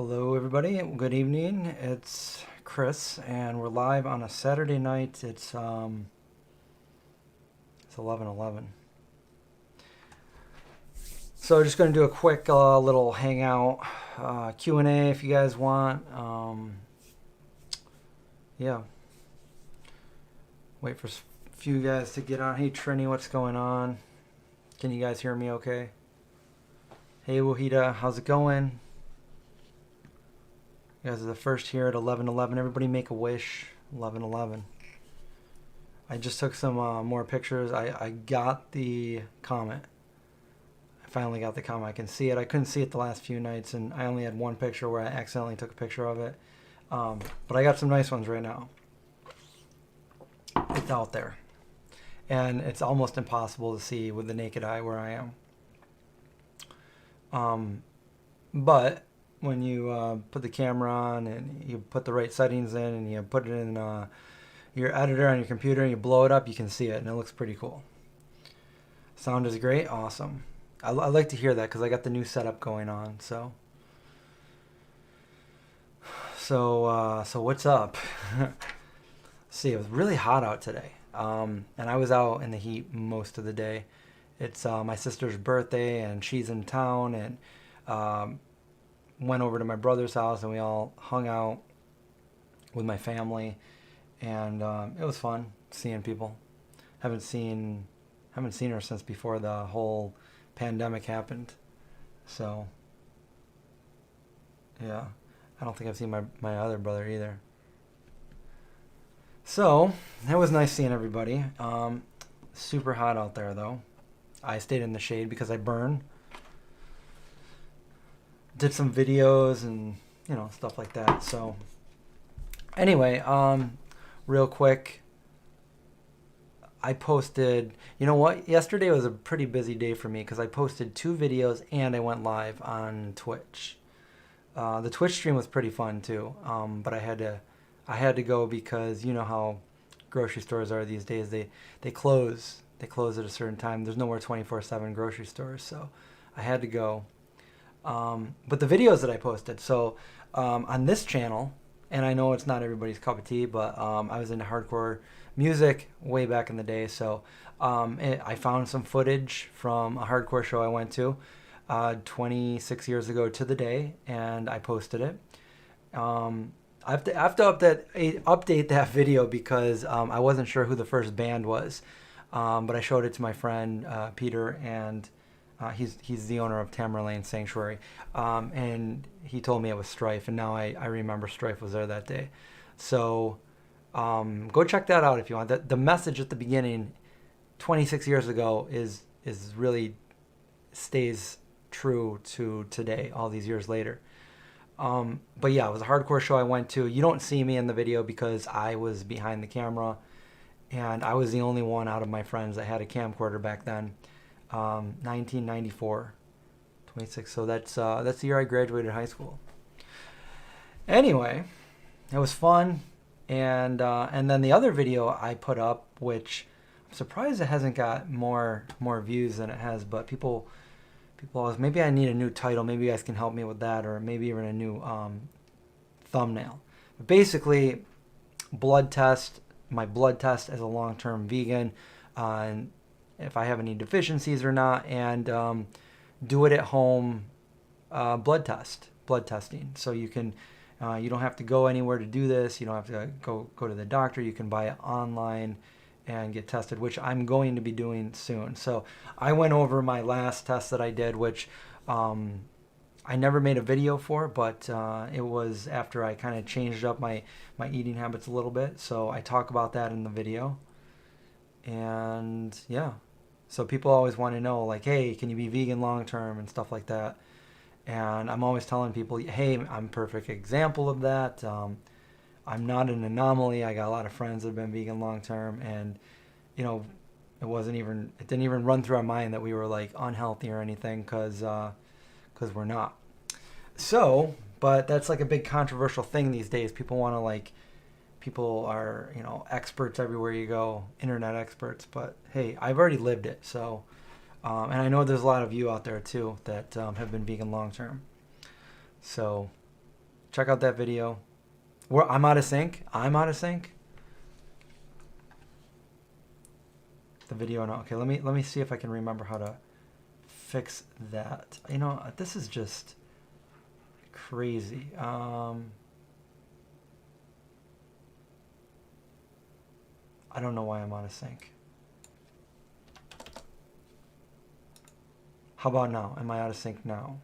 Hello, everybody. Good evening. It's Chris, and we're live on a Saturday night. It's 11:11. So just going to do a quick little hangout Q&A if you guys want. Yeah. Wait for a few guys to get on. Hey, Trini, what's going on? Can you guys hear me okay? Hey, Wahida, how's it going? You guys are the first here at 11:11. Everybody make a wish. 11:11. I just took some more pictures. I got the comment. I finally got the comment. I can see it. I couldn't see it the last few nights, and I only had one picture where I accidentally took a picture of it. But I got some nice ones right now. It's out there. And it's almost impossible to see with the naked eye where I am. But when you put the camera on and you put the right settings in and you put it in your editor on your computer and you blow it up, you can see it and it looks pretty cool. Sound is great. Awesome. I like to hear that because I got the new setup going on. So what's up? See, it was really hot out today. And I was out in the heat most of the day. It's my sister's birthday and she's in town, and went over to my brother's house and we all hung out with my family, and it was fun seeing people. Haven't seen her since before the whole pandemic happened. So yeah, I don't think I've seen my other brother either. So it was nice seeing everybody. Super hot out there though. I stayed in the shade because I burn. Did some videos and stuff like that. So anyway, real quick, I posted, you know what, yesterday was a pretty busy day for me because I posted 2 videos and I went live on Twitch. The Twitch stream was pretty fun too, but I had to go because you know how grocery stores are these days. They close at a certain time. There's no more 24/7 grocery stores, so I had to go. But the videos that I posted, so on this channel, and I know it's not everybody's cup of tea, but I was into hardcore music way back in the day, so I found some footage from a hardcore show I went to 26 years ago to the day, and I posted it. I have to update that video because I wasn't sure who the first band was, but I showed it to my friend Peter, and he's the owner of Tamerlane Sanctuary, and he told me it was Strife, and now I remember Strife was there that day. So go check that out if you want. The message at the beginning, 26 years ago, is really stays true to today, all these years later. But yeah, it was a hardcore show I went to. You don't see me in the video because I was behind the camera, and I was the only one out of my friends that had a camcorder back then. 1994, 26. So that's the year I graduated high school. Anyway, it was fun, and then the other video I put up, which I'm surprised it hasn't got more views than it has, but people always, maybe I need a new title. Maybe you guys can help me with that, or maybe even a new thumbnail. But basically, my blood test as a long-term vegan, and if I have any deficiencies or not, and do it at home blood testing. So you can, you don't have to go anywhere to do this. You don't have to go to the doctor. You can buy it online and get tested, which I'm going to be doing soon. So I went over my last test that I did, which I never made a video for, but it was after I kind of changed up my eating habits a little bit. So I talk about that in the video. And yeah, so people always want to know, like, hey, can you be vegan long term and stuff like that. And I'm always telling people, hey, I'm a perfect example of that. I'm not an anomaly. I got a lot of friends that have been vegan long term, and it didn't even run through our mind that we were like unhealthy or anything, because we're not. So, but that's like a big controversial thing these days. People are experts everywhere you go, internet experts. But hey, I've already lived it. So, and I know there's a lot of you out there too that have been vegan long term. So Check out that video. I'm out of sync. I'm out of sync. The video now. Okay, let me see if I can remember how to fix that. You know, this is just crazy. I don't know why I'm out of sync. How about now? Am I out of sync now?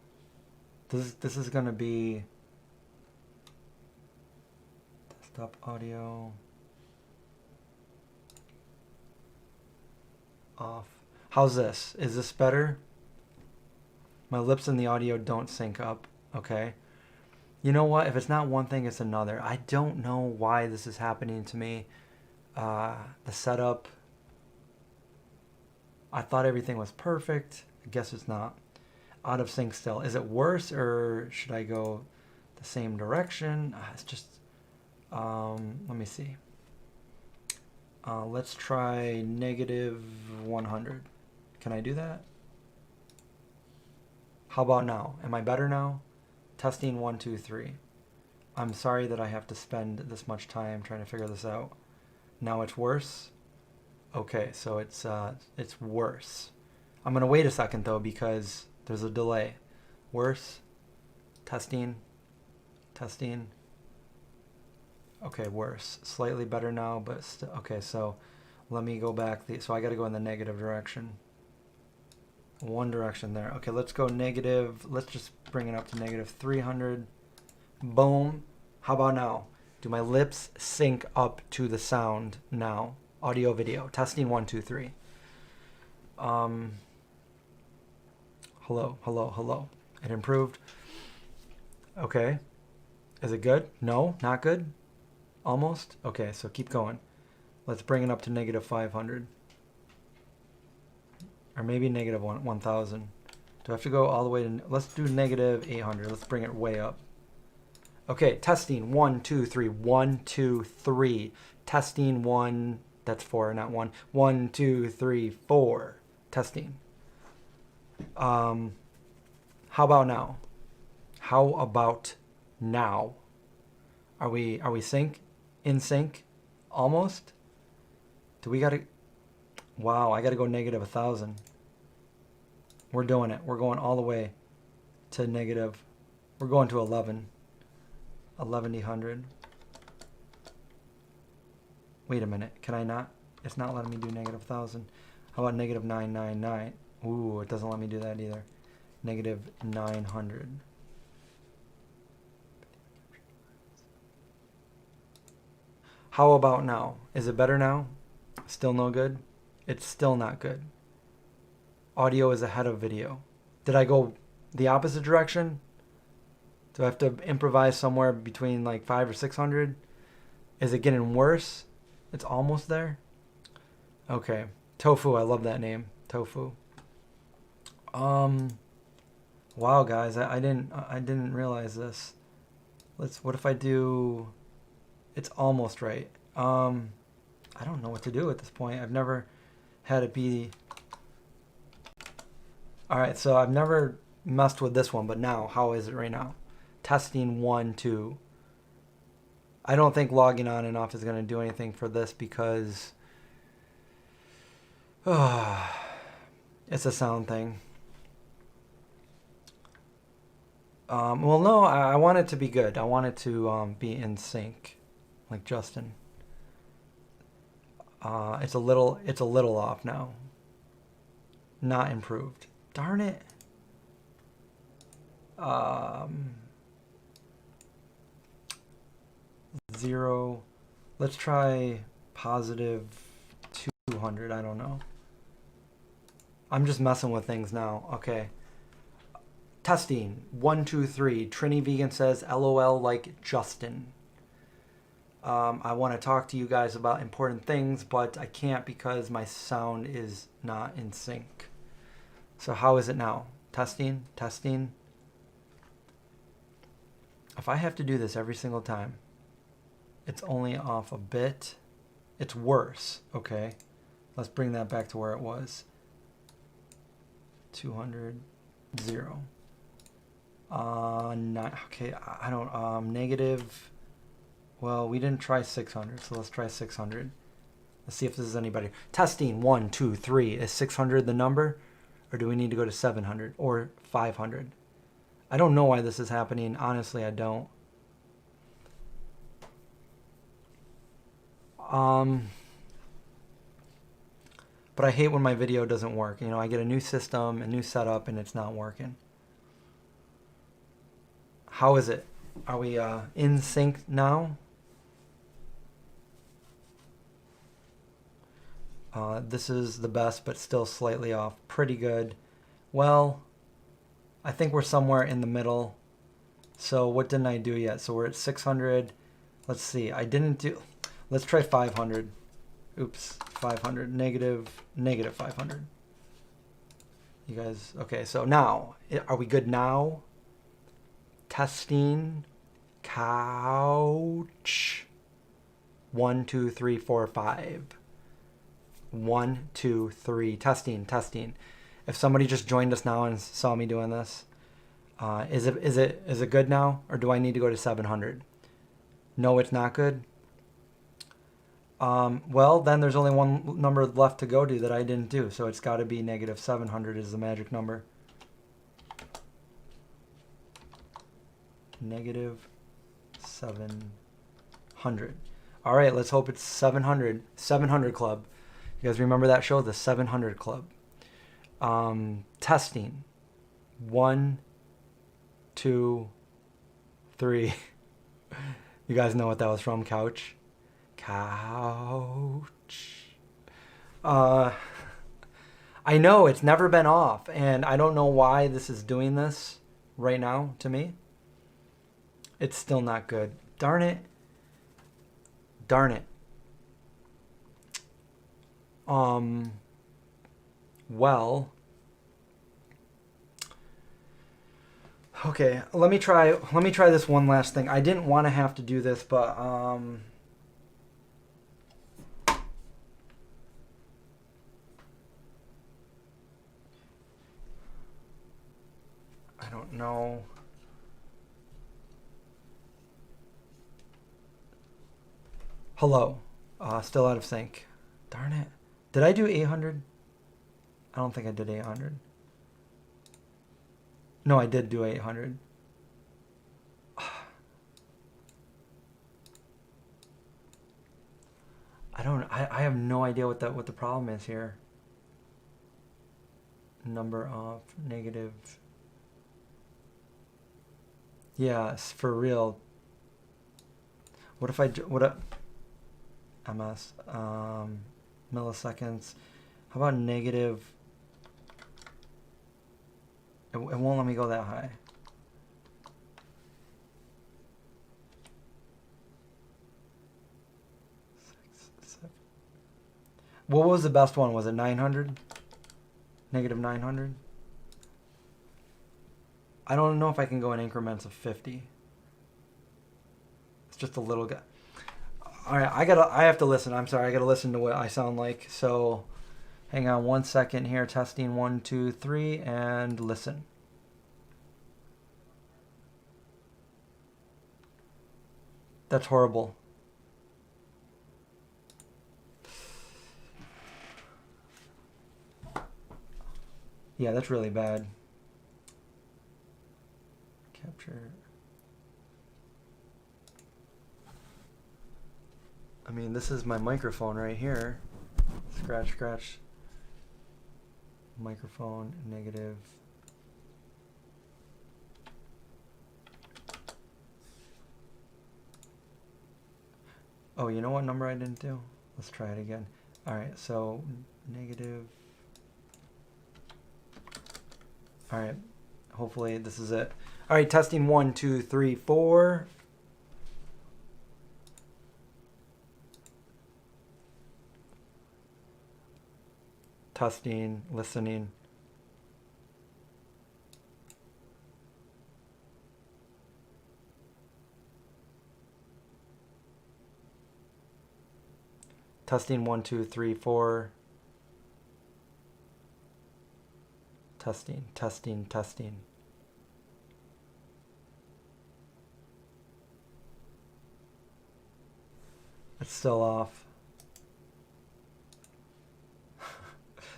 This is gonna be desktop audio off. How's this? Is this better? My lips and the audio don't sync up. Okay. You know what? If it's not one thing, it's another. I don't know why this is happening to me. The setup. I thought everything was perfect. I guess it's not. Out of sync still. Is it worse, or should I go the same direction? It's just, let me see. Let's try negative 100. Can I do that? How about now? Am I better now? Testing 1, 2, 3. I'm sorry that I have to spend this much time trying to figure this out. Now it's worse. Okay, so it's worse. I'm gonna wait a second though because there's a delay. Worse. Testing. Testing. Okay, worse. Slightly better now, but still. Okay, so let me go back. So I got to go in the negative direction. One direction there. Okay, let's go negative. Let's just bring it up to negative 300. Boom. How about now? Do my lips sync up to the sound now? Audio, video. Testing 1, 2, 3. Hello, hello, hello. It improved. Okay. Is it good? No, not good. Almost. Okay, so keep going. Let's bring it up to negative 500. Or maybe negative 1,000. Do I have to go all the way to... Let's do negative 800. Let's bring it way up. Okay, testing. 1, 2, 3. 1, 2, 3. Testing 1. That's 4, not 1. 1, 2, 3, 4. Testing. How about now? How about now? Are we sync? In sync? Almost? Do we gotta... Wow, I gotta go negative 1,000. We're doing it. We're going all the way to negative. We're going to 1100. Wait a minute. Can I not? It's not letting me do negative 1,000. How about negative 999? Ooh, it doesn't let me do that either. Negative 900. How about now? Is it better now? Still no good? It's still not good. Audio is ahead of video. Did I go the opposite direction? Do I have to improvise somewhere between like 500 or 600? Is it getting worse? It's almost there. Okay. Tofu, I love that name. Tofu. Wow, guys, I didn't realize this. What if I do... It's almost right. I don't know what to do at this point. I've never had it be... All right, so I've never messed with this one, but now, how is it right now? Testing 1, 2. I don't think logging on and off is going to do anything for this because it's a sound thing. Well, no, I want it to be good. I want it to be in sync, like Justin. It's a little off now. Not improved. Darn it. 0. Let's try positive 200. I don't know. I'm just messing with things now. Okay. Testing. 1, 2, 3. Trini Vegan says, LOL like Justin. I want to talk to you guys about important things, but I can't because my sound is not in sync. So how is it now? Testing, testing. If I have to do this every single time, it's only off a bit. It's worse. Okay. Let's bring that back to where it was. 200, 0. Okay, I don't, negative, well, we didn't try 600, so let's try 600. Let's see if this is any better. Testing, 1, 2, 3. Is 600 the number? Or do we need to go to 700 or 500? I don't know why this is happening. Honestly, I don't. But I hate when my video doesn't work. You know, I get a new system, a new setup, and it's not working. How is it? Are we in sync now? This is the best, but still slightly off. Pretty good. Well, I think we're somewhere in the middle. So what didn't I do yet? So we're at 600. Let's see. I didn't do... Let's try 500. Oops. 500. Negative 500. You guys... Okay, so now. Are we good now? Testing. Couch. 1, 2, 3, 4, 5. 1, 2, 3. Testing. If somebody just joined us now and saw me doing this, is it good now, or do I need to go to 700? No, it's not good. Well, then there's only one number left to go to that I didn't do, so it's got to be negative 700 is the magic number. Negative 700. All right, let's hope it's 700. 700 Club. You guys remember that show, the 700 Club? Testing. 1, 2, 3. You guys know what that was from? Couch. I know it's never been off, and I don't know why this is doing this right now to me. It's still not good. Darn it. Well, okay, let me try this one last thing. I didn't want to have to do this, but I don't know. Hello. Still out of sync. Darn it. Did I do 800? I don't think I did 800. No, I did do 800. I have no idea what the problem is here. Number off, negative. Yes, for real. What if MS, milliseconds. How about negative? It won't let me go that high. What was the best one? Was it 900? Negative 900? I don't know if I can go in increments of 50. It's just a little guy. All right, I have to listen. I'm sorry, I gotta listen to what I sound like. So, hang on 1 second here. Testing 1, 2, 3, and listen. That's horrible. Yeah, that's really bad. Capture. I mean, this is my microphone right here. Scratch. Microphone, negative. Oh, you know what number I didn't do? Let's try it again. All right, so negative. All right, hopefully this is it. All right, testing 1, 2, 3, 4. Testing, listening. Testing 1, 2, 3, 4. Testing. It's still off.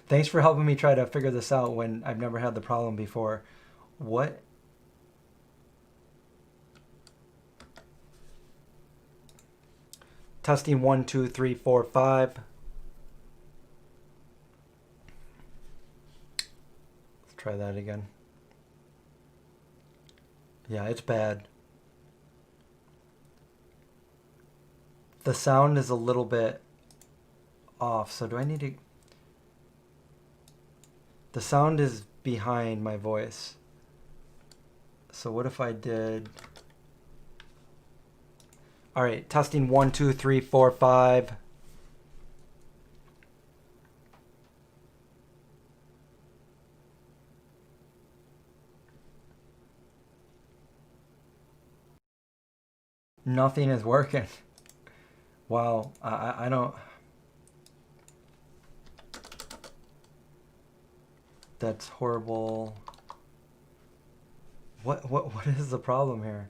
Thanks for helping me try to figure this out when I've never had the problem before. What? Testing 1, 2, 3, 4, 5. Let's try that again. Yeah, it's bad. The sound is a little bit off, so do I need to... The sound is behind my voice. So what if I did... All right, testing 1, 2, 3, 4, 5. Nothing is working. Wow, I don't... That's horrible. What is the problem here?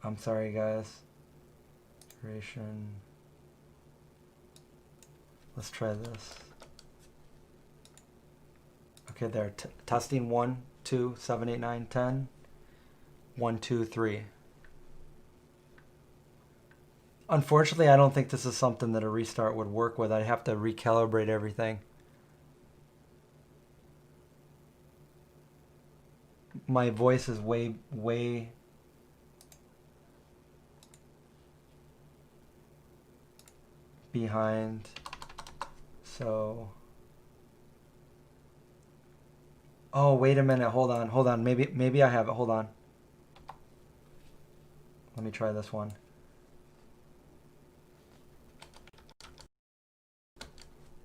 I'm sorry, guys. Duration. Let's try this. Okay, there. Testing 1, 2, 7, 8, 9, 10. 1, 2, 3. Unfortunately, I don't think this is something that a restart would work with. I'd have to recalibrate everything. My voice is way behind. So, oh, wait a minute. Hold on. Maybe I have it. Hold on. Let me try this one.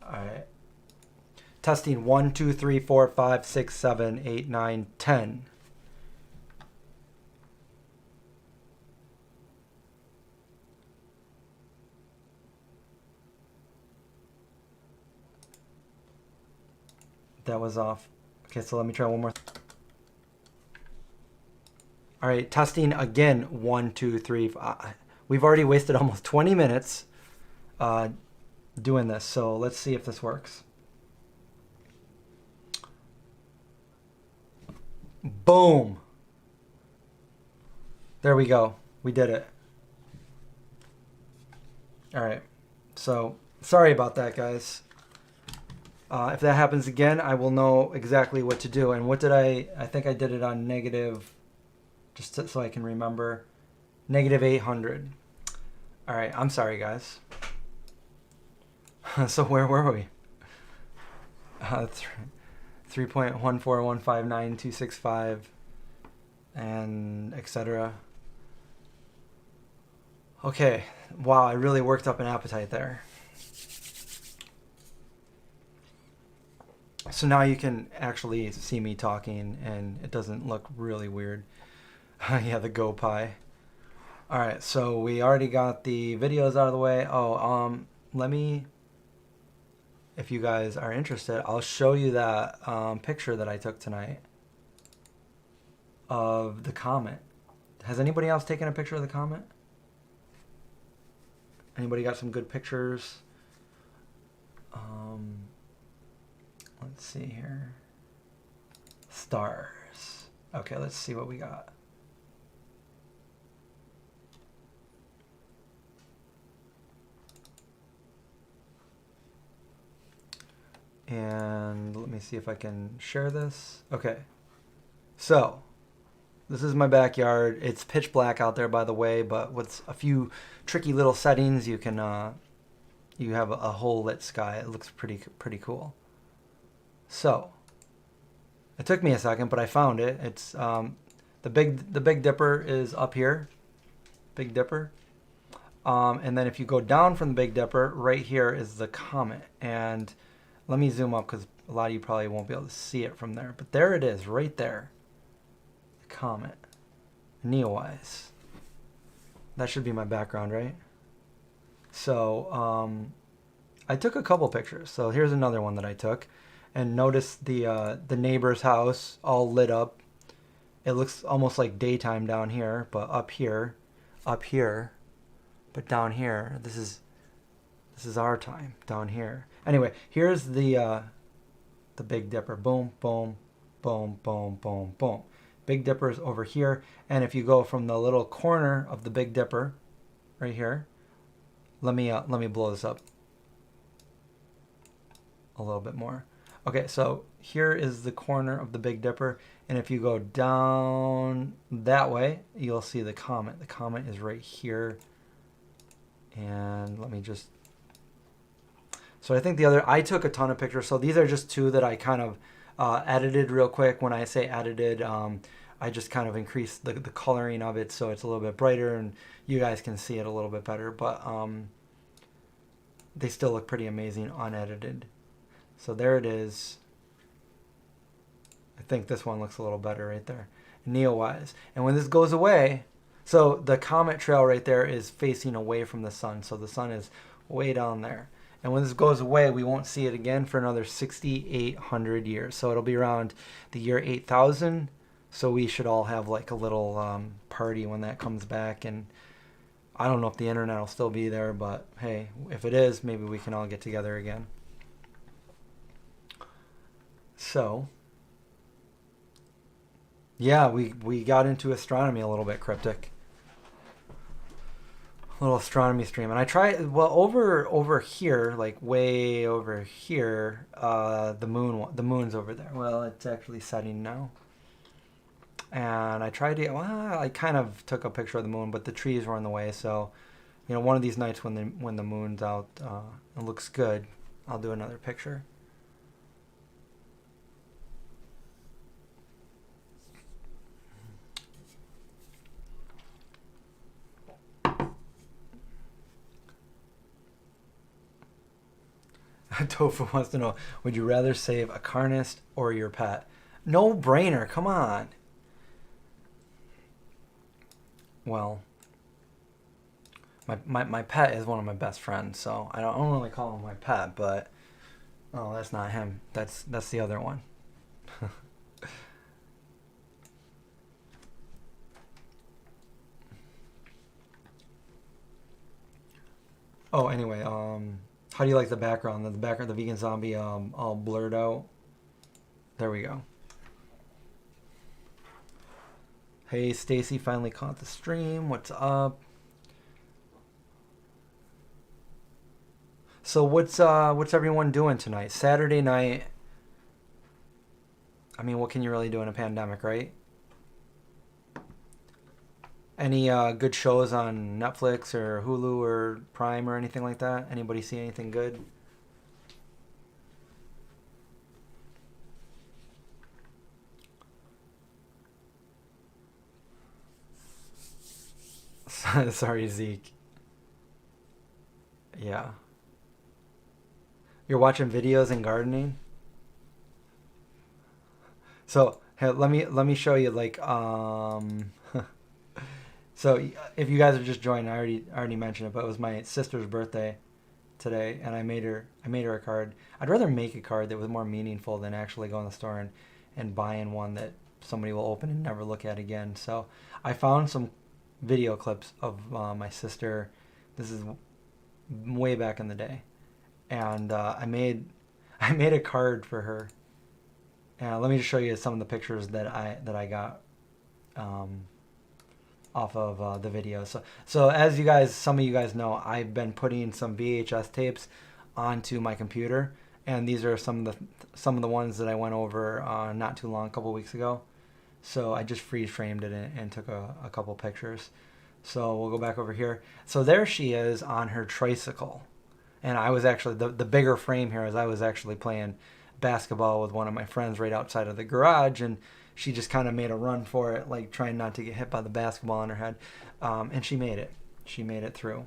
All right. Testing 1, 2, 3, 4, 5, 6, 7, 8, 9, 10. That was off. Okay, so let me try one more. All right, testing again. 1, 2, 3. We've already wasted almost 20 minutes doing this, so let's see if this works. Boom. There we go. We did it. All right. So sorry about that, guys. If that happens again, I will know exactly what to do. And what did I think I did it on negative, just so I can remember, negative 800. All right. I'm sorry, guys. So where were we? 3.14159.265 and etc. Okay, wow, I really worked up an appetite there. So now you can actually see me talking and it doesn't look really weird. Yeah, the Go Pie. All right, so we already got the videos out of the way. Oh, let me, if you guys are interested, I'll show you that picture that I took tonight of the comet. Has anybody else taken a picture of the comet? Anybody got some good pictures? Let's see here. Stars. Okay, let's see what we got. And let me see if I can share this. Okay. So, this is my backyard. It's pitch black out there, by the way, but with a few tricky little settings, you can you have a whole lit sky. It looks pretty cool. So, it took me a second, but I found it. It's the Big Dipper is up here. Big Dipper. And then if you go down from the Big Dipper, right here is the comet. And let me zoom up because a lot of you probably won't be able to see it from there. But there it is, right there. The comet. Neowise. That should be my background, right? So I took a couple pictures. So here's another one that I took. And notice the neighbor's house all lit up. it looks almost like daytime down here, but up here, but down here, this is our time down here. Anyway, here's the Big Dipper. Boom, boom, boom, boom, boom, boom. Big Dipper is over here, and if you go from the little corner of the Big Dipper, right here, let me blow this up a little bit more. Okay, so here is the corner of the Big Dipper, and if you go down that way, you'll see the comet. The comet is right here, and let me just. So I think I took a ton of pictures. So these are just two that I kind of edited real quick. When I say edited, I just kind of increased the coloring of it so it's a little bit brighter and you guys can see it a little bit better. But they still look pretty amazing unedited. So there it is. I think this one looks a little better right there. Neowise. And when this goes away, so the comet trail right there is facing away from the sun. So the sun is way down there. And when this goes away, we won't see it again for another 6,800 years. So it'll be around the year 8,000. So we should all have like a little party when that comes back. And I don't know if the internet will still be there, but hey, if it is, maybe we can all get together again. So, yeah, we got into astronomy a little bit, Cryptic. Little astronomy stream, and I try over here, like way over here, the moon's over there. Well, it's actually setting now, and I tried to. Well, I kind of took a picture of the moon, but the trees were in the way. So, you know, one of these nights when the moon's out, it looks good. I'll do another picture. Tofu wants to know, would you rather save a carnist or your pet? No brainer, come on. Well, my pet is one of my best friends, so I don't really call him my pet, but oh, that's not him. That's the other one. Oh, anyway, how do you like the background? The background, the vegan zombie, all blurred out. There we go. Hey, Stacy finally caught the stream. What's up? So what's everyone doing tonight? Saturday night. I mean, what can you really do in a pandemic, right? Any good shows on Netflix or Hulu or Prime or anything like that? Anybody see anything good? Sorry, Zeke. Yeah. You're watching videos and gardening? So, hey, let me show you like So if you guys are just joining, I already mentioned it, but it was my sister's birthday today, and I made her a card. I'd rather make a card that was more meaningful than actually go in the store and buying one that somebody will open and never look at again. So I found some video clips of my sister. This is way back in the day, and I made a card for her. Let me just show you some of the pictures that I got. Off of the video. So as some of you guys know, I've been putting some VHS tapes onto my computer, and these are some of the ones that I went over not too long, a couple weeks ago. So I just freeze framed it and took a couple pictures. So we'll go back over here. So there she is on her tricycle, and I was actually the bigger frame here is I was actually playing basketball with one of my friends right outside of the garage, and she just kind of made a run for it, like trying not to get hit by the basketball on her head. And she made it. She made it through.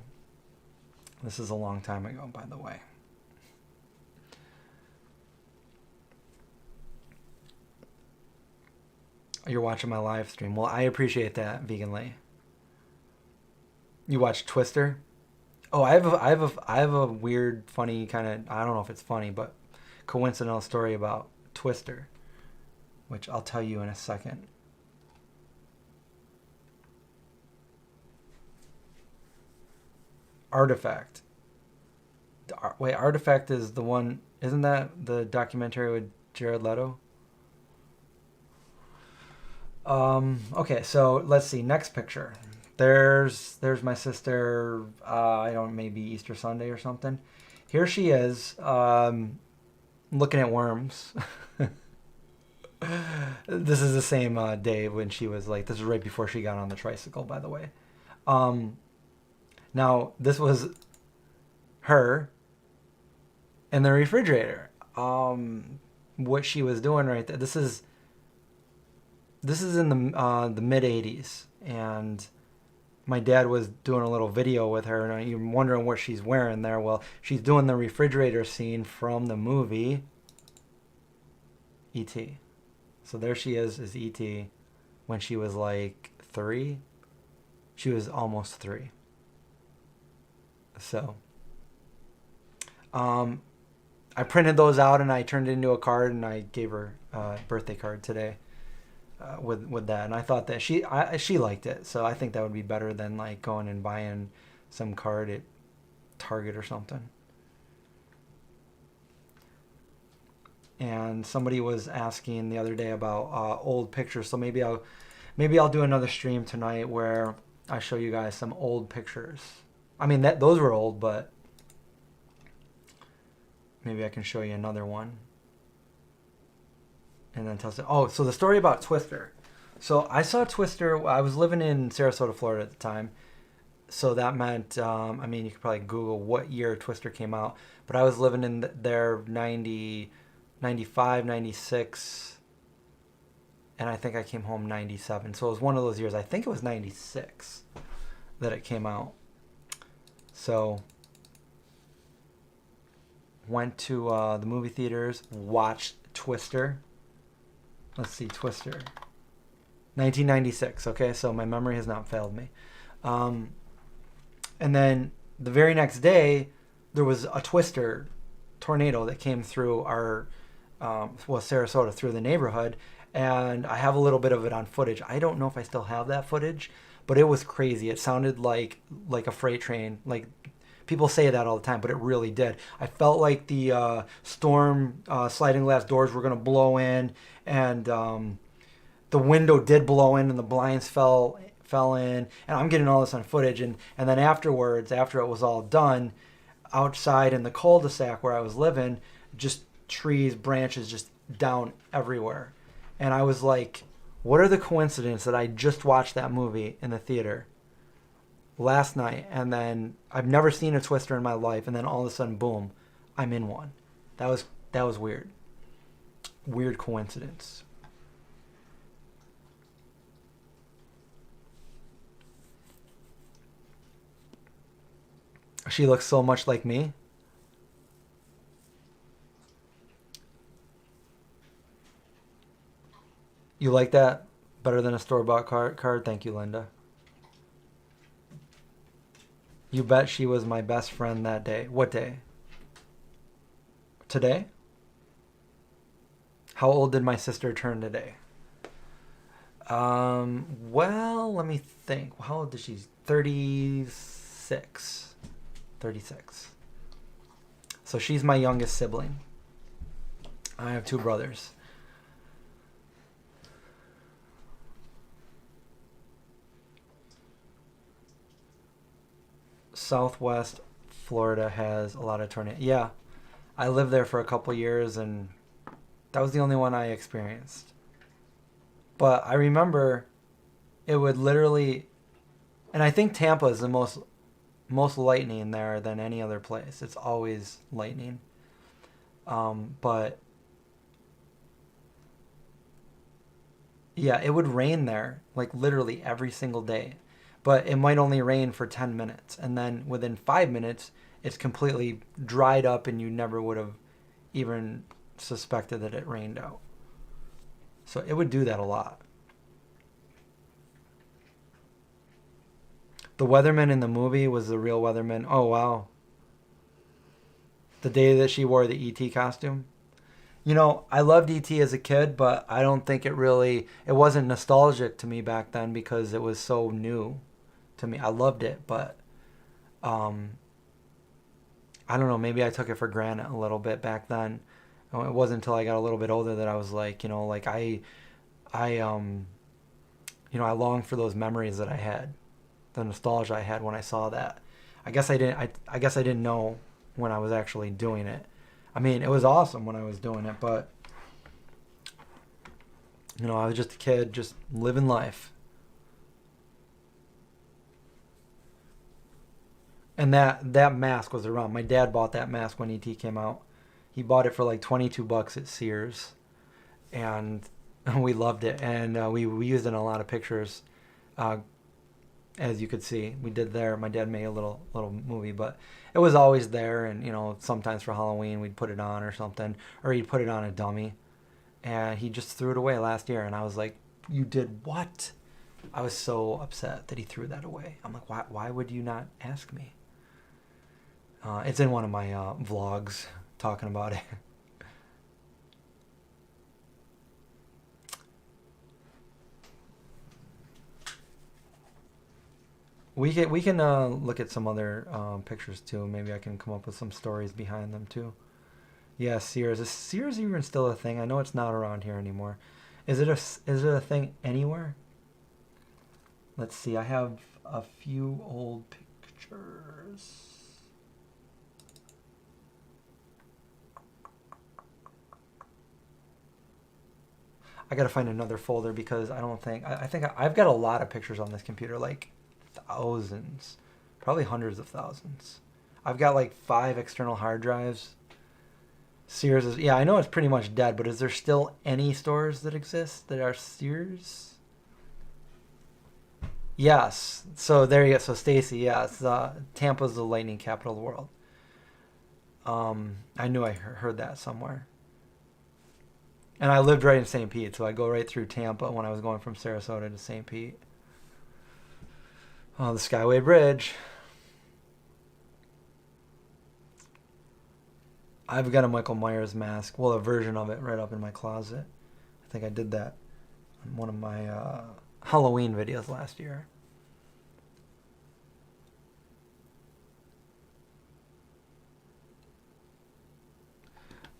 This is a long time ago, by the way. You're watching my live stream. Well, I appreciate that, Vegan Lay. You watch Twister? Oh, I have a weird, funny kind of, I don't know if it's funny, but coincidental story about Twister, which I'll tell you in a second. Artifact. Wait, Artifact is the one, isn't that the documentary with Jared Leto? Okay, so let's see. Next picture. There's my sister. I don't maybe Easter Sunday or something. Here she is, looking at worms. This is the same day when she was like. This is right before she got on the tricycle, by the way. Now this was her in the refrigerator. What she was doing right there. This is in the mid '80s, and my dad was doing a little video with her, and you're wondering what she's wearing there. Well, she's doing the refrigerator scene from the movie E.T. So there she is E.T. when she was like 3. She was almost 3. So, I printed those out and I turned it into a card, and I gave her a birthday card today. With that, and I thought that she liked it, so I think that would be better than like going and buying some card at Target or something. And somebody was asking the other day about old pictures, so maybe I'll do another stream tonight where I show you guys some old pictures. I mean those were old, but maybe I can show you another one. And then so the story about Twister. So I saw Twister. I was living in Sarasota, Florida at the time. So that meant, I mean, you could probably Google what year Twister came out. But I was living in there 90, 95, 96. And I think I came home 97. So it was one of those years. I think it was 96 that it came out. So went to the movie theaters, watched Twister. Let's see, Twister. 1996, okay? So my memory has not failed me. And then the very next day, there was a Twister tornado that came through our, Sarasota, through the neighborhood. And I have a little bit of it on footage. I don't know if I still have that footage, but it was crazy. It sounded like a freight train. Like, people say that all the time, but it really did. I felt like the storm sliding glass doors were going to blow in, and the window did blow in, and the blinds fell in. And I'm getting all this on footage. And then afterwards, after it was all done, outside in the cul-de-sac where I was living, just trees, branches just down everywhere. And I was like, what are the coincidences that I just watched that movie in the theater last night, and then I've never seen a Twister in my life, and then all of a sudden, boom, I'm in one. That was weird. Weird coincidence. She looks so much like me. You like that better than a store-bought card? Thank you, Linda. You bet she was my best friend that day. What day? Today? How old did my sister turn today? Well, let me think. How old is she? 36. 36. So she's my youngest sibling. I have 2 brothers. Southwest Florida has a lot of tornadoes. Yeah, I lived there for a couple years, and that was the only one I experienced. But I remember it would literally, and I think Tampa is the most lightning there than any other place. It's always lightning. But yeah, it would rain there like literally every single day. But it might only rain for 10 minutes. And then within 5 minutes, it's completely dried up, and you never would have even suspected that it rained out. So it would do that a lot. The weatherman in the movie was the real weatherman. Oh, wow. The day that she wore the E.T. costume. You know, I loved E.T. as a kid, but I don't think it wasn't nostalgic to me back then because it was so new to me. I loved it, but I don't know, maybe I took it for granted a little bit back then. It wasn't until I got a little bit older that I was like, like I I longed for those memories that I had, the nostalgia I had when I saw that. I guess I didn't know when I was actually doing it. I mean, it was awesome when I was doing it, but I was just a kid, just living life. And that mask was around. My dad bought that mask when ET came out. He bought it for like $22 at Sears, and we loved it. And we used it in a lot of pictures, as you could see. We did there. My dad made a little movie, but it was always there. And sometimes for Halloween we'd put it on or something, or he'd put it on a dummy, and he just threw it away last year. And I was like, "You did what?" I was so upset that he threw that away. I'm like, why would you not ask me? It's in one of my vlogs talking about it. We can look at some other pictures too. Maybe I can come up with some stories behind them too. Yeah, Sears. Is Sears even still a thing? I know it's not around here anymore. Is it a thing anywhere? Let's see. I have a few old pictures. I gotta find another folder because I think I've got a lot of pictures on this computer, like thousands, probably hundreds of thousands. I've got like 5 external hard drives. Sears is, yeah, I know it's pretty much dead, but is there still any stores that exist that are Sears? Yes. So there you go. So Stacy, yes, Tampa's the lightning capital of the world. I knew I heard that somewhere. And I lived right in St. Pete, so I go right through Tampa when I was going from Sarasota to St. Pete. Oh, the Skyway Bridge. I've got a Michael Myers mask. Well, a version of it right up in my closet. I think I did that in one of my Halloween videos last year.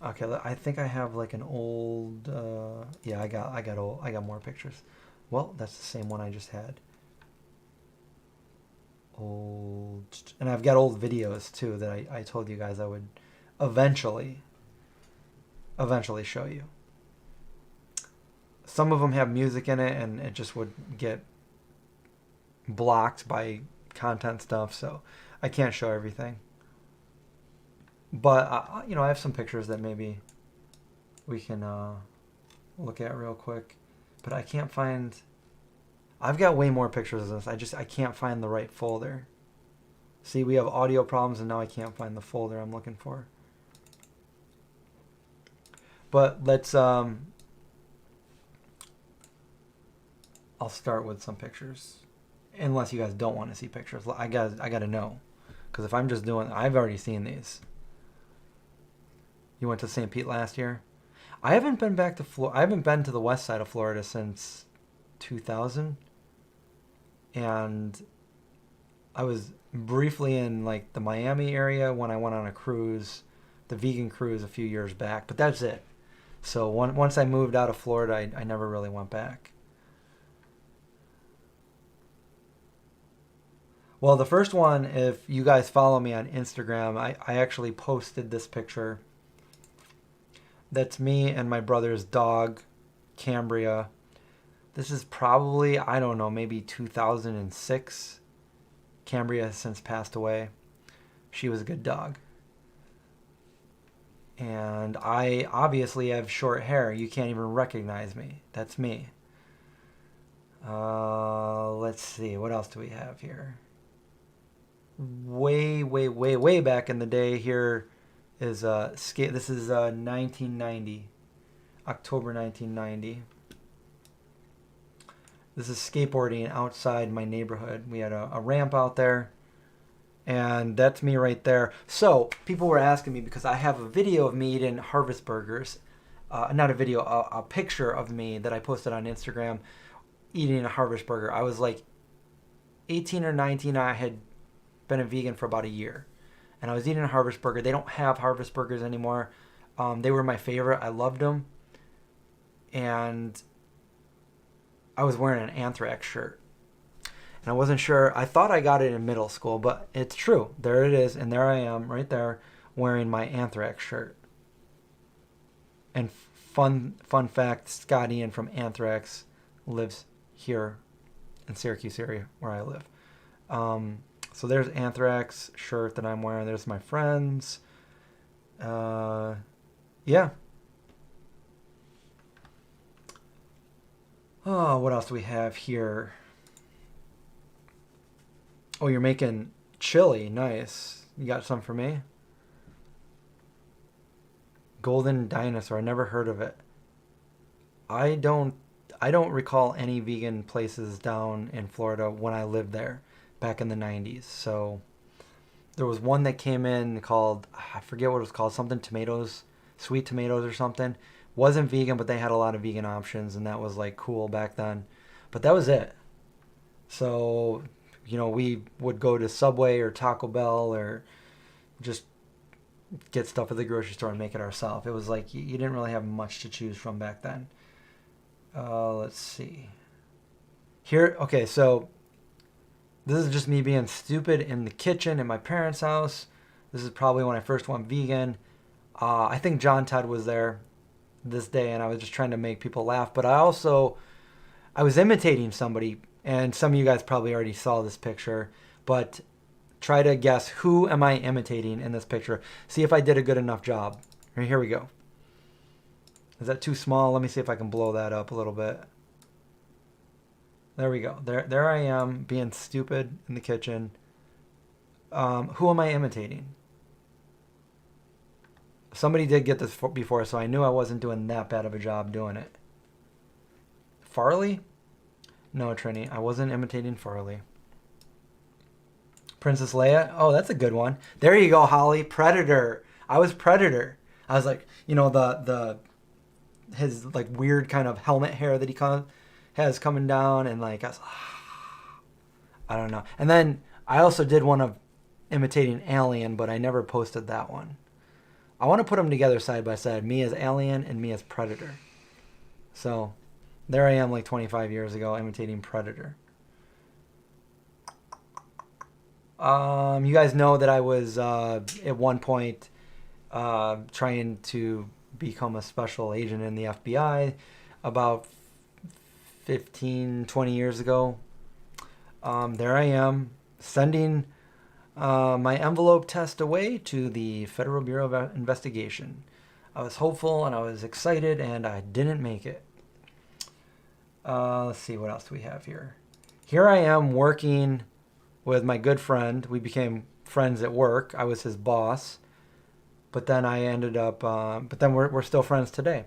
Okay, I think I have like an old. Yeah, I got more pictures. Well, that's the same one I just had. Old, and I've got old videos too that I told you guys I would eventually show you. Some of them have music in it, and it just would get blocked by content stuff, so I can't show everything. But I have some pictures that maybe we can look at real quick. But I can't find. I've got way more pictures of this. I can't find the right folder. See, we have audio problems, and now I can't find the folder I'm looking for. But let's. I'll start with some pictures, unless you guys don't want to see pictures. I got to know, because if I'm just doing, I've already seen these. You went to St. Pete last year? I haven't been back to Florida. I haven't been to the west side of Florida since 2000. And I was briefly in like the Miami area when I went on a cruise, the vegan cruise a few years back. But that's it. So once I moved out of Florida, I never really went back. Well, the first one, if you guys follow me on Instagram, I actually posted this picture. That's me and my brother's dog, Cambria. This is probably, I don't know, maybe 2006. Cambria has since passed away. She was a good dog. And I obviously have short hair. You can't even recognize me. That's me. Let's see. What else do we have here? Way back in the day here is this is 1990, October 1990. This is skateboarding outside my neighborhood. We had a ramp out there, and that's me right there. So people were asking me, because I have a video of me eating Harvest Burgers, not a video, a picture of me that I posted on Instagram eating a Harvest Burger. I was like 18 or 19. I had been a vegan for about a year. and I was eating a Harvest Burger. They don't have Harvest Burgers anymore. They were my favorite. I loved them. And I was wearing an Anthrax shirt. And I wasn't sure. I thought I got it in middle school, but it's true. There it is. And there I am right there wearing my Anthrax shirt. And fun fact, Scott Ian from Anthrax lives here in Syracuse area where I live. So there's Anthrax shirt that I'm wearing. There's my friends. Yeah. Oh, what else do we have here? Oh, you're making chili. Nice. You got some for me? Golden Dinosaur. I never heard of it. I don't recall any vegan places down in Florida when I lived there back in the 90s. So there was one that came in called, I forget what it was called, something tomatoes, sweet tomatoes or something. Wasn't vegan, but they had a lot of vegan options, and that was like cool back then. But that was it. So, we would go to Subway or Taco Bell or just get stuff at the grocery store and make it ourselves. It was like you didn't really have much to choose from back then. Let's see. Here, okay, so this is just me being stupid in the kitchen in my parents' house. This is probably when I first went vegan. I think John Todd was there this day, and I was just trying to make people laugh. But I was imitating somebody, and some of you guys probably already saw this picture, but try to guess who am I imitating in this picture. See if I did a good enough job. Here we go. Is that too small? Let me see if I can blow that up a little bit. There we go. There I am being stupid in the kitchen. Who am I imitating? Somebody did get this before, so I knew I wasn't doing that bad of a job doing it. Farley? No, Trini, I wasn't imitating Farley. Princess Leia? Oh, that's a good one. There you go, Holly. Predator. I was Predator. I was like, his like weird kind of helmet hair that he has coming down, and like I don't know. And then I also did one of imitating Alien, but I never posted that one. I want to put them together side by side, me as Alien and me as Predator. So there I am like 25 years ago imitating Predator. You guys know that I was at one point trying to become a special agent in the FBI about 15, 20 years ago. There I am sending my envelope test away to the Federal Bureau of Investigation. I was hopeful and I was excited, and I didn't make it. Let's see, what else do we have here? Here I am working with my good friend. We became friends at work. I was his boss, but then I ended up. But then we're still friends today.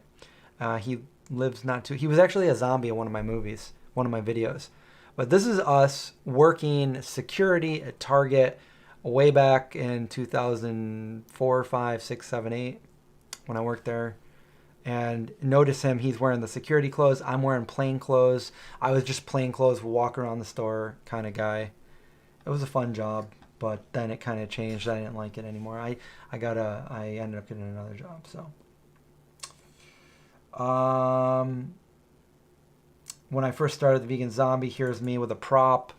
He lives not too. He was actually a zombie in one of my movies, one of my videos. But this is us working security at Target way back in 2004, 5, 6, 7, 8 when I worked there. And notice him, he's wearing the security clothes. I'm wearing plain clothes. I was just plain clothes, walk around the store kind of guy. It was a fun job, but then it kind of changed. I didn't like it anymore. I ended up getting another job. So, when I first started the Vegan Zombie, here's me with a prop.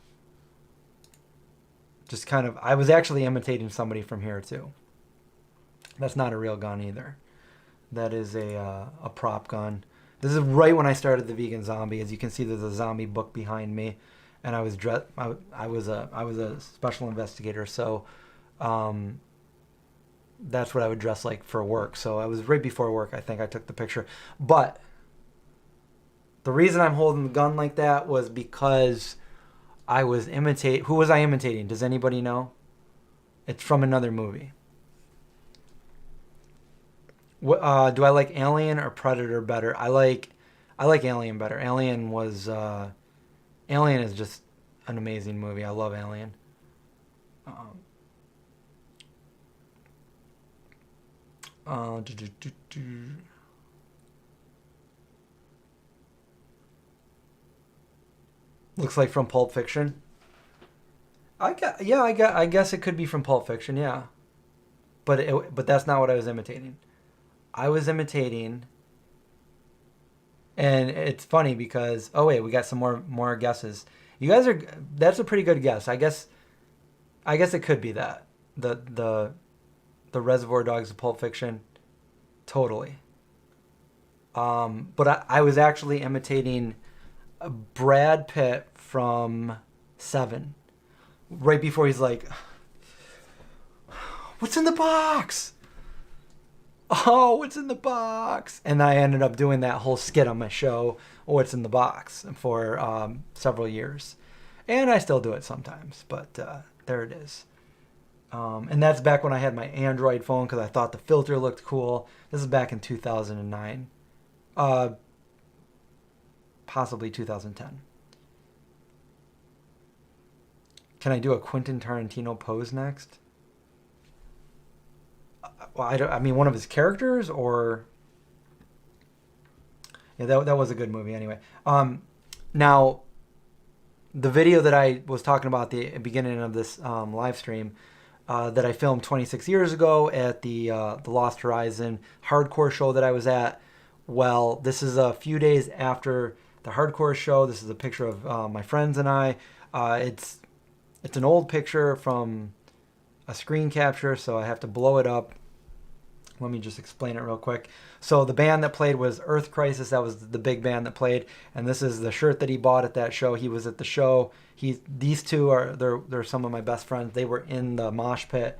Just kind of, I was actually imitating somebody from here too. That's not a real gun either. That is a prop gun. This is right when I started the Vegan Zombie. As you can see, there's a zombie book behind me, and I was I was a special investigator. So, that's what I would dress like for work. So I was right before work. I think I took the picture, but the reason I'm holding the gun like that was because I was Who was I imitating? Does anybody know? It's from another movie. Do I like Alien or Predator better? I like Alien better. Alien is just an amazing movie. I love Alien. Looks like from Pulp Fiction. I guess it could be from Pulp Fiction. Yeah. but that's not what I was imitating. I was imitating, and it's funny because oh wait, we got some more guesses. You guys are that's a pretty good guess. I guess it could be that the Reservoir Dogs of Pulp Fiction, totally. But I was actually imitating Brad Pitt from Seven, right before he's like, "What's in the box? Oh, what's in the box?" And I ended up doing that whole skit on my show, "What's in the Box," for several years, and I still do it sometimes. But there it is. And that's back when I had my Android phone because I thought the filter looked cool. This is back in 2009. Possibly 2010. Can I do a Quentin Tarantino pose next? Well, I mean, one of his characters, or yeah, that was a good movie anyway. Now, the video that I was talking about at the beginning of this live stream that I filmed 26 years ago at the Lost Horizon hardcore show that I was at. Well, this is a few days after the hardcore show. This is a picture of my friends and I. It's an old picture from a screen capture, so I have to blow it up. Let me just explain it real quick. So the band that played was Earth Crisis. That was the big band that played, and this is the shirt that he bought at that show. He was at the show. These two are they're some of my best friends. They were in the mosh pit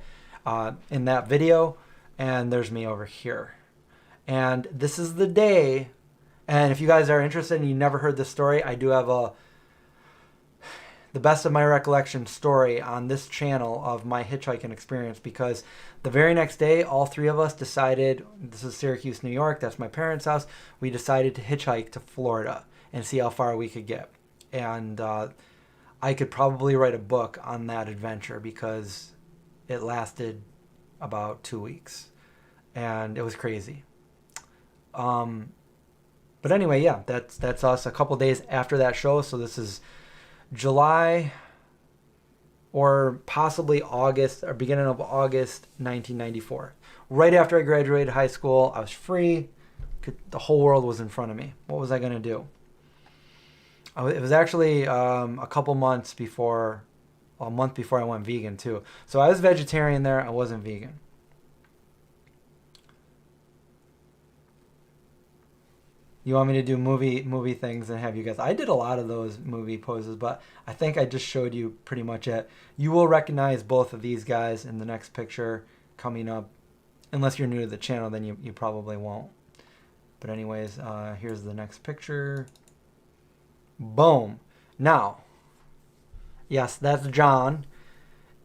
in that video, and there's me over here. And this is the day. And if you guys are interested and you never heard this story, I do have the best of my recollection story on this channel of my hitchhiking experience, because the very next day, all three of us decided, this is Syracuse, New York, that's my parents' house, we decided to hitchhike to Florida and see how far we could get. And I could probably write a book on that adventure because it lasted about 2 weeks and it was crazy. But anyway, yeah, that's us a couple days after that show. So this is July or possibly August or beginning of August 1994. Right after I graduated high school, I was free. The whole world was in front of me. What was I going to do? It was actually a month before I went vegan too. So I was vegetarian there. I wasn't vegan. You want me to do movie things and have you guys? I did a lot of those movie poses, but I think I just showed you pretty much it. You will recognize both of these guys in the next picture coming up. Unless you're new to the channel, then you probably won't. But anyways, here's the next picture. Boom. Now, yes, that's John.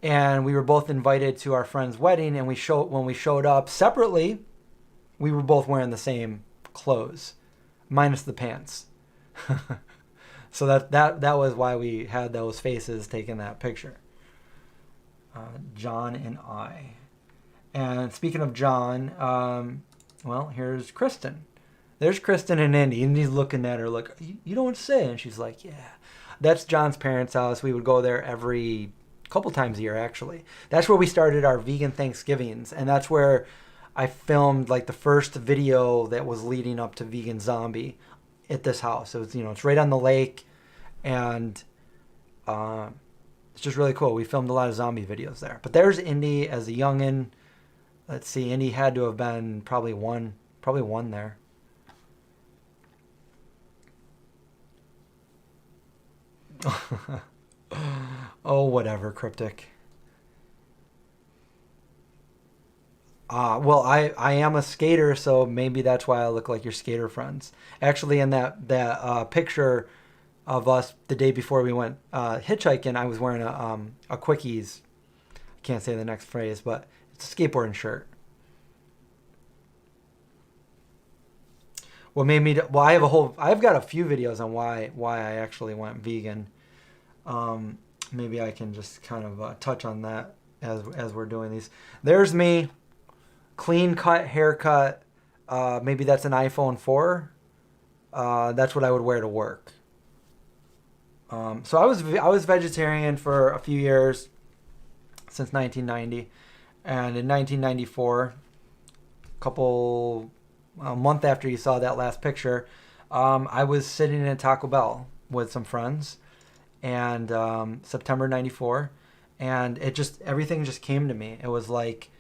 And we were both invited to our friend's wedding, and when we showed up separately, we were both wearing the same clothes. Minus the pants. So that was why we had those faces taking that picture. John and I. And speaking of John, well, here's Kristen. There's Kristen and Indy. Indy's looking at her like, you don't say. And she's like, yeah. That's John's parents' house. We would go there every couple times a year, actually. That's where we started our vegan Thanksgivings. And that's where I filmed like the first video that was leading up to Vegan Zombie at this house. So it's right on the lake, and it's just really cool. We filmed a lot of zombie videos there. But there's Indy as a youngin'. Let's see, Indy had to have been probably one there. Oh, whatever, Cryptic. Well, I am a skater, so maybe that's why I look like your skater friends. Actually, in that picture of us the day before we went hitchhiking, I was wearing a Quickies. I can't say the next phrase, but it's a skateboarding shirt. What made me? I've got a few videos on why I actually went vegan. Maybe I can just kind of touch on that as we're doing these. There's me. Clean cut haircut. Maybe that's an iPhone 4. That's what I would wear to work. So I was vegetarian for a few years, since 1990, And in 1994, a month after you saw that last picture, I was sitting at Taco Bell with some friends, and September '94, and everything just came to me. It was like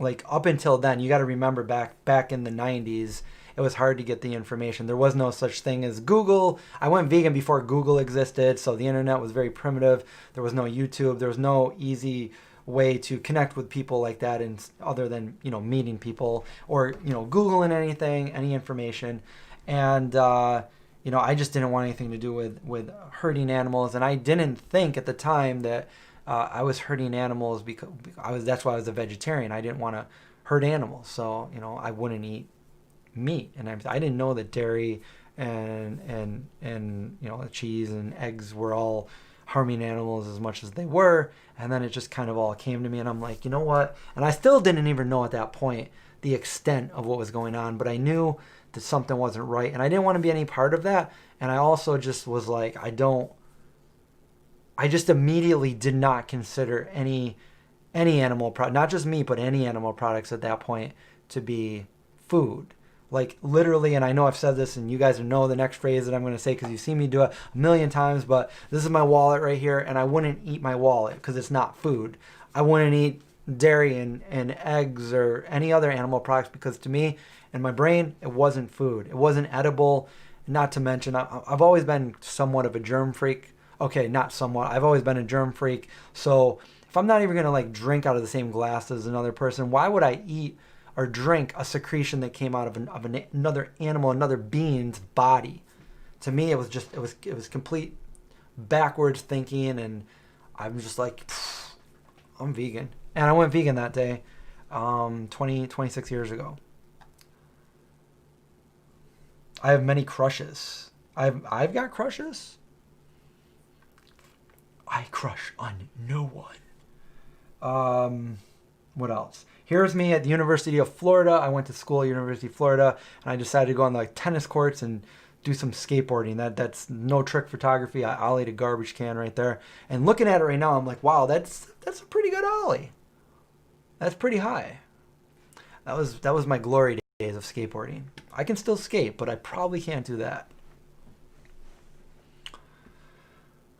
up until then, you got to remember back in the '90s, it was hard to get the information. There was no such thing as Google. I went vegan before Google existed, so the internet was very primitive. There was no YouTube. There was no easy way to connect with people like that, and other than meeting people or Googling anything, any information. And I just didn't want anything to do with hurting animals, and I didn't think at the time that I was hurting animals because that's why I was a vegetarian. I didn't want to hurt animals, so I wouldn't eat meat, and I didn't know that dairy and cheese and eggs were all harming animals as much as they were. And then it just kind of all came to me, and I'm like, you know what? And I still didn't even know at that point the extent of what was going on, but I knew that something wasn't right, and I didn't want to be any part of that. And I also just was like, I just immediately did not consider any animal product, not just meat, but any animal products at that point to be food. Like literally, and I know I've said this, and you guys know the next phrase that I'm going to say because you've seen me do it a million times, but this is my wallet right here, and I wouldn't eat my wallet because it's not food. I wouldn't eat dairy and eggs or any other animal products because to me, in my brain, it wasn't food. It wasn't edible. Not to mention, I've always been somewhat of a germ freak. Okay, not somewhat. I've always been a germ freak. So if I'm not even going to drink out of the same glass as another person, why would I eat or drink a secretion that came out of another animal, another being's body? To me, it was complete backwards thinking, and I'm just like, I'm vegan. And I went vegan that day, 26 years ago. I have many crushes. I've got crushes. I crush on no one. What else? Here's me at the University of Florida. I went to school at University of Florida, and I decided to go on tennis courts and do some skateboarding. That's no trick photography. I ollied a garbage can right there. And looking at it right now, I'm like, wow, that's a pretty good ollie. That's pretty high. That was my glory days of skateboarding. I can still skate, but I probably can't do that.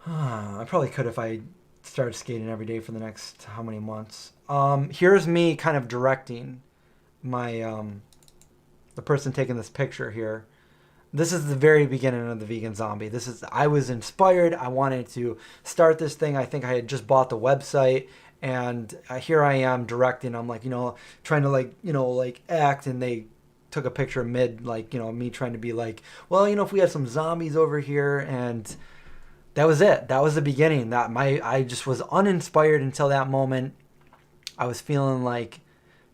I probably could if I started skating every day for the next how many months. Here's me kind of directing my the person taking this picture here. This is the very beginning of the Vegan Zombie. I was inspired. I wanted to start this thing. I think I had just bought the website, and here I am directing. I'm trying to act, and they took a picture mid me trying to be well, if we had some zombies over here, and that was it. That was the beginning. I just was uninspired until that moment. I was feeling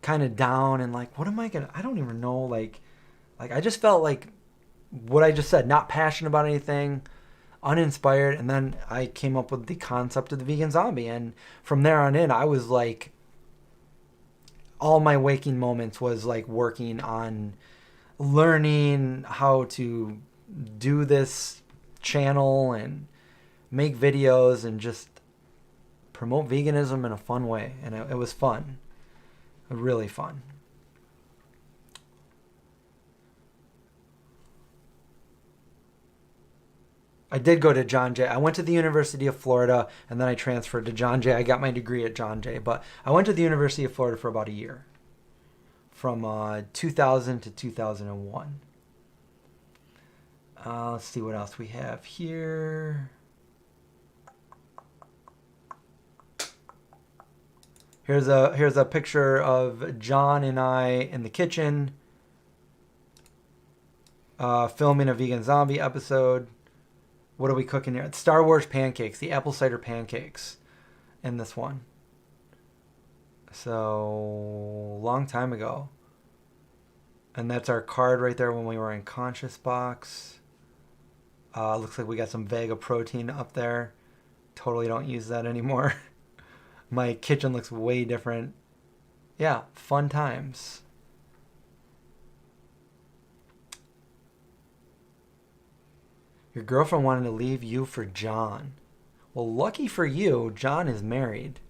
kind of down and what am I gonna? I don't even know. I just felt like what I just said, not passionate about anything, uninspired. And then I came up with the concept of the Vegan Zombie, and from there on in, I was all my waking moments was working on learning how to do this channel and make videos and just promote veganism in a fun way. And it was fun. Really fun. I did go to John Jay. I went to the University of Florida, and then I transferred to John Jay. I got my degree at John Jay, but I went to the University of Florida for about a year, from 2000 to 2001. Let's see what else we have here. Here's a picture of John and I in the kitchen, filming a Vegan Zombie episode. What are we cooking here? Star Wars pancakes, the apple cider pancakes in this one. So, long time ago. And that's our card right there when we were in Conscious Box. Looks like we got some Vega protein up there. Totally don't use that anymore. My kitchen looks way different. Yeah, fun times. Your girlfriend wanted to leave you for John. Well, lucky for you, John is married.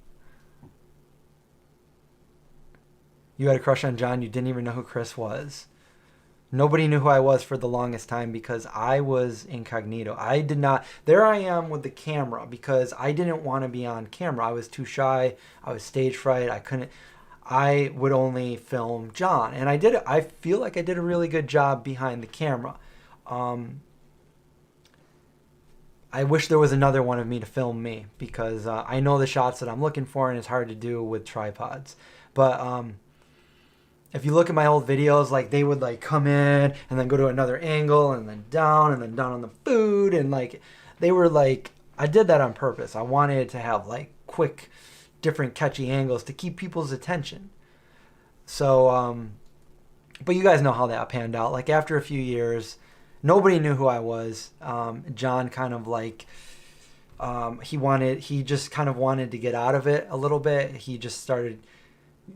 You had a crush on John. You didn't even know who Chris was. Nobody knew who I was for the longest time because I was incognito. I did not. There I am with the camera because I didn't want to be on camera. I was too shy. I was stage fright. I couldn't. I would only film John, and I did it. I feel like I did a really good job behind the camera. I wish there was another one of me to film me because I know the shots that I'm looking for, and it's hard to do with tripods. But if you look at my old videos, like they would like come in and then go to another angle and then down on the food, and like they were like, I did that on purpose. I wanted to have like quick, different catchy angles to keep people's attention. So, but you guys know how that panned out. Like after a few years, nobody knew who I was. John kind of like, he just kind of wanted to get out of it a little bit. He just started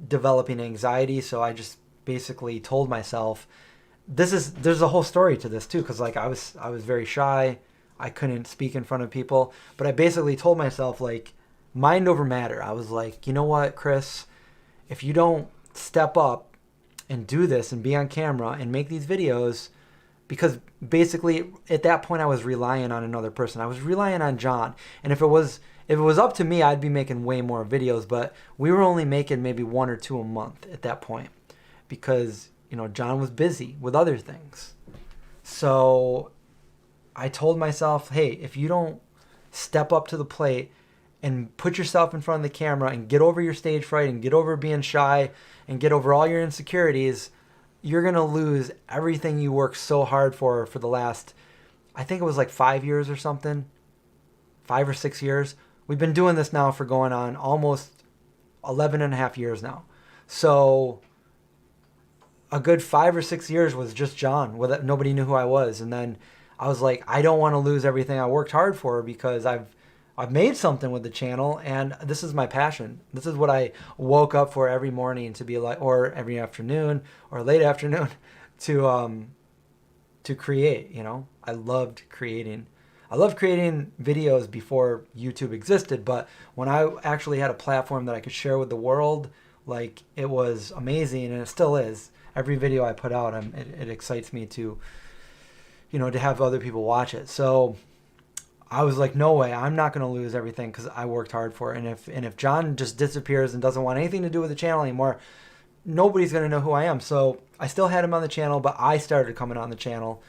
developing anxiety. So I just basically told myself, there's a whole story to this too. Cause like I was very shy. I couldn't speak in front of people, but I basically told myself like mind over matter. I was like, you know what, Chris, if you don't step up and do this and be on camera and make these videos, because basically at that point I was relying on another person. I was relying on John. And if it was up to me, I'd be making way more videos, but we were only making maybe 1 or 2 a month at that point because, you know, John was busy with other things. So I told myself, hey, if you don't step up to the plate and put yourself in front of the camera and get over your stage fright and get over being shy and get over all your insecurities, you're going to lose everything you worked so hard for the last, I think it was like 5 years or something, 5 or 6 years. We've been doing this now for going on almost 11 and a half years now. So a good 5 or 6 years was just John. Nobody knew who I was. And then I was like, I don't want to lose everything I worked hard for because I've made something with the channel and this is my passion. This is what I woke up for every morning to be like, or every afternoon or late afternoon to create, you know. I loved creating videos before YouTube existed, but when I actually had a platform that I could share with the world, like it was amazing and it still is. Every video I put out, it excites me to, you know, to have other people watch it. So I was like, no way, I'm not going to lose everything because I worked hard for it. And if John just disappears and doesn't want anything to do with the channel anymore, nobody's going to know who I am. So I still had him on the channel, but I started coming on the channel.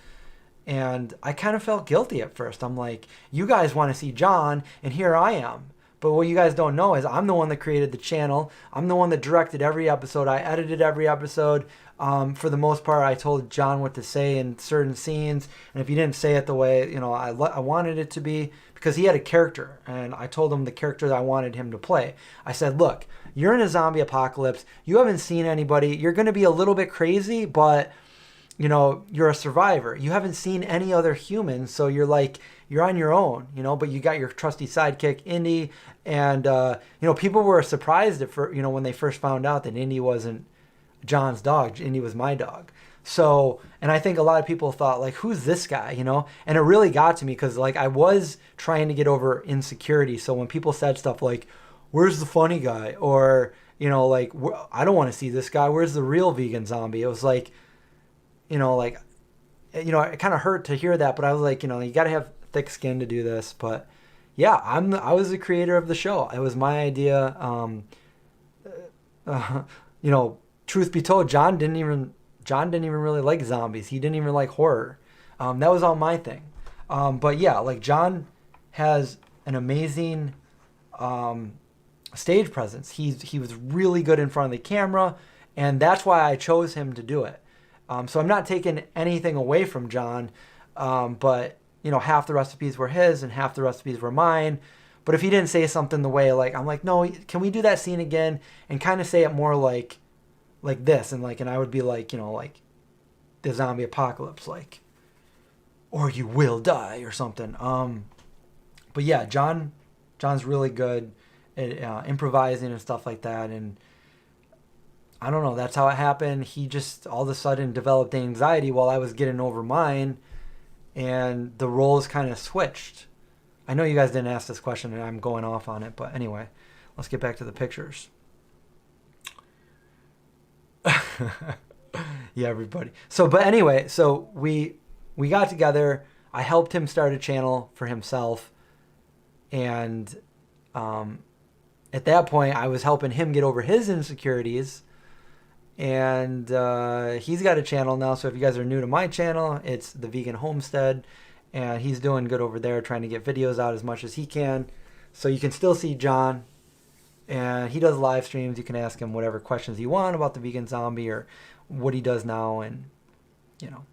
And I kind of felt guilty at first. I'm like, you guys want to see John, and here I am. But what you guys don't know is I'm the one that created the channel. I'm the one that directed every episode. I edited every episode. For the most part, I told John what to say in certain scenes. And if he didn't say it the way, you know, I wanted it to be, because he had a character. And I told him the character that I wanted him to play. I said, look, you're in a zombie apocalypse. You haven't seen anybody. You're going to be a little bit crazy, but you know, you're a survivor. You haven't seen any other humans, so you're like, you're on your own, you know, but you got your trusty sidekick, Indy, and, you know, people were surprised when they first found out that Indy wasn't John's dog. Indy was my dog. So, and I think a lot of people thought, like, who's this guy, you know? And it really got to me because, like, I was trying to get over insecurity. So when people said stuff like, where's the funny guy? Or, you know, like, I don't want to see this guy. Where's the real vegan zombie? It was like, you know, like, you know, it kind of hurt to hear that, but I was like, you know, you got to have thick skin to do this. But yeah, I was the creator of the show. It was my idea. You know, truth be told, John didn't even really like zombies. He didn't even like horror. That was all my thing. But yeah, like John has an amazing stage presence. He was really good in front of the camera, and that's why I chose him to do it. So I'm not taking anything away from John, but you know, half the recipes were his and half the recipes were mine. But if he didn't say something the way, like, I'm like, no, can we do that scene again and kind of say it more like this, and I would be like, you know, like the zombie apocalypse, like, or you will die or something. But yeah, John's really good at improvising and stuff like that, and I don't know, that's how it happened. He just all of a sudden developed anxiety while I was getting over mine, and the roles kind of switched. I know you guys didn't ask this question and I'm going off on it, but anyway, let's get back to the pictures. Yeah, everybody. So, but anyway, so we got together. I helped him start a channel for himself, and at that point, I was helping him get over his insecurities. And he's got a channel now. So if you guys are new to my channel, it's the Vegan Homestead, and he's doing good over there, trying to get videos out as much as he can. So you can still see John, and he does live streams. You can ask him whatever questions you want about the vegan zombie or what he does now, and you know.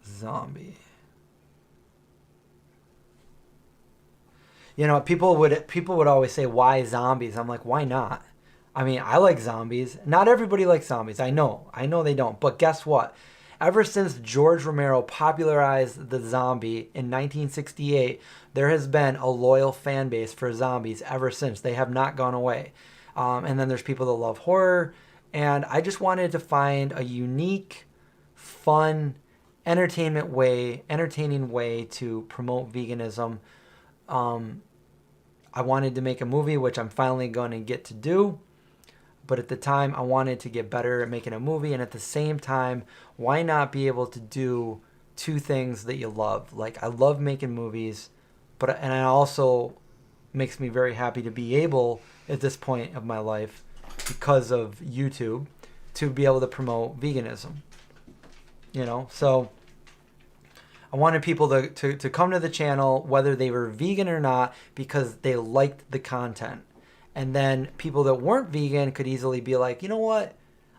Zombie. You know, people would always say, why zombies? I'm like, why not? I mean, I like zombies. Not everybody likes zombies. I know they don't. But guess what? Ever since George Romero popularized the zombie in 1968, there has been a loyal fan base for zombies ever since. They have not gone away. And then there's people that love horror. And I just wanted to find a unique, fun, entertaining way to promote veganism. I wanted to make a movie, which I'm finally going to get to do. But at the time, I wanted to get better at making a movie. And at the same time, why not be able to do two things that you love? Like, I love making movies, and it also makes me very happy to be able, at this point of my life, because of YouTube, to be able to promote veganism. You know, so I wanted people to come to the channel, whether they were vegan or not, because they liked the content. And then people that weren't vegan could easily be like, you know what?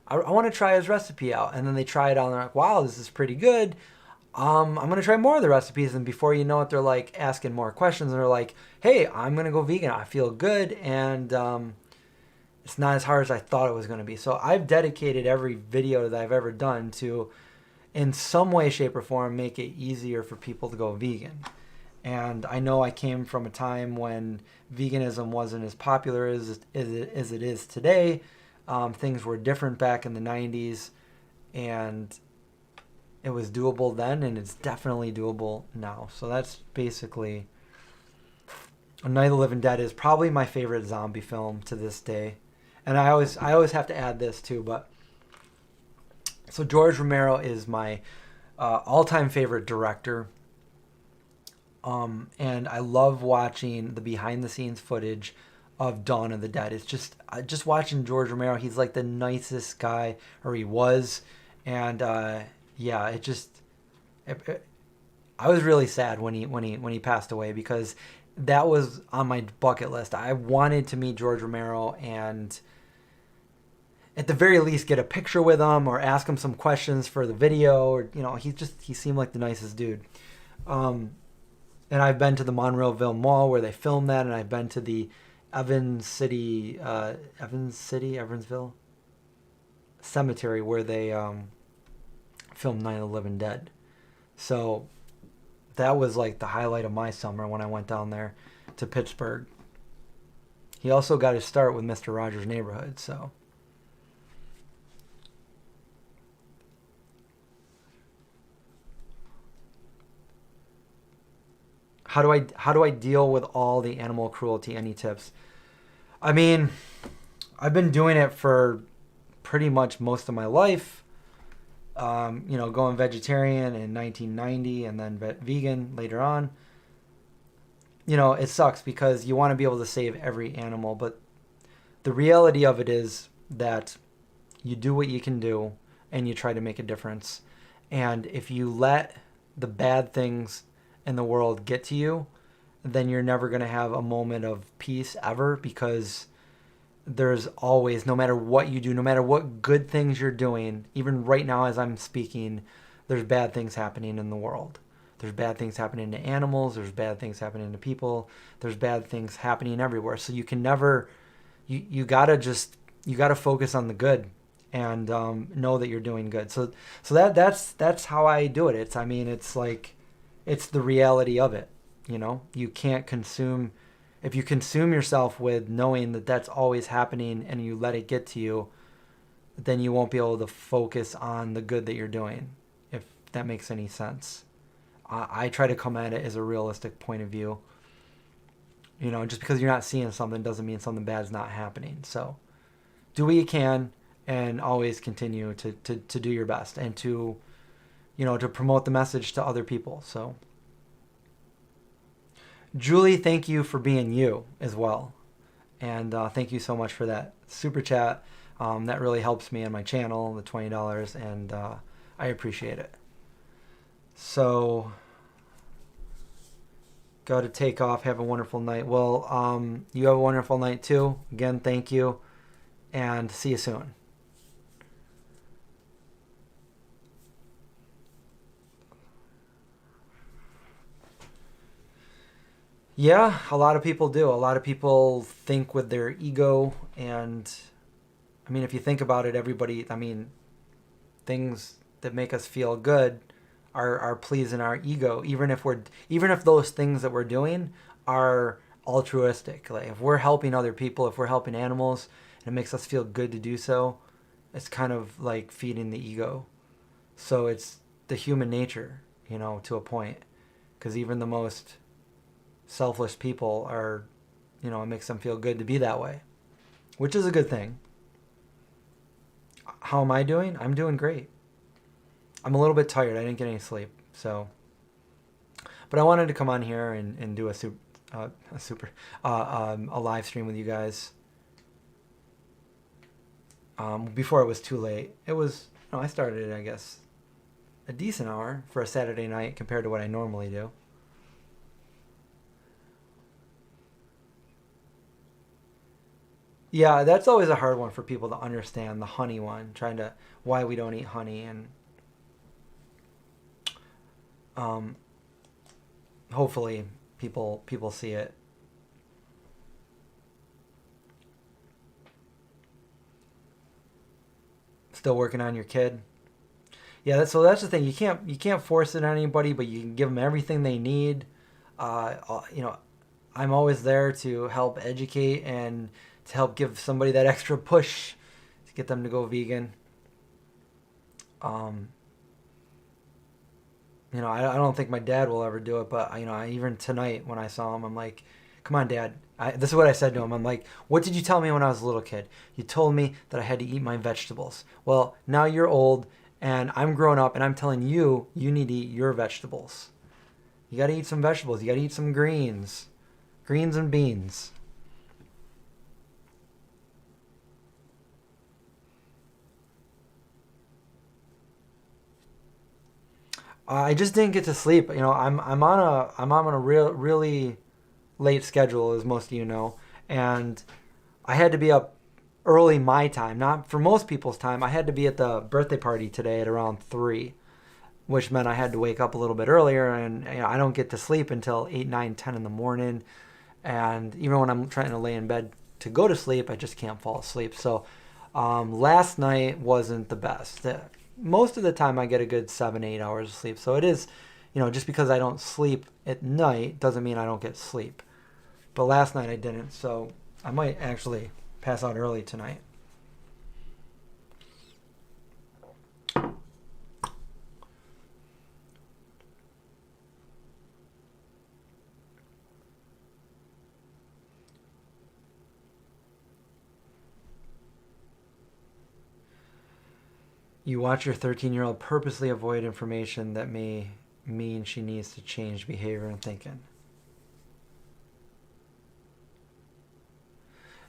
I want to try his recipe out. And then they try it out and they're like, wow, this is pretty good. I'm going to try more of the recipes. And before you know it, they're like asking more questions. And they're like, hey, I'm going to go vegan. I feel good. And it's not as hard as I thought it was going to be. So I've dedicated every video that I've ever done to, in some way, shape, or form, make it easier for people to go vegan. And I know I came from a time when veganism wasn't as popular as it is today. Things were different back in the 90s, and it was doable then, and it's definitely doable now. So that's basically... Night of the Living Dead is probably my favorite zombie film to this day. And I always have to add this too, but... So George Romero is my all-time favorite director. And I love watching the behind-the-scenes footage of Dawn of the Dead. It's just watching George Romero. He's like the nicest guy, or he was. And yeah, I was really sad when he passed away, because that was on my bucket list. I wanted to meet George Romero and at the very least get a picture with him or ask him some questions for the video, or he seemed like the nicest dude. And I've been to the Monroeville Mall where they filmed that, and I've been to the Evansville Cemetery where they filmed Night of the Living Dead. So that was like the highlight of my summer when I went down there to Pittsburgh. He also got his start with Mr. Rogers' Neighborhood, so... How do I deal with all the animal cruelty? Any tips? I mean, I've been doing it for pretty much most of my life. Going vegetarian in 1990 and then vegan later on. It sucks because you want to be able to save every animal, but the reality of it is that you do what you can do and you try to make a difference. And if you let the bad things in the world get to you, then you're never going to have a moment of peace ever, because there's always, no matter what you do, no matter what good things you're doing, even right now as I'm speaking, there's bad things happening in the world. There's bad things happening to animals, there's bad things happening to people, there's bad things happening everywhere. So you can never, you gotta focus on the good and know that you're doing good. So that's how I do it. It's the reality of it. You can't consume, if you consume yourself with knowing that that's always happening and you let it get to you, then you won't be able to focus on the good that you're doing, if that makes any sense. I try to come at it as a realistic point of view. You know, just because you're not seeing something doesn't mean something bad's not happening. So do what you can and always continue to do your best and to, you know, to promote the message to other people. So Julie, thank you for being you as well. And thank you so much for that super chat. That really helps me on my channel, the $20, and I appreciate it. So, got to take off. Have a wonderful night. Well, you have a wonderful night too. Again, thank you, and see you soon. Yeah, a lot of people do. A lot of people think with their ego, and I mean, if you think about it, everybody, I mean, things that make us feel good are pleasing our ego, even if those things that we're doing are altruistic. Like if we're helping other people, if we're helping animals, and it makes us feel good to do so, it's kind of like feeding the ego. So it's the human nature, you know, to a point, because even the most selfless people are, you know, it makes them feel good to be that way, which is a good thing. How am I doing? I'm doing great. I'm a little bit tired. I didn't get any sleep, so. But I wanted to come on here and do a live stream with you guys. Before it was too late. It was, I started it, I guess, a decent hour for a Saturday night compared to what I normally do. Yeah, that's always a hard one for people to understand, the honey one, why we don't eat honey, and hopefully people see it. Still working on your kid? Yeah, so that's the thing. You can't force it on anybody, but you can give them everything they need. You know, I'm always there to help educate and to help give somebody that extra push to get them to go vegan. You know, I don't think my dad will ever do it, but, you know, even tonight when I saw him, I'm like, come on, Dad. This is what I said to him. I'm like, what did you tell me when I was a little kid? You told me that I had to eat my vegetables. Well, now you're old, and I'm grown up, and I'm telling you, you need to eat your vegetables. You got to eat some vegetables. You got to eat some greens. Greens and beans. I just didn't get to sleep. You know, I'm on a really late schedule, as most of you know, and I had to be up early my time. Not for most people's time. I had to be at the birthday party today at around 3, which meant I had to wake up a little bit earlier, and you know, I don't get to sleep until 8, 9, 10 in the morning, and even when I'm trying to lay in bed to go to sleep, I just can't fall asleep. So last night wasn't the best. Most of the time I get a good 7, 8 hours of sleep. So it is, you know, just because I don't sleep at night doesn't mean I don't get sleep. But last night I didn't, so I might actually pass out early tonight. You watch your 13-year-old purposely avoid information that may mean she needs to change behavior and thinking.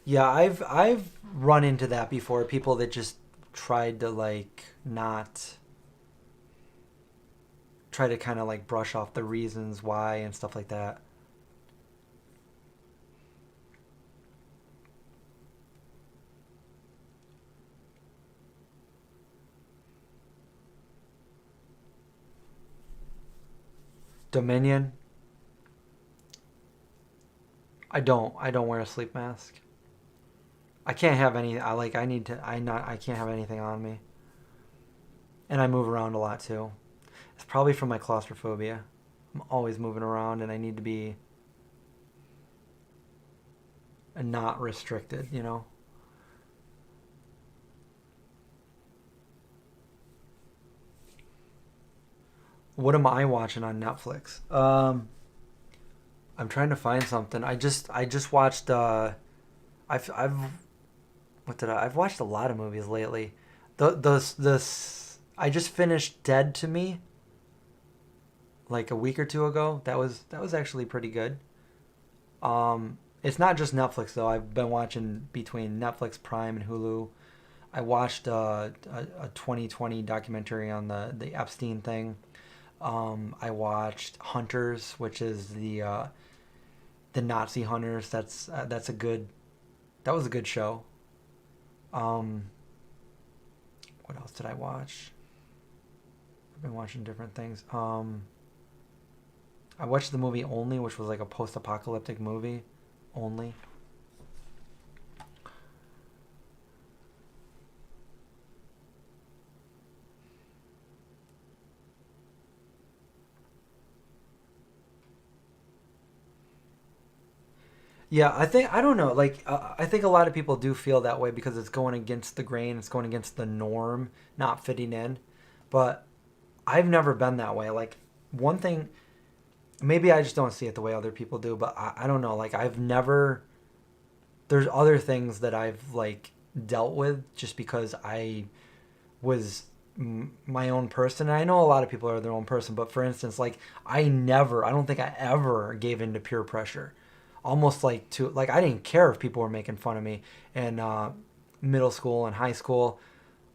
Yeah, I've run into that before. People that just tried to like not try to kind of like brush off the reasons why and stuff like that. Dominion. I don't wear a sleep mask. I can't have any. I can't have anything on me. And I move around a lot too. It's probably from my claustrophobia. I'm always moving around, and I need to be not restricted, you know. what am I watching on Netflix? I'm trying to find something. I just watched. I've what did I've watched a lot of movies lately. I just finished Dead to Me like a week or two ago. That was actually pretty good. It's not just Netflix though. I've been watching between Netflix, Prime, and Hulu. I watched a 2020 documentary on the Epstein thing. I watched Hunters, which is the Nazi hunters. That's a good. That was a good show. Um, what else did I watch? I've been watching different things. I watched the movie Only, which was like a post-apocalyptic movie. Only. Yeah, I don't know. Like, I think a lot of people do feel that way because it's going against the grain, it's going against the norm, not fitting in. But I've never been that way. Like, one thing, maybe I just don't see it the way other people do, but I don't know. Like, I've never, there's other things that I've, like, dealt with just because I was my own person. And I know a lot of people are their own person, but for instance, like, I don't think I ever gave in to peer pressure. Almost like like I didn't care if people were making fun of me in middle school and high school.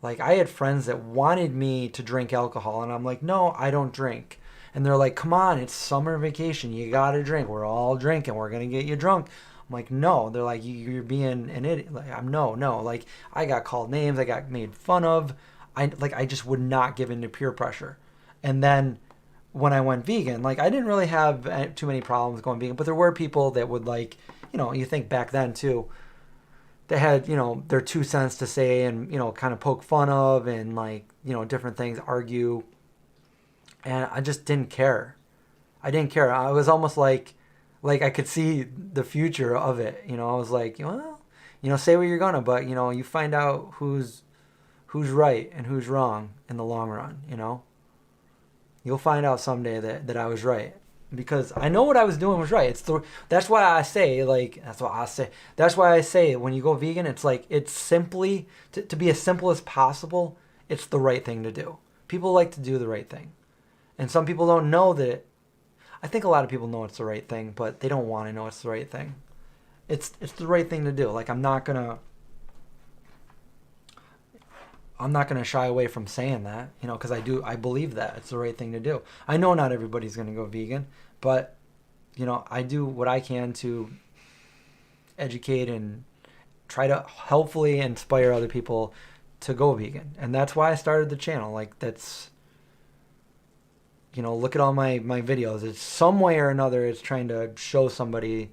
Like I had friends that wanted me to drink alcohol, and I'm like, no, I don't drink. And they're like, come on, it's summer vacation, you gotta drink. We're all drinking. We're gonna get you drunk. I'm like, no. They're like, you're being an idiot. Like, I'm no, no. Like I got called names. I got made fun of. I just would not give in to peer pressure. And then when I went vegan, like I didn't really have too many problems going vegan, but there were people that would like, you think back then too, they had, their 2 cents to say and, kind of poke fun of and like, different things, argue. And I just didn't care. I didn't care. I was almost like I could see the future of it. I was like, well, say what you're gonna, but you find out who's right and who's wrong in the long run. You'll find out someday that I was right because I know what I was doing was right. That's why I say that's why I say when you go vegan, it's like it's simply to be as simple as possible. It's the right thing to do. People like to do the right thing, and some people don't know that. I think a lot of people know it's the right thing, but they don't want to know it's the right thing. It's the right thing to do. Like I'm not gonna shy away from saying that, because I believe that it's the right thing to do. I know not everybody's gonna go vegan, but I do what I can to educate and try to helpfully inspire other people to go vegan, and that's why I started the channel. Like that's, look at all my videos. It's some way or another. It's trying to show somebody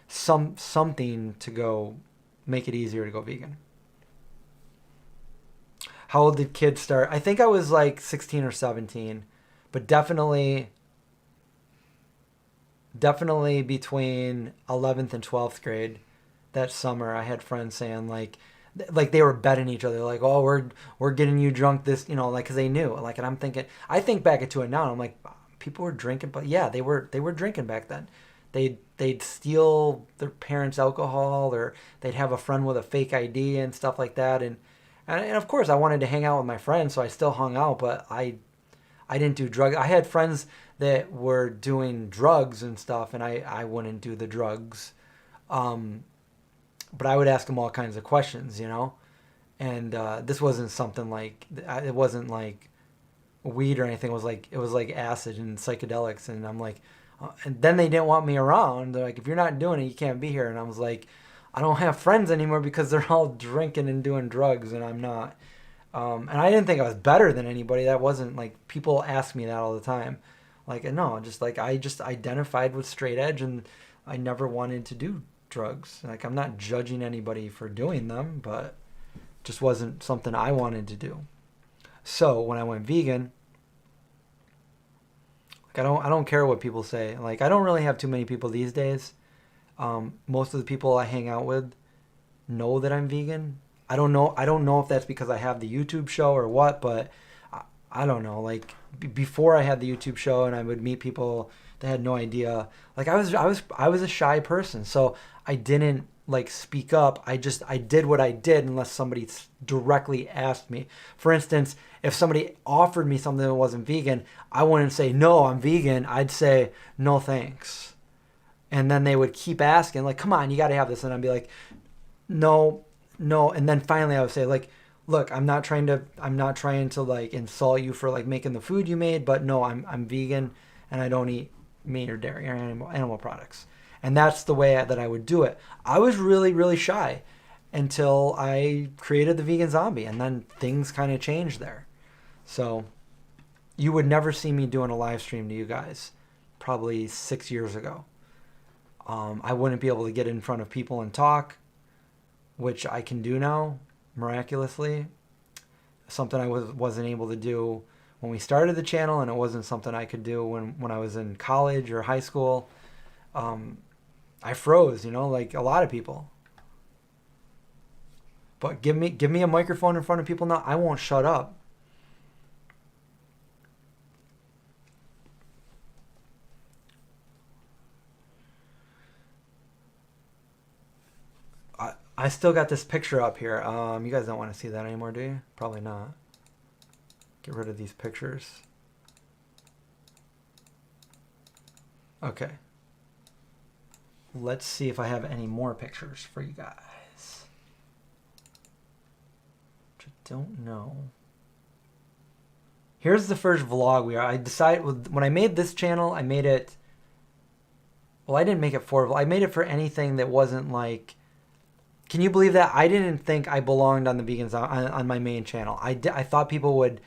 something to go make it easier to go vegan. How old did kids start? I think I was like 16 or 17, but definitely between 11th and 12th grade that summer, I had friends saying like they were betting each other like, oh, we're getting you drunk this, like, because they knew, like, and I think back into it now and I'm like, people were drinking, but yeah, they were drinking back then. They'd steal their parents' alcohol, or they'd have a friend with a fake ID and stuff like that. And of course I wanted to hang out with my friends, so I still hung out, but I didn't do drugs. I had friends that were doing drugs and stuff, and I wouldn't do the drugs. But I would ask them all kinds of questions, and this wasn't something like, it wasn't like weed or anything. It was like acid and psychedelics, and I'm like, and then they didn't want me around. They're like, if you're not doing it, you can't be here. And I was like, I don't have friends anymore because they're all drinking and doing drugs, and I'm not. And I didn't think I was better than anybody. That wasn't like, people ask me that all the time. Like, no, just like I just identified with straight edge, and I never wanted to do drugs. Like, I'm not judging anybody for doing them, but just wasn't something I wanted to do. So when I went vegan, like I don't care what people say. Like, I don't really have too many people these days. Most of the people I hang out with know that I'm vegan. I don't know if that's because I have the YouTube show or what, but I don't know, like before I had the YouTube show and I would meet people that had no idea. Like I was a shy person, so I didn't like speak up. I did what I did unless somebody directly asked me. For instance, if somebody offered me something that wasn't vegan, I wouldn't say no, I'm vegan. I'd say no, thanks. And then they would keep asking, like, come on, you got to have this, and I'd be like, no, no. And then finally I would say, like, look, I'm not trying to like insult you for like making the food you made, but no, I'm vegan and I don't eat meat or dairy or animal products. And that's the way that I would do it. I was really, really shy until I created the Vegan Zombie, and then things kind of changed there. So you would never see me doing a live stream to you guys probably 6 years ago. I wouldn't be able to get in front of people and talk, which I can do now, miraculously. Something I wasn't able to do when we started the channel, and it wasn't something I could do when I was in college or high school. I froze, like a lot of people. But give me a microphone in front of people now, I won't shut up. I still got this picture up here. You guys don't want to see that anymore, do you? Probably not. Get rid of these pictures. Okay. Let's see if I have any more pictures for you guys. Which I don't know. Here's the first vlog I decided when I made this channel, I made it. Well, I didn't make it for. I made it for anything that wasn't like. Can you believe that? I didn't think I belonged on the vegans on my main channel. I thought people would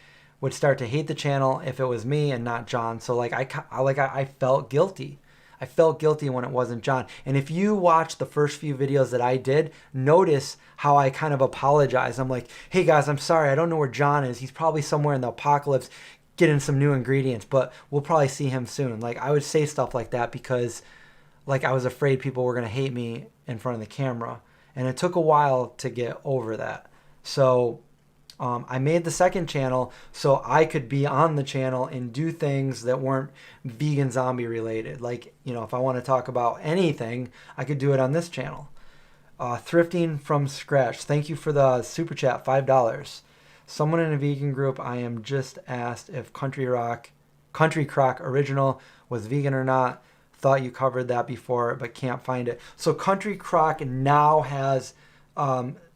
start to hate the channel if it was me and not John. So like I felt guilty. I felt guilty when it wasn't John. And if you watch the first few videos that I did, notice how I kind of apologize. I'm like, hey guys, I'm sorry. I don't know where John is. He's probably somewhere in the apocalypse getting some new ingredients, but we'll probably see him soon. Like I would say stuff like that because like I was afraid people were going to hate me in front of the camera. And it took a while to get over that. So I made the second channel so I could be on the channel and do things that weren't vegan zombie related. Like, if I want to talk about anything, I could do it on this channel. Thrifting from scratch. Thank you for the super chat, $5. Someone in a vegan group, I am just asked if Country Crock Original was vegan or not. Thought you covered that before, but can't find it. So Country Crock now has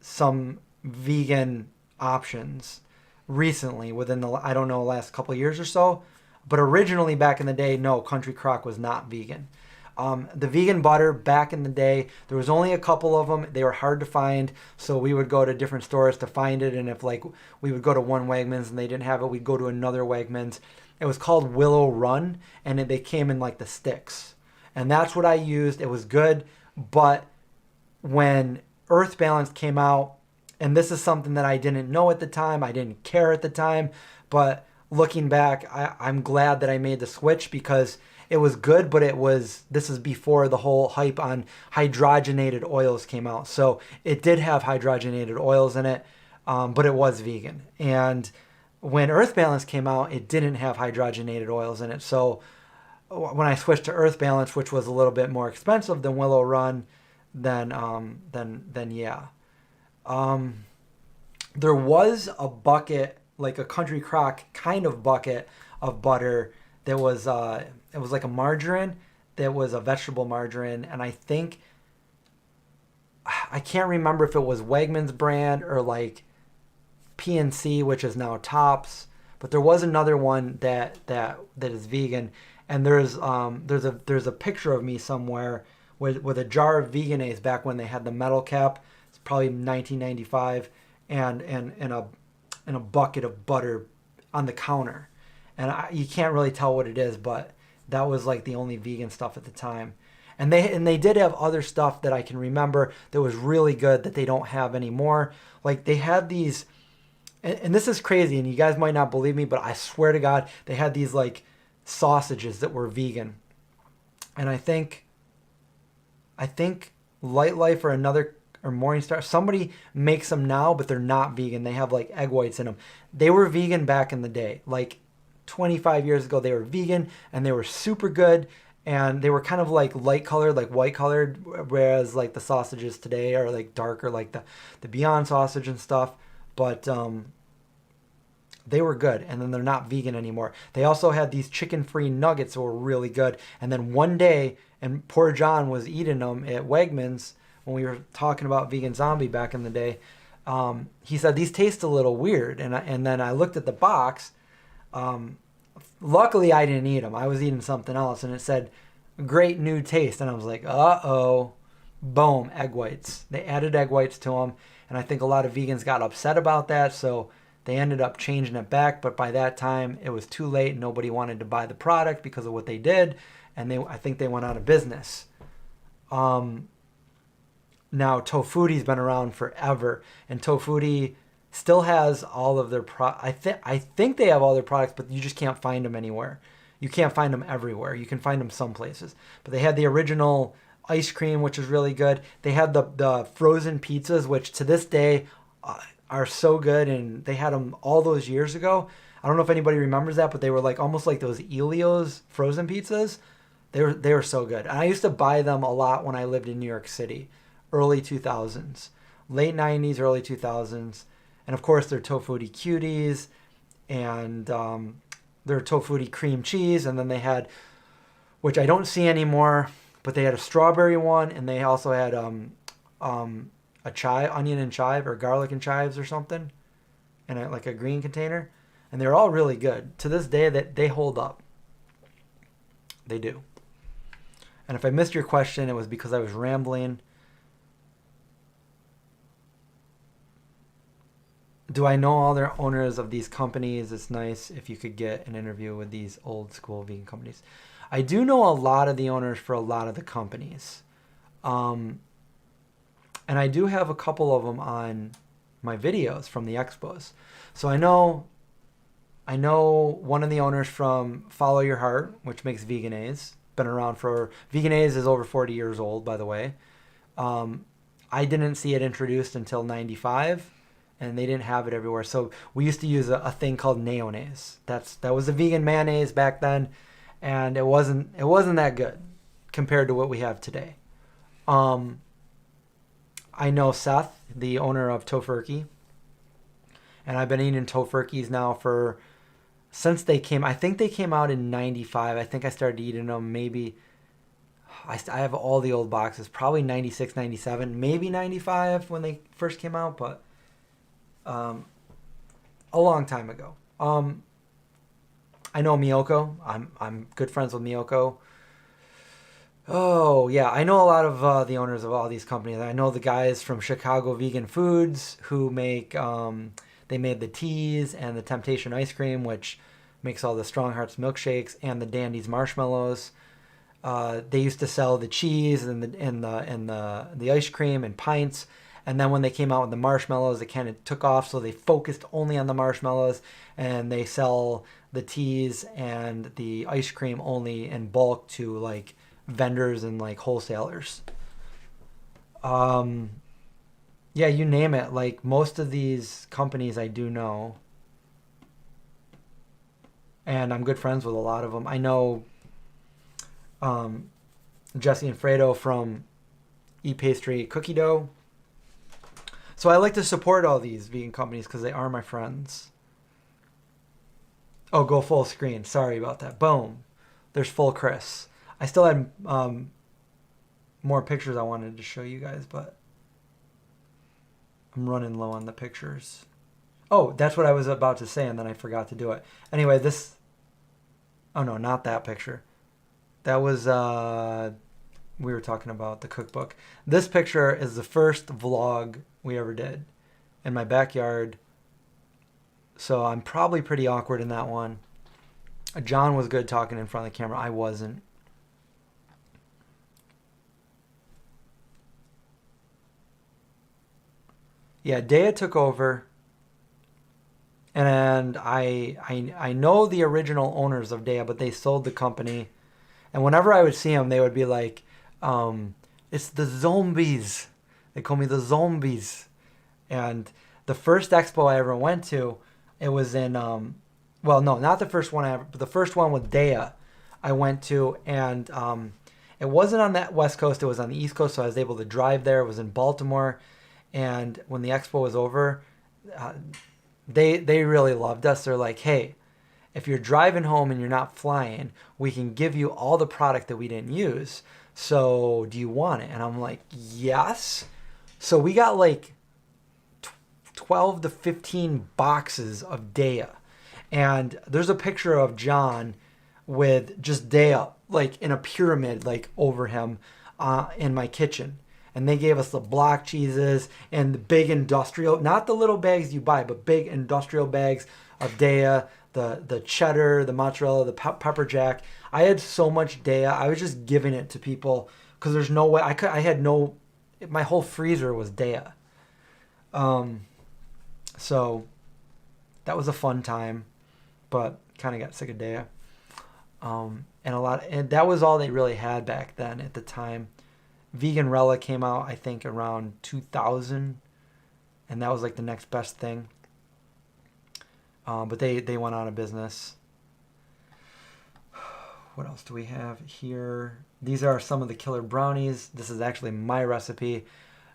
some vegan options recently within the, I don't know, last couple of years or so. But originally back in the day, no, Country Crock was not vegan. The vegan butter back in the day, there was only a couple of them. They were hard to find, so we would go to different stores to find it. And if like we would go to one Wegmans and they didn't have it, we'd go to another Wegmans. It was called Willow Run, and they came in like the sticks. And that's what I used. It was good. But when Earth Balance came out, and this is something that I didn't know at the time, I didn't care at the time, but looking back, I'm glad that I made the switch because it was good, but this is before the whole hype on hydrogenated oils came out. So it did have hydrogenated oils in it, but it was vegan. And when Earth Balance came out, it didn't have hydrogenated oils in it. So when I switched to Earth Balance, which was a little bit more expensive than Willow Run, then yeah. There was a bucket, like a Country Crock kind of bucket of butter that was, it was like a margarine that was a vegetable margarine. And I think, I can't remember if it was Wegmans brand or like PNC, which is now Tops, but there was another one that is vegan. And there's a picture of me somewhere with a jar of Veganase back when they had the metal cap. It's probably 1995, and a bucket of butter on the counter. And you can't really tell what it is, but that was like the only vegan stuff at the time. And they did have other stuff that I can remember that was really good that they don't have anymore. Like they had these, and this is crazy, and you guys might not believe me, but I swear to God, they had these like sausages that were vegan. And I think Light Life or another or Morningstar. Somebody makes them now, but they're not vegan. They have like egg whites in them. They were vegan back in the day. Like 25 years ago, they were vegan and they were super good. And they were kind of like light colored, like white colored, whereas like the sausages today are like darker, like the Beyond sausage and stuff. But they were good, and then they're not vegan anymore. They also had these chicken-free nuggets that were really good. And then one day, and poor John was eating them at Wegmans when we were talking about Vegan Zombie back in the day. He said, these taste a little weird. And then I looked at the box. Luckily, I didn't eat them. I was eating something else, and it said, great new taste. And I was like, uh-oh. Boom, egg whites. They added egg whites to them, and I think a lot of vegans got upset about that, so they ended up changing it back, but by that time, it was too late. Nobody wanted to buy the product because of what they did, and I think they went out of business. Now, Tofudi's been around forever, and Tofudi still has all of their I think they have all their products, but you just can't find them anywhere. You can't find them everywhere. You can find them some places. But they had the original ice cream, which is really good. They had the frozen pizzas, which to this day are so good, and they had them all those years ago. I don't know if anybody remembers that, but they were like almost like those Elio's frozen pizzas. They were so good. And I used to buy them a lot when I lived in New York City, early 2000s, late 90s, early 2000s. And of course, they're Tofutti cuties, and they're Tofutti cream cheese. And then they had, which I don't see anymore, but they had a strawberry one, and they also had a chive, onion and chive, or garlic and chives or something, in like a green container. And they're all really good. To this day, that they hold up. They do. And if I missed your question, it was because I was rambling. Do I know all the owners of these companies? It's nice if you could get an interview with these old school vegan companies. I do know a lot of the owners for a lot of the companies. And I do have a couple of them on my videos from the expos. So I know one of the owners from Follow Your Heart, which makes Vegan-A's. Been around for, Vegan-A's is over 40 years old, by the way. I didn't see it introduced until 95, and they didn't have it everywhere. So we used to use a thing called Neowise. That was a vegan mayonnaise back then, and it wasn't that good compared to what we have today. I know Seth, the owner of Tofurkey, and I've been eating Tofurkeys now since they came. I think they came out in 95. I think I started eating them maybe, I have all the old boxes, probably 96, 97, maybe 95 when they first came out, but a long time ago. I know Miyoko. I'm good friends with Miyoko. Oh, yeah. I know a lot of the owners of all these companies. I know the guys from Chicago Vegan Foods who make, they made the teas and the Temptation ice cream, which makes all the Strong Hearts milkshakes, and the Dandy's marshmallows. They used to sell the cheese and the ice cream in pints. And then when they came out with the marshmallows, it kind of took off, so they focused only on the marshmallows, and they sell the teas and the ice cream only in bulk to like vendors and like wholesalers. Yeah, you name it. Like most of these companies I do know, and I'm good friends with a lot of them. I know Jesse and Fredo from Eat Pastry Cookie Dough. So I like to support all these vegan companies because they are my friends. Oh, go full screen. Sorry about that. Boom. There's full Chris. I still had more pictures I wanted to show you guys, but I'm running low on the pictures. Oh, that's what I was about to say, and then I forgot to do it. Anyway, this... Oh, no, not that picture. That was... we were talking about the cookbook. This picture is the first vlog we ever did in my backyard. So I'm probably pretty awkward in that one. John was good talking in front of the camera. I wasn't. Yeah, Dea took over. And I know the original owners of Dea, but they sold the company. And whenever I would see them, they would be like, it's the zombies. They call me the zombies. And the first expo I ever went to, it was in, well, no, not the first one I ever, but the first one with Dea I went to, and it wasn't on that West Coast, it was on the East Coast, so I was able to drive there. It was in Baltimore, and when the expo was over, they really loved us. They're like, hey, if you're driving home and you're not flying, we can give you all the product that we didn't use. So do you want it? And I'm like, yes. So we got like 12 to 15 boxes of Dea. And there's a picture of John with just Dea, like in a pyramid, like over him in my kitchen. And they gave us the block cheeses and the big industrial, not the little bags you buy, but big industrial bags of Dea, the cheddar, the mozzarella, the pepper jack. I had so much Dea. I was just giving it to people because there's no way I had no, my whole freezer was Dea. So that was a fun time, but kind of got sick of Dea. And that was all they really had back then at the time. Veganrella came out, I think, around 2000, and that was like the next best thing. But they went out of business. What else do we have here? These are some of the killer brownies. This is actually my recipe.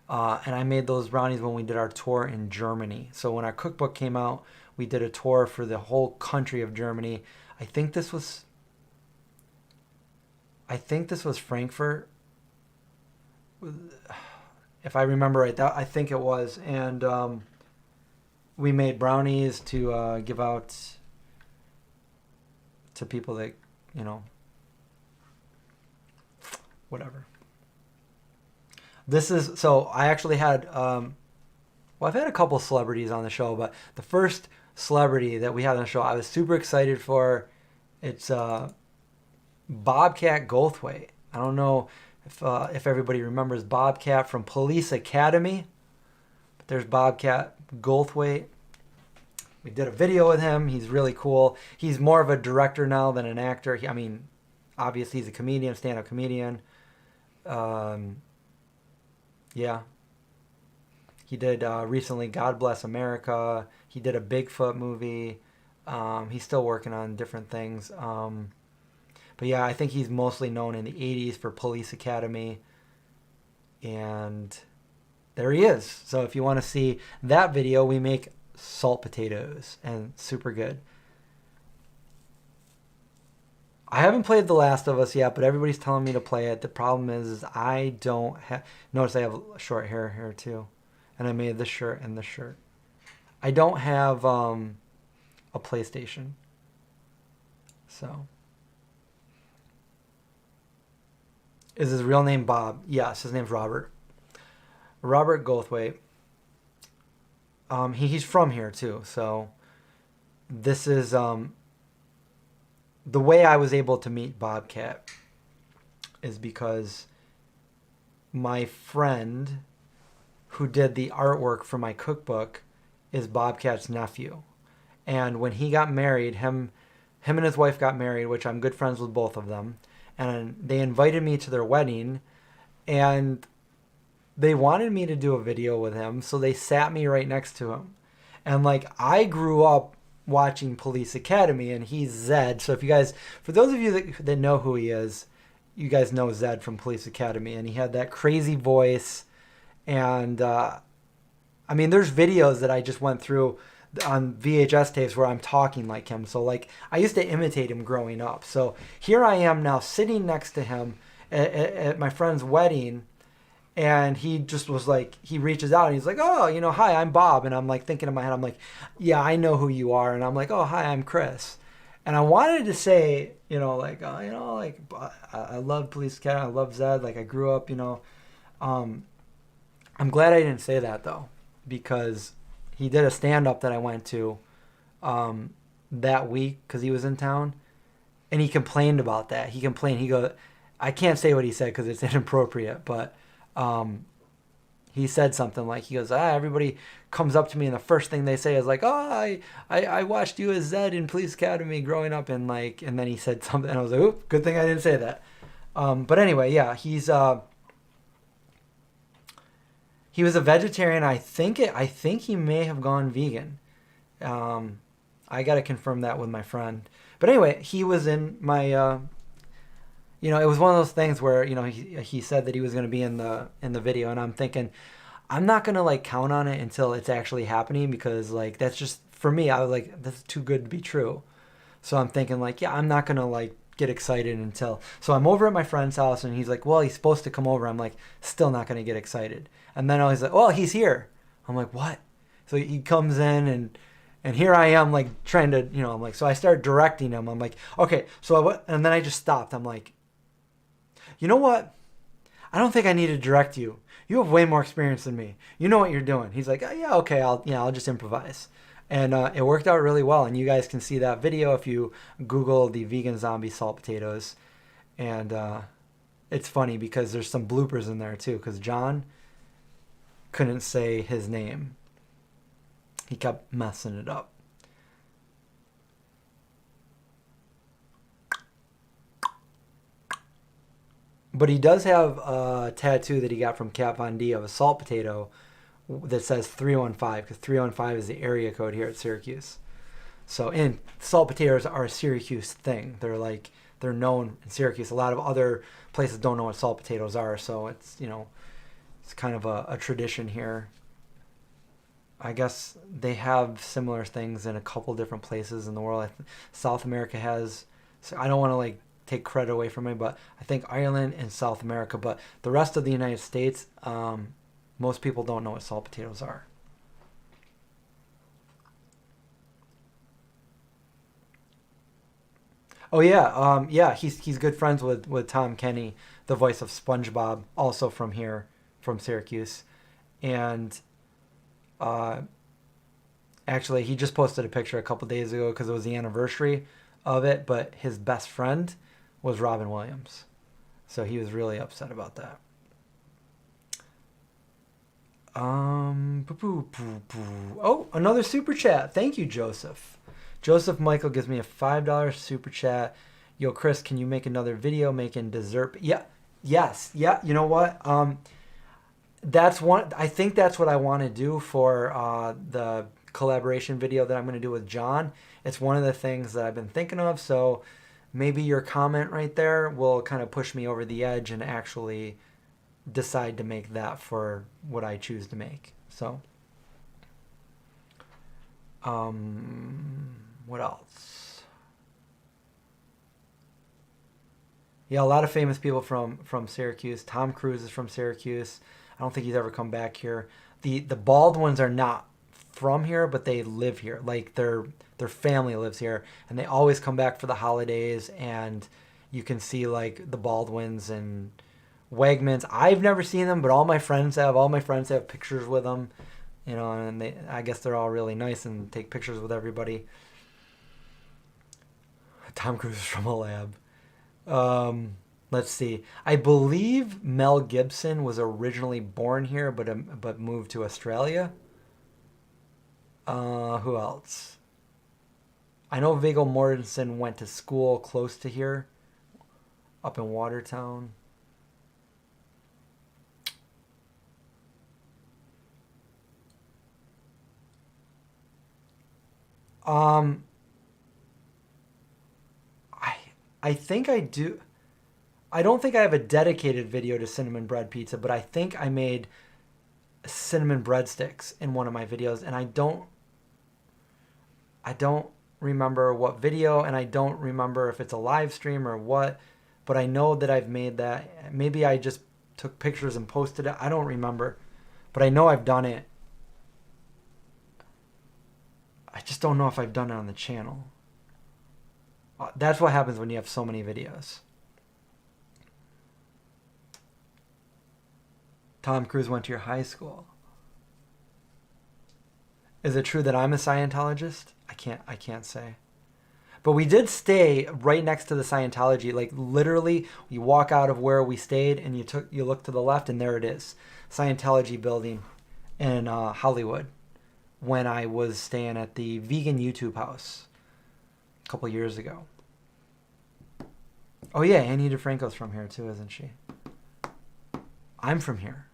And I made those brownies when we did our tour in Germany. So when our cookbook came out, we did a tour for the whole country of Germany. I think this was Frankfurt. If I remember right, I think it was. And we made brownies to give out to people that, you know, whatever. This is, so I actually had, well, I've had a couple celebrities on the show, but the first celebrity that we had on the show, I was super excited for. It's Bobcat Goldthwait. I don't know if everybody remembers Bobcat from Police Academy, but there's Bobcat Goldthwait. We did a video with him. He's really cool. He's more of a director now than an actor. I mean, obviously he's a comedian, stand-up comedian. Yeah. He did recently God Bless America. He did a Bigfoot movie. He's still working on different things. But yeah, I think he's mostly known in the 80s for Police Academy. And there he is. So if you want to see that video, we make salt potatoes and super good. I haven't played The Last of Us yet, but everybody's telling me to play it. The problem is I don't have... Notice I have short hair here too. And I made this shirt and this shirt. I don't have a PlayStation. So... Is his real name Bob? Yes, his name's Robert. Robert Goldthwait. He's from here too. So this is the way I was able to meet Bobcat is because my friend who did the artwork for my cookbook is Bobcat's nephew. And when he got married, him and his wife got married, which I'm good friends with both of them. And they invited me to their wedding, and they wanted me to do a video with him, so they sat me right next to him. And like, I grew up watching Police Academy, and he's Zed. So if you guys, for those of you that know who he is, you guys know Zed from Police Academy, and he had that crazy voice. And I mean, there's videos that I just went through on VHS tapes where I'm talking like him. So like, I used to imitate him growing up. So here I am now sitting next to him at my friend's wedding, and he just was like, he reaches out and he's like, oh, you know, hi, I'm Bob. And I'm like thinking in my head, I'm like, yeah, I know who you are. And I'm like, oh, hi, I'm Chris. And I wanted to say, you know, like, you know, like, I love Police Academy, I love Zed, like I grew up, you know. I'm glad I didn't say that though, because he did a stand-up that I went to that week because he was in town, and he complained about that. He complained. He goes, I can't say what he said because it's inappropriate, but he said something like, he goes, everybody comes up to me and the first thing they say is like, oh, I watched you as Zed in Police Academy growing up, and like, and then he said something, and I was like, oop, good thing I didn't say that. But anyway, yeah, he's He was a vegetarian. I think he may have gone vegan. I got to confirm that with my friend. But anyway, he was in my, it was one of those things where, he said that he was going to be in the video, and I'm thinking, I'm not going to like count on it until it's actually happening, because like, that's just, for me, I was like, that's too good to be true. So I'm thinking like, yeah, I'm not going to like get excited until, so I'm over at my friend's house, and he's like, well, he's supposed to come over. I'm like, still not going to get excited. And then he's like, well, he's here. I'm like, what? So he comes in, and here I am, like, trying to, I'm like, so I start directing him. I'm like, okay, so and then I just stopped. I'm like, you know what? I don't think I need to direct you. You have way more experience than me. You know what you're doing. He's like, oh, yeah, okay, I'll just improvise. And it worked out really well. And you guys can see that video if you Google the vegan zombie salt potatoes. And it's funny because there's some bloopers in there too, because John couldn't say his name. He kept messing it up. But he does have a tattoo that he got from Kat Von D of a salt potato that says 315, because 315 is the area code here at Syracuse. So, and salt potatoes are a Syracuse thing. They're known in Syracuse. A lot of other places don't know what salt potatoes are, so it's, it's kind of a tradition here. I guess they have similar things in a couple different places in the world. South America has, so I don't want to like take credit away from it, but I think Ireland and South America, but the rest of the United States, most people don't know what salt potatoes are. Oh yeah, yeah, he's good friends with Tom Kenny, the voice of SpongeBob, also from here, from Syracuse, and uh, actually he just posted a picture a couple days ago because it was the anniversary of it, but his best friend was Robin Williams, so he was really upset about that. Oh, another super chat. Thank you, Joseph. Joseph Michael gives me a $5 super chat. Yo, Chris, can you make another video making dessert? Yeah, yes, yeah. You know what? That's one. I think that's what I want to do for the collaboration video that I'm going to do with John. It's one of the things that I've been thinking of. So maybe your comment right there will kind of push me over the edge and actually decide to make that for what I choose to make. So, what else? Yeah, a lot of famous people from Syracuse. Tom Cruise is from Syracuse. I don't think he's ever come back here. The Baldwins are not from here, but they live here. Like their family lives here, and they always come back for the holidays. And you can see like the Baldwins and Wegmans. I've never seen them, but all my friends have. All my friends have pictures with them, and I guess they're all really nice and take pictures with everybody. Tom Cruise is from a lab. Let's see. I believe Mel Gibson was originally born here, but moved to Australia. Who else? I know Viggo Mortensen went to school close to here, up in Watertown. I think I do. I don't think I have a dedicated video to cinnamon bread pizza, but I think I made cinnamon breadsticks in one of my videos, and I don't remember what video, and I don't remember if it's a live stream or what, but I know that I've made that. Maybe I just took pictures and posted it. I don't remember, but I know I've done it. I just don't know if I've done it on the channel. That's what happens when you have so many videos. Tom Cruise went to your high school. Is it true that I'm a Scientologist? I can't say. But we did stay right next to the Scientology. Like literally, you walk out of where we stayed and you look to the left and there it is. Scientology building in Hollywood when I was staying at the vegan YouTube house a couple years ago. Oh yeah, Annie DeFranco's from here too, isn't she? I'm from here.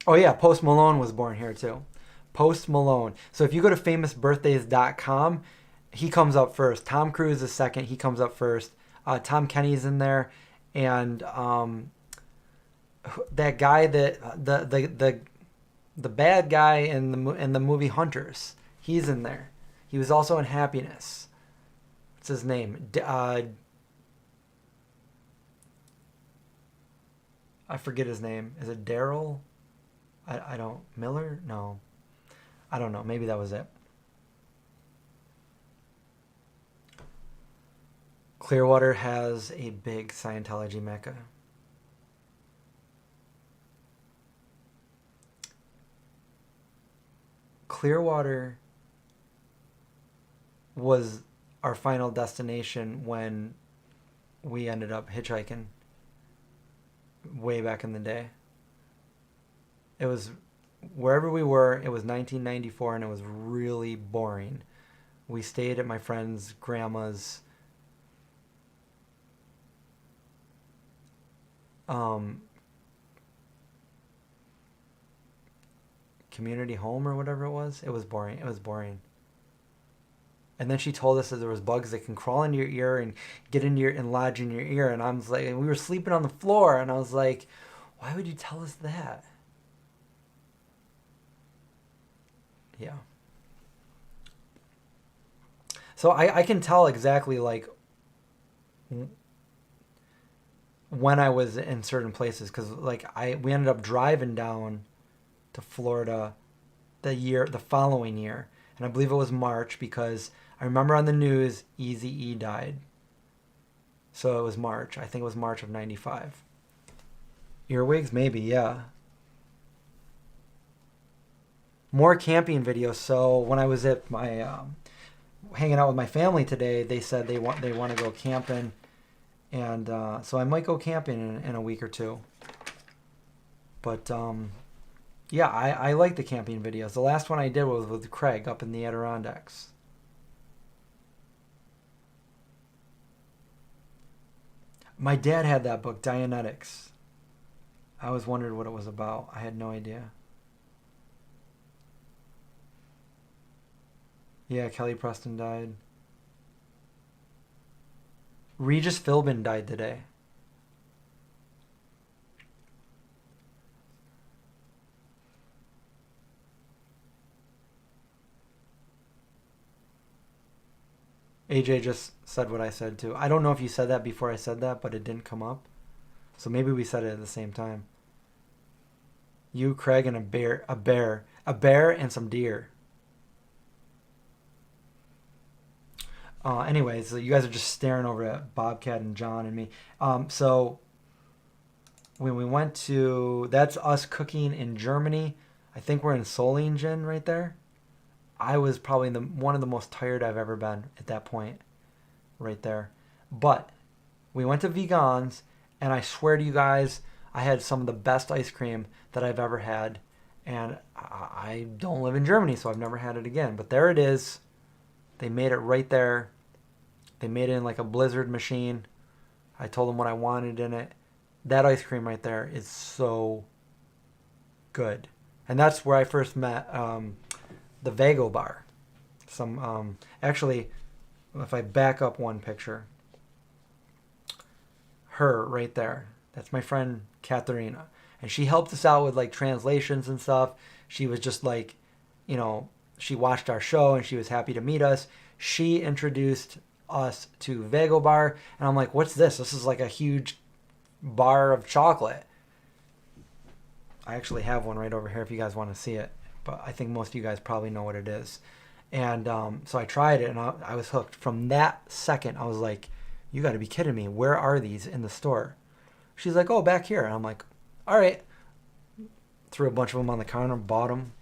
Oh yeah, Post Malone was born here too. Post Malone. So if you go to famousbirthdays.com, he comes up first. Tom Cruise is second. He comes up first. Tom Kenny's in there, and that guy that the bad guy in the movie Hunters, he's in there. He was also in Happiness. What's his name? I forget his name. Is it Daryl? I don't... Miller? No. I don't know. Maybe that was it. Clearwater has a big Scientology mecca. Clearwater was our final destination when we ended up hitchhiking way back in the day. It was wherever we were, it was 1994 and it was really boring. We stayed at my friend's grandma's community home or whatever it was. It was boring. It was boring. And then she told us that there was bugs that can crawl into your ear and get into your and lodge in your ear. And I was like, and we were sleeping on the floor, and I was like, why would you tell us that? Yeah. So I can tell exactly like when I was in certain places, because like we ended up driving down to Florida the following year, and I believe it was March, because I remember on the news Eazy-E died. So it was March. I think it was March of '95. Earwigs, maybe, yeah. More camping videos. So when I was at my hanging out with my family today, they said they want to go camping, and so I might go camping in a week or two. But yeah, I like the camping videos. The last one I did was with Craig up in the Adirondacks. My dad had that book, Dianetics. I always wondered what it was about. I had no idea. Yeah, Kelly Preston died. Regis Philbin died today. AJ just said what I said too. I don't know if you said that before I said that, but it didn't come up. So maybe we said it at the same time. You, Craig, and a bear and some deer. Anyways, so you guys are just staring over at Bobcat and John and me. So when we went to, that's us cooking in Germany. I think we're in Solingen right there. I was probably one of the most tired I've ever been at that point, right there. But we went to Vegans, and I swear to you guys, I had some of the best ice cream that I've ever had. And I don't live in Germany, so I've never had it again. But there it is. They made it right there. They made it in like a Blizzard machine. I told them what I wanted in it. That ice cream right there is so good. And that's where I first met the Vago bar. Actually, if I back up one picture, her right there. That's my friend Katharina. And she helped us out with like translations and stuff. She was just like, she watched our show and she was happy to meet us. She introduced us to Vago bar, and I'm like, what's this? This is like a huge bar of chocolate. I actually have one right over here if you guys want to see it, but I think most of you guys probably know what it is. And so I tried it, and I was hooked. From that second, I was like, you got to be kidding me. Where are these in the store? She's like, oh, back here. And I'm like, all right. Threw a bunch of them on the counter, bought them.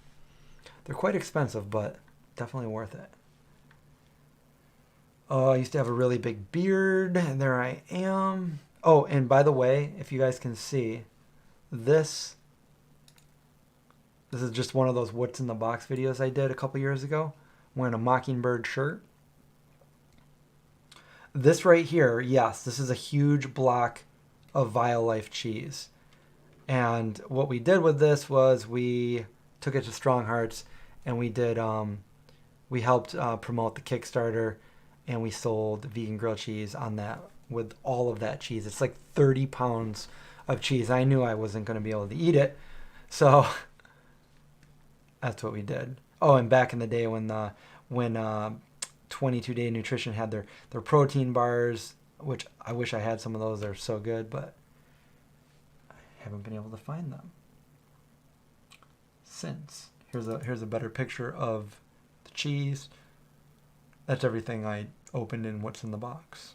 They're quite expensive, but definitely worth it. I used to have a really big beard, and there I am. Oh, and by the way, if you guys can see, this is just one of those what's in the box videos I did a couple years ago. I'm wearing a Mockingbird shirt. This right here, yes, this is a huge block of Violife cheese. And what we did with this was we took it to Strong Hearts, and we did we helped promote the Kickstarter, and we sold vegan grilled cheese on that with all of that cheese. It's like 30 pounds of cheese. I knew I wasn't going to be able to eat it, so that's what we did. Oh, and back in the day when 22 Day Nutrition had their protein bars, which I wish I had some of those. They're so good, but I haven't been able to find them since. Here's a better picture of the cheese. That's everything I opened in what's in the box.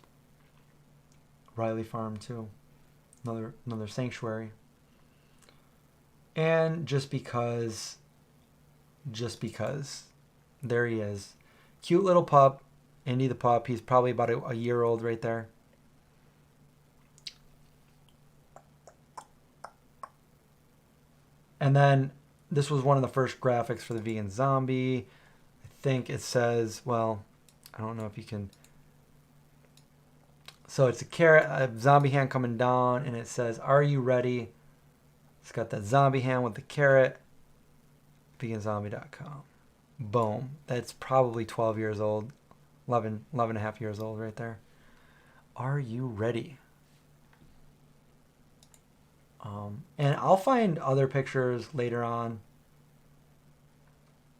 Riley Farm too. Another sanctuary. And just because there he is. Cute little pup, Indy the pup. He's probably about a year old right there. And then this was one of the first graphics for the vegan zombie. I think it says, well, I don't know if you can. So it's a carrot, a zombie hand coming down, and it says, "Are you ready?" It's got that zombie hand with the carrot. Veganzombie.com. Boom. That's probably 12 years old. 11 and a half years old right there. Are you ready? And I'll find other pictures later on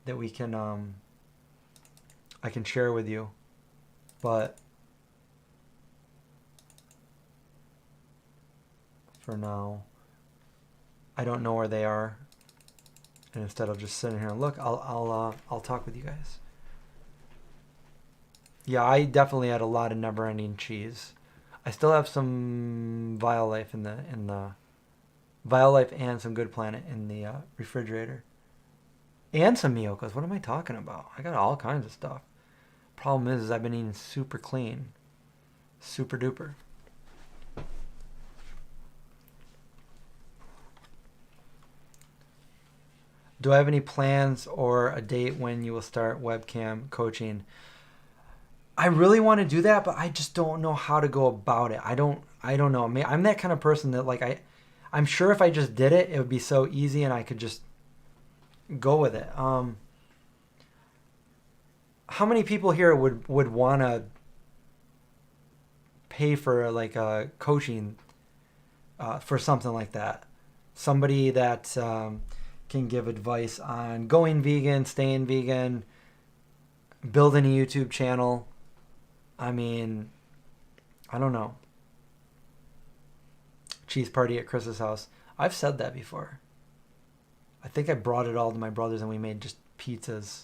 that we can I can share with you, but for now I don't know where they are, and instead of just sitting here and look, I'll talk with you guys. Yeah, I definitely had a lot of never-ending cheese. I still have some Violife in the Violife and some Good Planet in the refrigerator. And some Miyoko's. What am I talking about? I got all kinds of stuff. Problem is I've been eating super clean. Super duper. Do I have any plans or a date when you will start webcam coaching? I really want to do that, but I just don't know how to go about it. I don't know. I mean, I'm that kind of person that like I'm sure if I just did it, it would be so easy and I could just go with it. How many people here would want to pay for like a coaching for something like that? Somebody that can give advice on going vegan, staying vegan, building a YouTube channel. I mean, I don't know. Cheese party at Chris's house. I've said that before. I think I brought it all to my brothers and we made just pizzas.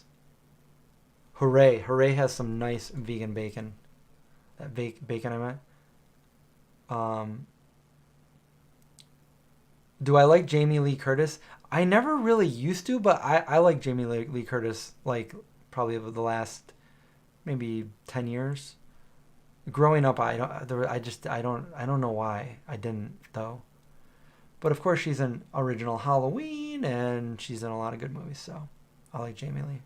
Hooray. Hooray has some nice vegan bacon. That bacon I meant. Do I like Jamie Lee Curtis? I never really used to, but I like Jamie Lee Curtis like probably over the last maybe 10 years. Growing up, I don't know why I didn't though. But of course she's in original Halloween and she's in a lot of good movies, so I like Jamie Lee.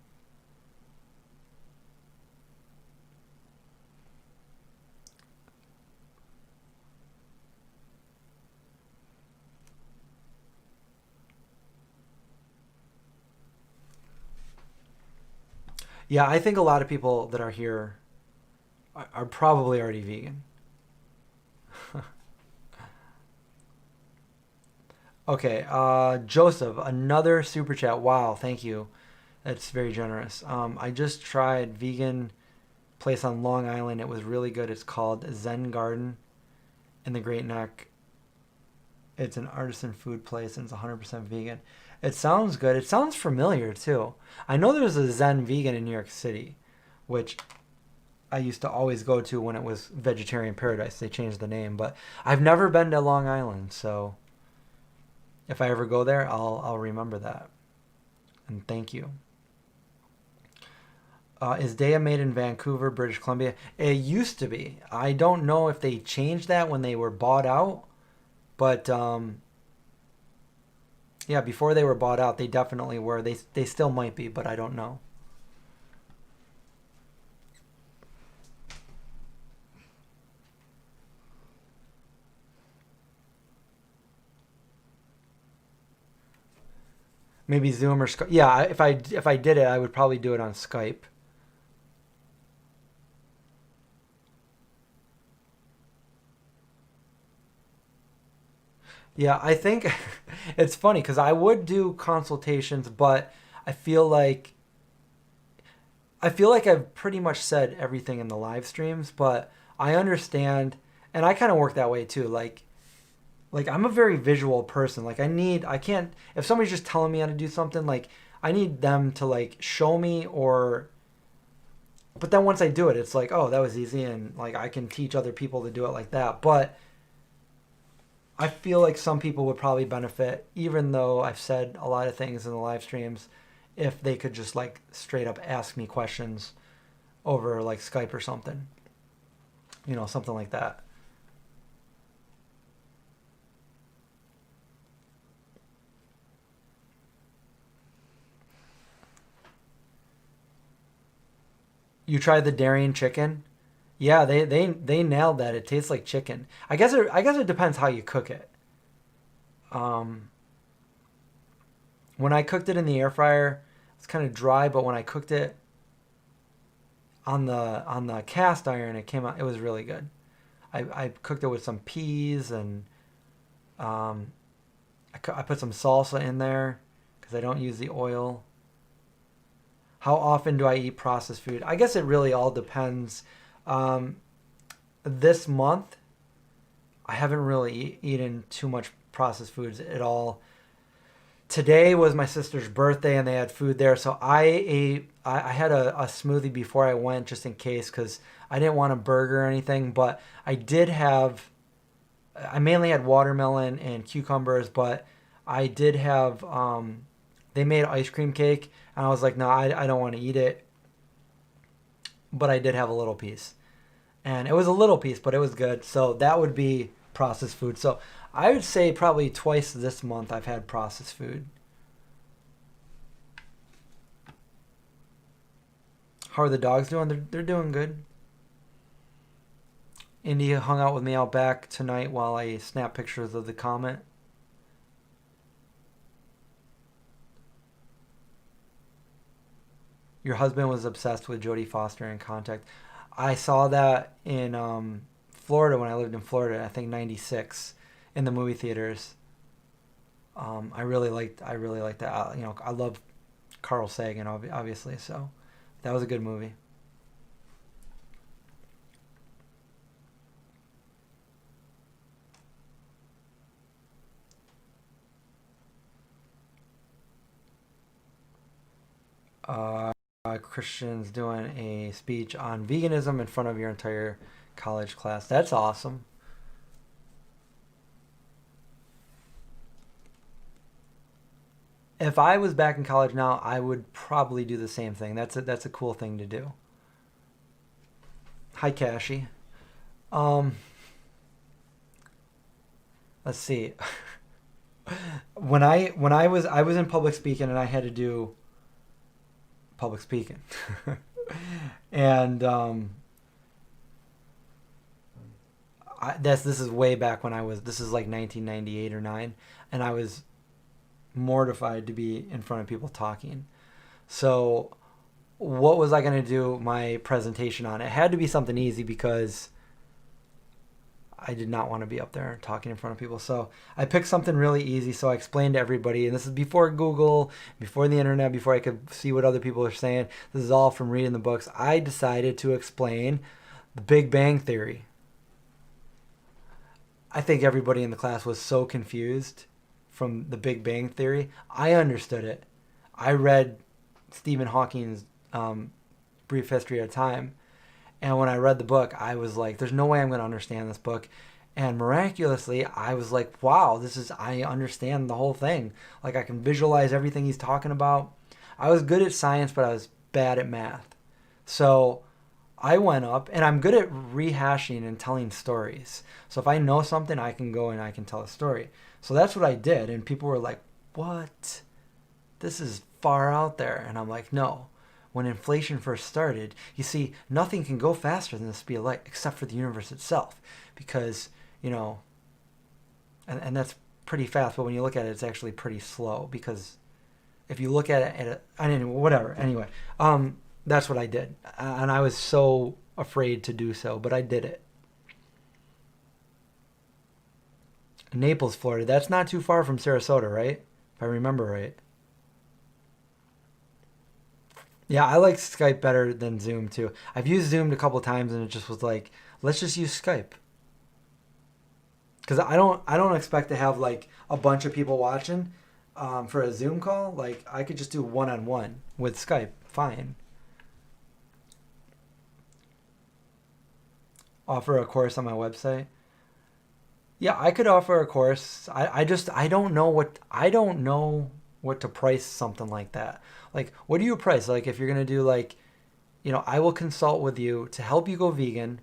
Yeah, I think a lot of people that are here are probably already vegan. Okay, Joseph, another super chat. Wow, thank you. That's very generous. I just tried vegan place on Long Island. It was really good. It's called Zen Garden in the Great Neck. It's an artisan food place and it's 100% vegan. It sounds good. It sounds familiar too. I know there's a Zen Vegan in New York City, which I used to always go to when it was Vegetarian Paradise. They changed the name, but I've never been to Long Island, so if I ever go there, I'll remember that. And thank you. Is Daya made in Vancouver, British Columbia? It used to be. I don't know if they changed that when they were bought out, but yeah, before they were bought out, they definitely were. They still might be, but I don't know. Maybe Zoom or Skype. Yeah, if I did it, I would probably do it on Skype. Yeah, I think it's funny because I would do consultations, but I feel like I feel like I've pretty much said everything in the live streams, but I understand, and I kind of work that way too. Like I'm a very visual person. Like I can't if somebody's just telling me how to do something, like I need them to like show me or but then once I do it, it's like, oh, that was easy and like I can teach other people to do it like that. But I feel like some people would probably benefit, even though I've said a lot of things in the live streams, if they could just like straight up ask me questions over like Skype or something, something like that. You tried the Darien chicken? Yeah, they nailed that. It tastes like chicken. I guess it depends how you cook it. Um, when I cooked it in the air fryer, it's kind of dry, but when I cooked it on the cast iron, it came out. It was really good. I cooked it with some peas and um, I put some salsa in there because I don't use the oil. How often do I eat processed food? I guess it really all depends. Um, this month, I haven't really eaten too much processed foods at all. Today was my sister's birthday and they had food there, so I had a smoothie before I went just in case because I didn't want a burger or anything. But I mainly had watermelon and cucumbers, but I did have they made ice cream cake and I was like, no, I don't want to eat it, but I did have a little piece. And it was a little piece, but it was good. So that would be processed food. So I would say probably twice this month I've had processed food. How are the dogs doing? They're doing good. India hung out with me out back tonight while I snapped pictures of the comet. Your husband was obsessed with Jodie Foster in Contact. I saw that in Florida when I lived in Florida. I think '96 in the movie theaters. I really liked that. I love Carl Sagan obviously, so that was a good movie. Uh, Christian's doing a speech on veganism in front of your entire college class. That's awesome. If I was back in college now, I would probably do the same thing. That's a cool thing to do. Hi, Kashi. Um, let's see. When I was in public speaking and I had to do public speaking, and this is way back when I was. This is like 1998 or nine, and I was mortified to be in front of people talking. So what was I going to do my presentation on? It had to be something easy because I did not want to be up there talking in front of people. So I picked something really easy. So I explained to everybody, and this is before Google, before the internet, before I could see what other people are saying. This is all from reading the books. I decided to explain the Big Bang Theory. I think everybody in the class was so confused from the Big Bang Theory. I understood it. I read Stephen Hawking's Brief History of Time, and when I read the book, I was like, "There's no way I'm going to understand this book." And miraculously, I was like, "Wow, I understand the whole thing. Like I can visualize everything he's talking about." I was good at science, but I was bad at math. So I went up, and I'm good at rehashing and telling stories. So if I know something, I can go and I can tell a story. So that's what I did, and people were like, "What? This is far out there." And I'm like, "No. When inflation first started, you see, nothing can go faster than the speed of light except for the universe itself. Because, you know, and that's pretty fast, but when you look at it, it's actually pretty slow because if you look at it, I didn't, whatever. Anyway, that's what I did. And I was so afraid to do so, but I did it. Naples, Florida. That's not too far from Sarasota, right? If I remember right. Yeah, I like Skype better than Zoom too. I've used Zoom a couple of times and it just was like, let's just use Skype. Because I don't expect to have like a bunch of people watching for a Zoom call. Like I could just do one-on-one with Skype. Fine. Offer a course on my website. Yeah, I could offer a course. I don't know what to price something like that. Like, what do you price? Like, if you're gonna do like, I will consult with you to help you go vegan.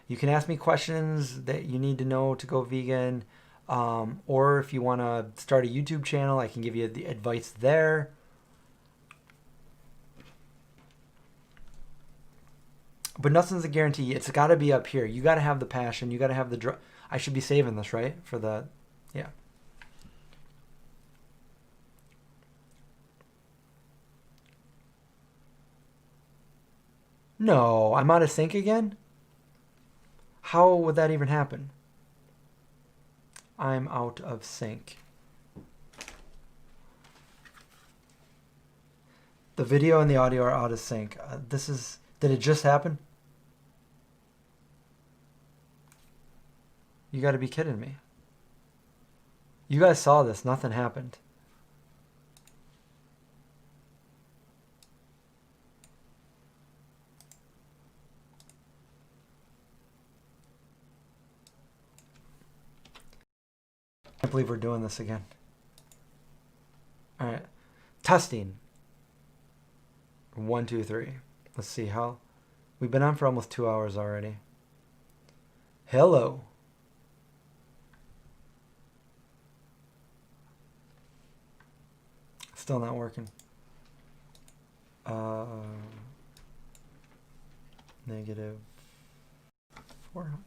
You can ask me questions that you need to know to go vegan, or if you want to start a YouTube channel, I can give you the advice there. But nothing's a guarantee. It's got to be up here. You got to have the passion. You got to have the. I should be saving this, right? For the, yeah. No, I'm out of sync again? How would that even happen? I'm out of sync. The video and the audio are out of sync. Did it just happen? You got to be kidding me. You guys saw this. Nothing happened. I can't believe we're doing this again. All right. Testing. 1, 2, 3. Let's see how. We've been on for almost 2 hours already. Hello. Still not working. Negative 400.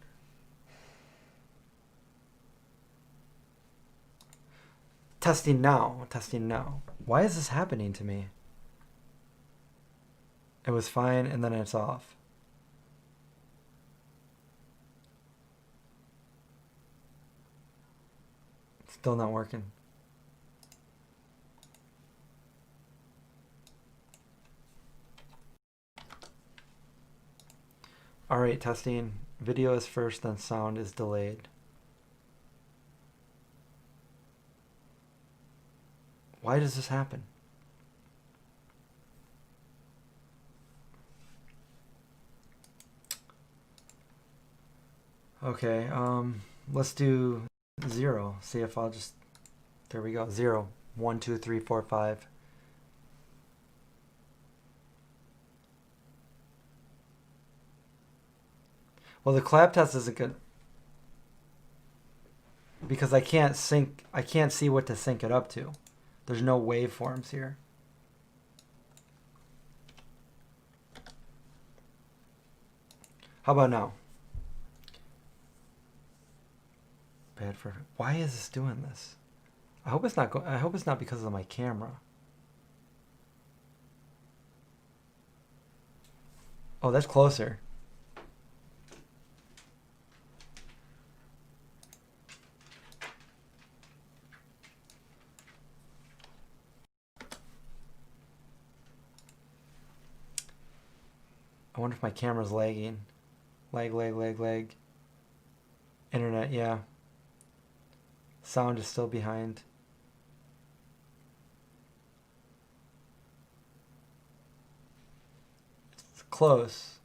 Testing now. Testing now. Why is this happening to me? It was fine and then it's off. Still not working. All right, testing. Video is first, then sound is delayed. Why does this happen? Okay, let's do 0. See if I'll just, there we go, 0. 1, 2, 3, 4, 5. Well, the clap test isn't good because I can't see what to sync it up to. There's no waveforms here. How about now? Bad for, why is this doing this? I hope it's not because of my camera. Oh, that's closer. I wonder if my camera's lagging. Lag. Internet, yeah. Sound is still behind. It's close.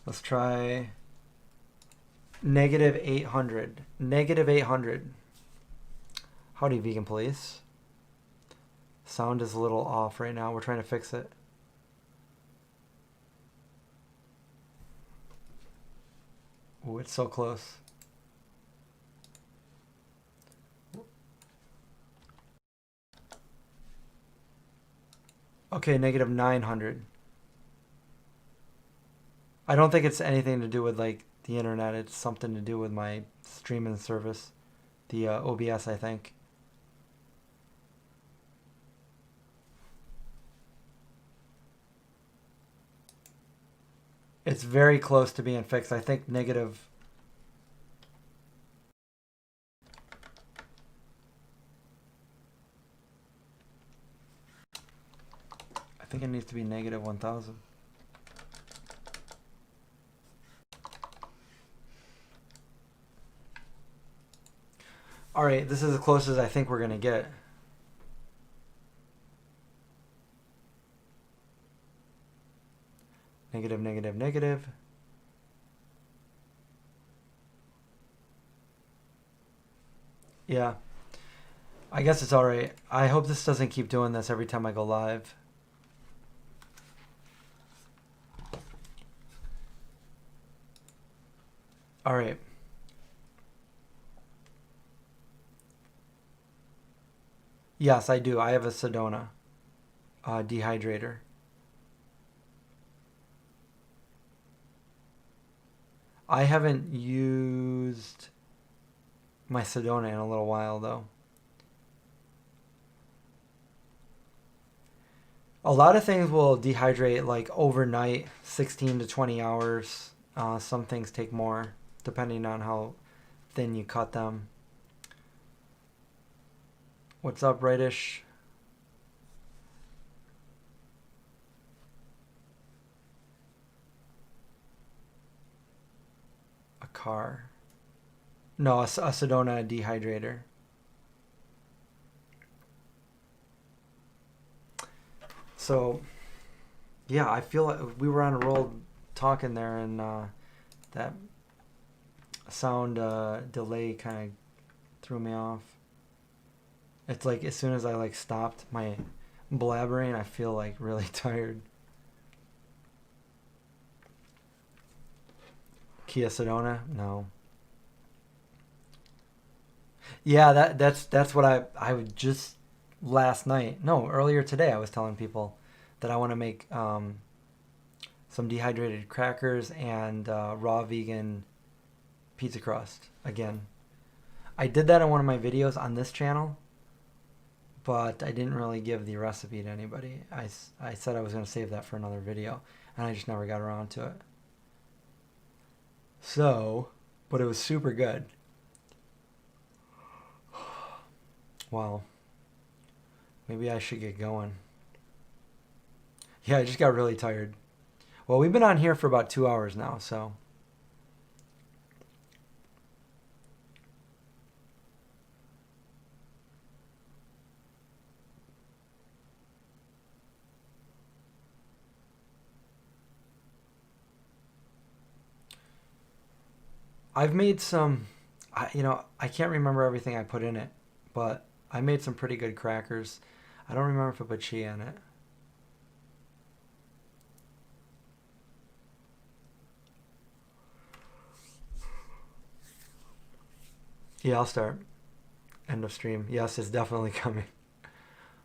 Let's try negative 800. Negative 800. Howdy, vegan police. Sound is a little off right now. We're trying to fix it. Ooh, it's so close. Okay, negative 900. I don't think it's anything to do with like the internet. It's something to do with my streaming service, the OBS, I think. It's very close to being fixed. I think negative. I think it needs to be negative 1,000. All right, this is as close as I think we're gonna get. Negative, negative, negative. Yeah. I guess it's all right. I hope this doesn't keep doing this every time I go live. All right. Yes, I do. I have a Sedona dehydrator. I haven't used my Sedona in a little while, though. A lot of things will dehydrate like overnight, 16 to 20 hours. Some things take more, depending on how thin you cut them. What's up, Rightish? A car. No, a Sedona dehydrator. So, yeah, I feel like we were on a roll talking there, and that sound delay kind of threw me off. It's like as soon as I like stopped my blabbering, I feel like really tired. Kia Sedona? No. Yeah, that's what I would just last night. No, earlier today I was telling people that I want to make some dehydrated crackers and raw vegan pizza crust again. I did that in one of my videos on this channel, but I didn't really give the recipe to anybody. I said I was going to save that for another video, and I just never got around to it. So, but it was super good. Wow. Maybe I should get going. Yeah, I just got really tired. Well, we've been on here for about 2 hours now, so. I've made some, I can't remember everything I put in it, but I made some pretty good crackers. I don't remember if I put chia in it. Yeah, I'll start. End of stream. Yes, it's definitely coming.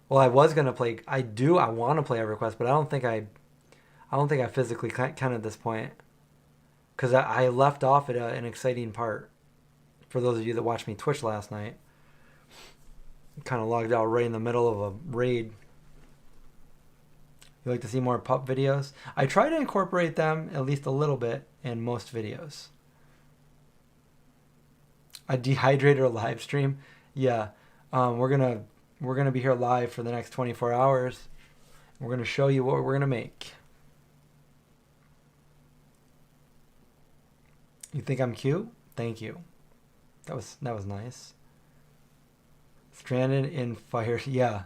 Well, I was gonna play. I want to play EverQuest, but I don't think I physically can at this point, because I left off at an exciting part. For those of you that watched me Twitch last night, kind of logged out right in the middle of a raid. You like to see more pup videos? I try to incorporate them at least a little bit in most videos. A dehydrator live stream? Yeah. We're gonna be here live for the next 24 hours. We're gonna show you what we're gonna make. You think I'm cute? Thank you. That was nice. Stranded in fire. Yeah.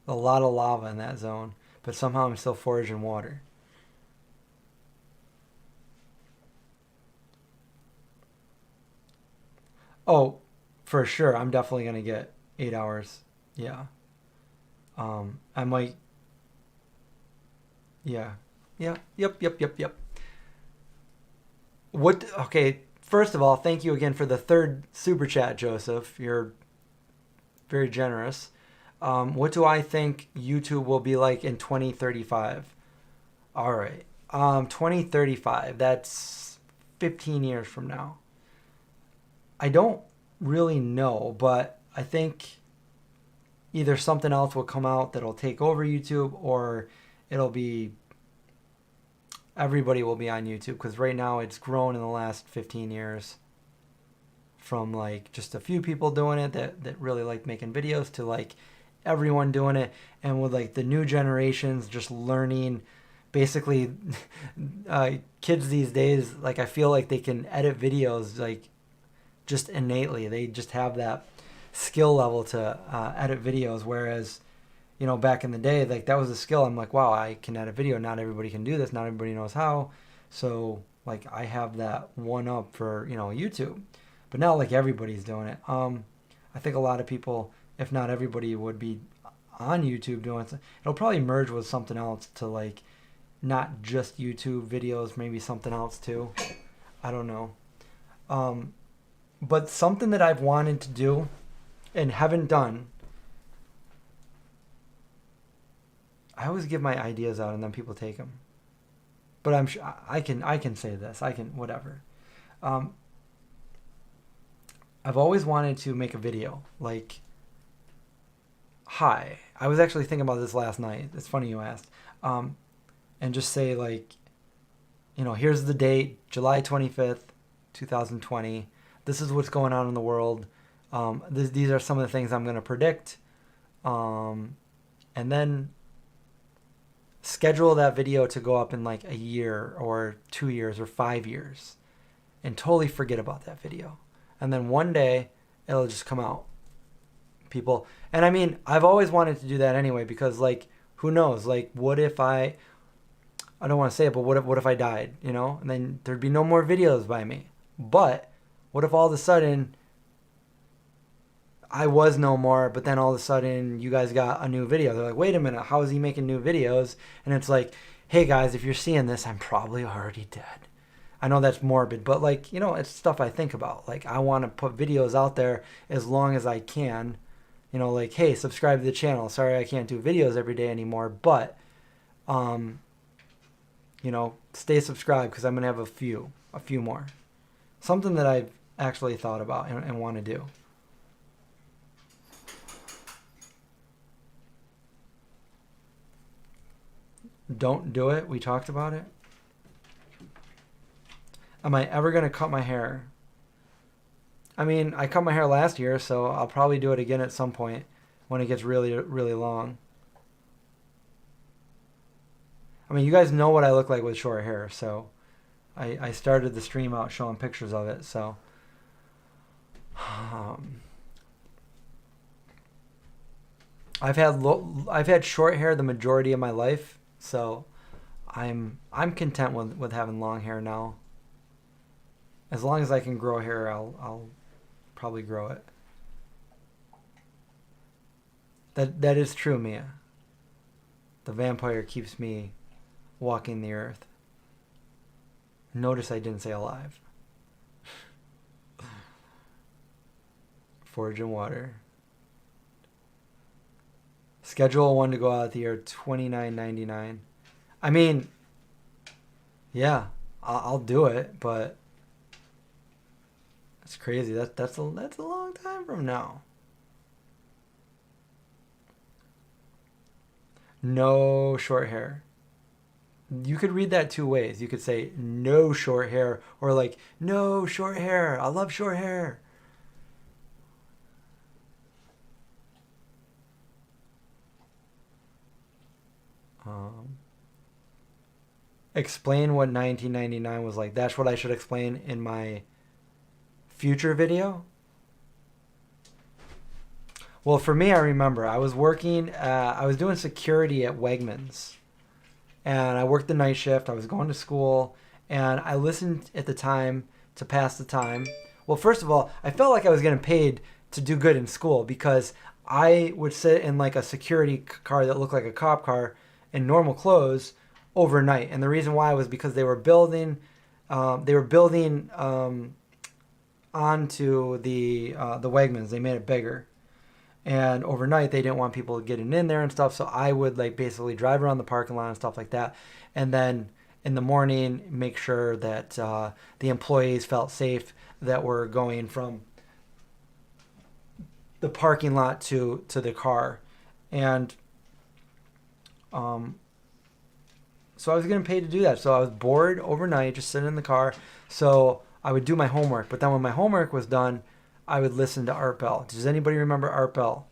A lot of lava in that zone. But somehow I'm still foraging water. Oh, for sure. I'm definitely going to get 8 hours. Yeah. I might. Yeah. Yeah. Yep. Okay. First of all, thank you again for the third super chat, Joseph. You're very generous. What do I think YouTube will be like in 2035? All right. 2035. That's 15 years from now? I don't really know, but I think either something else will come out that'll take over YouTube, or it'll be everybody will be on YouTube, because right now it's grown in the last 15 years from like just a few people doing it that really like making videos to like everyone doing it, and with like the new generations just learning basically kids these days, like I feel like they can edit videos like just innately. They just have that skill level to edit videos, whereas you know, back in the day, like that was a skill. I'm like, wow, I can edit video. Not everybody can do this. Not everybody knows how. So like I have that one up for, you know, YouTube. But now like everybody's doing it. I think a lot of people, if not everybody, would be on YouTube doing it. It'll probably merge with something else to like not just YouTube videos, maybe something else too. I don't know. But something that I've wanted to do and haven't done, I always give my ideas out and then people take them. But I'm sure I can say this. I can whatever. I've always wanted to make a video like, hi. I was actually thinking about this last night. It's funny you asked. And just say like, you know, here's the date, July 25th, 2020. This is what's going on in the world. These are some of the things I'm going to predict. And then schedule that video to go up in like a year or 2 years or 5 years and totally forget about that video. And then one day it'll just come out. People, and I mean, I've always wanted to do that anyway, because like, who knows? Like, what if I don't want to say it, but what if I died, you know? And then there'd be no more videos by me. But what if all of a sudden I was no more, but then all of a sudden you guys got a new video? They're like, wait a minute, how is he making new videos? And it's like, hey guys, if you're seeing this, I'm probably already dead. I know that's morbid, but like, you know, it's stuff I think about. Like, I want to put videos out there as long as I can. You know, like, hey, subscribe to the channel. Sorry I can't do videos every day anymore, but, you know, stay subscribed because I'm going to have a few more. Something that I've actually thought about and want to do. Don't do it. We talked about it. Am I ever going to cut my hair? I mean, I cut my hair last year, so I'll probably do it again at some point when it gets really, really long. I mean, you guys know what I look like with short hair, so I started the stream out showing pictures of it, so. I've had short hair the majority of my life, so I'm content with having long hair now. As long as I can grow hair, I'll probably grow it. That is true, Mia. The vampire keeps me walking the earth. Notice I didn't say alive. Forage and water. Schedule one to go out the year $29.99. I mean, yeah, I'll do it, but it's crazy. That's a long time from now. No short hair. You could read that two ways. You could say no short hair, or like no short hair. I love short hair. Explain what 1999 was like. That's what I should explain in my future video. Well, for me, I remember I was working, I was doing security at Wegmans, and I worked the night shift. I was going to school, and I listened at the time to pass the time. Well, first of all, I felt like I was getting paid to do good in school, because I would sit in like a security car that looked like a cop car in normal clothes overnight. And the reason why was because they were building onto the Wegmans. They made it bigger. And overnight, they didn't want people getting in there and stuff. So I would like basically drive around the parking lot and stuff like that. And then in the morning, make sure that the employees felt safe that were going from the parking lot to the car. And so I was getting paid to do that. So I was bored overnight, just sitting in the car. So I would do my homework. But then when my homework was done, I would listen to Art Bell. Does anybody remember Art Bell?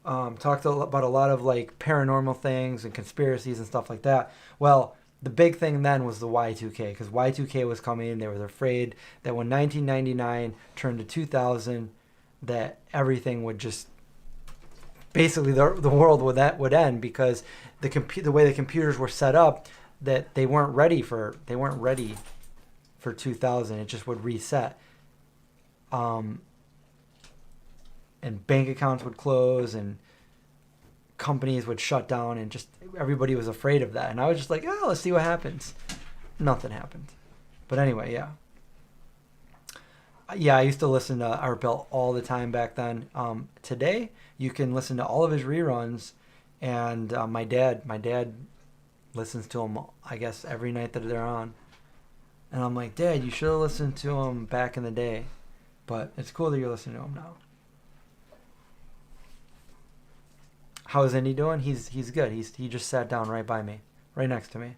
Talked about a lot of like paranormal things and conspiracies and stuff like that. Well, the big thing then was the Y2K, because Y2K was coming and they were afraid that when 1999 turned to 2000, that everything would just basically the world would end, because the way the computers were set up, that they weren't ready for 2000. It just would reset. And bank accounts would close and companies would shut down, and just everybody was afraid of that. And I was just like, oh, let's see what happens. Nothing happened. But anyway, yeah. Yeah, I used to listen to Art Bell all the time back then. Today, you can listen to all of his reruns, and my dad listens to them, I guess, every night that they're on. And I'm like, Dad, you should have listened to them back in the day. But it's cool that you're listening to them now. How's Indy doing? He's good. He just sat down right by me, right next to me.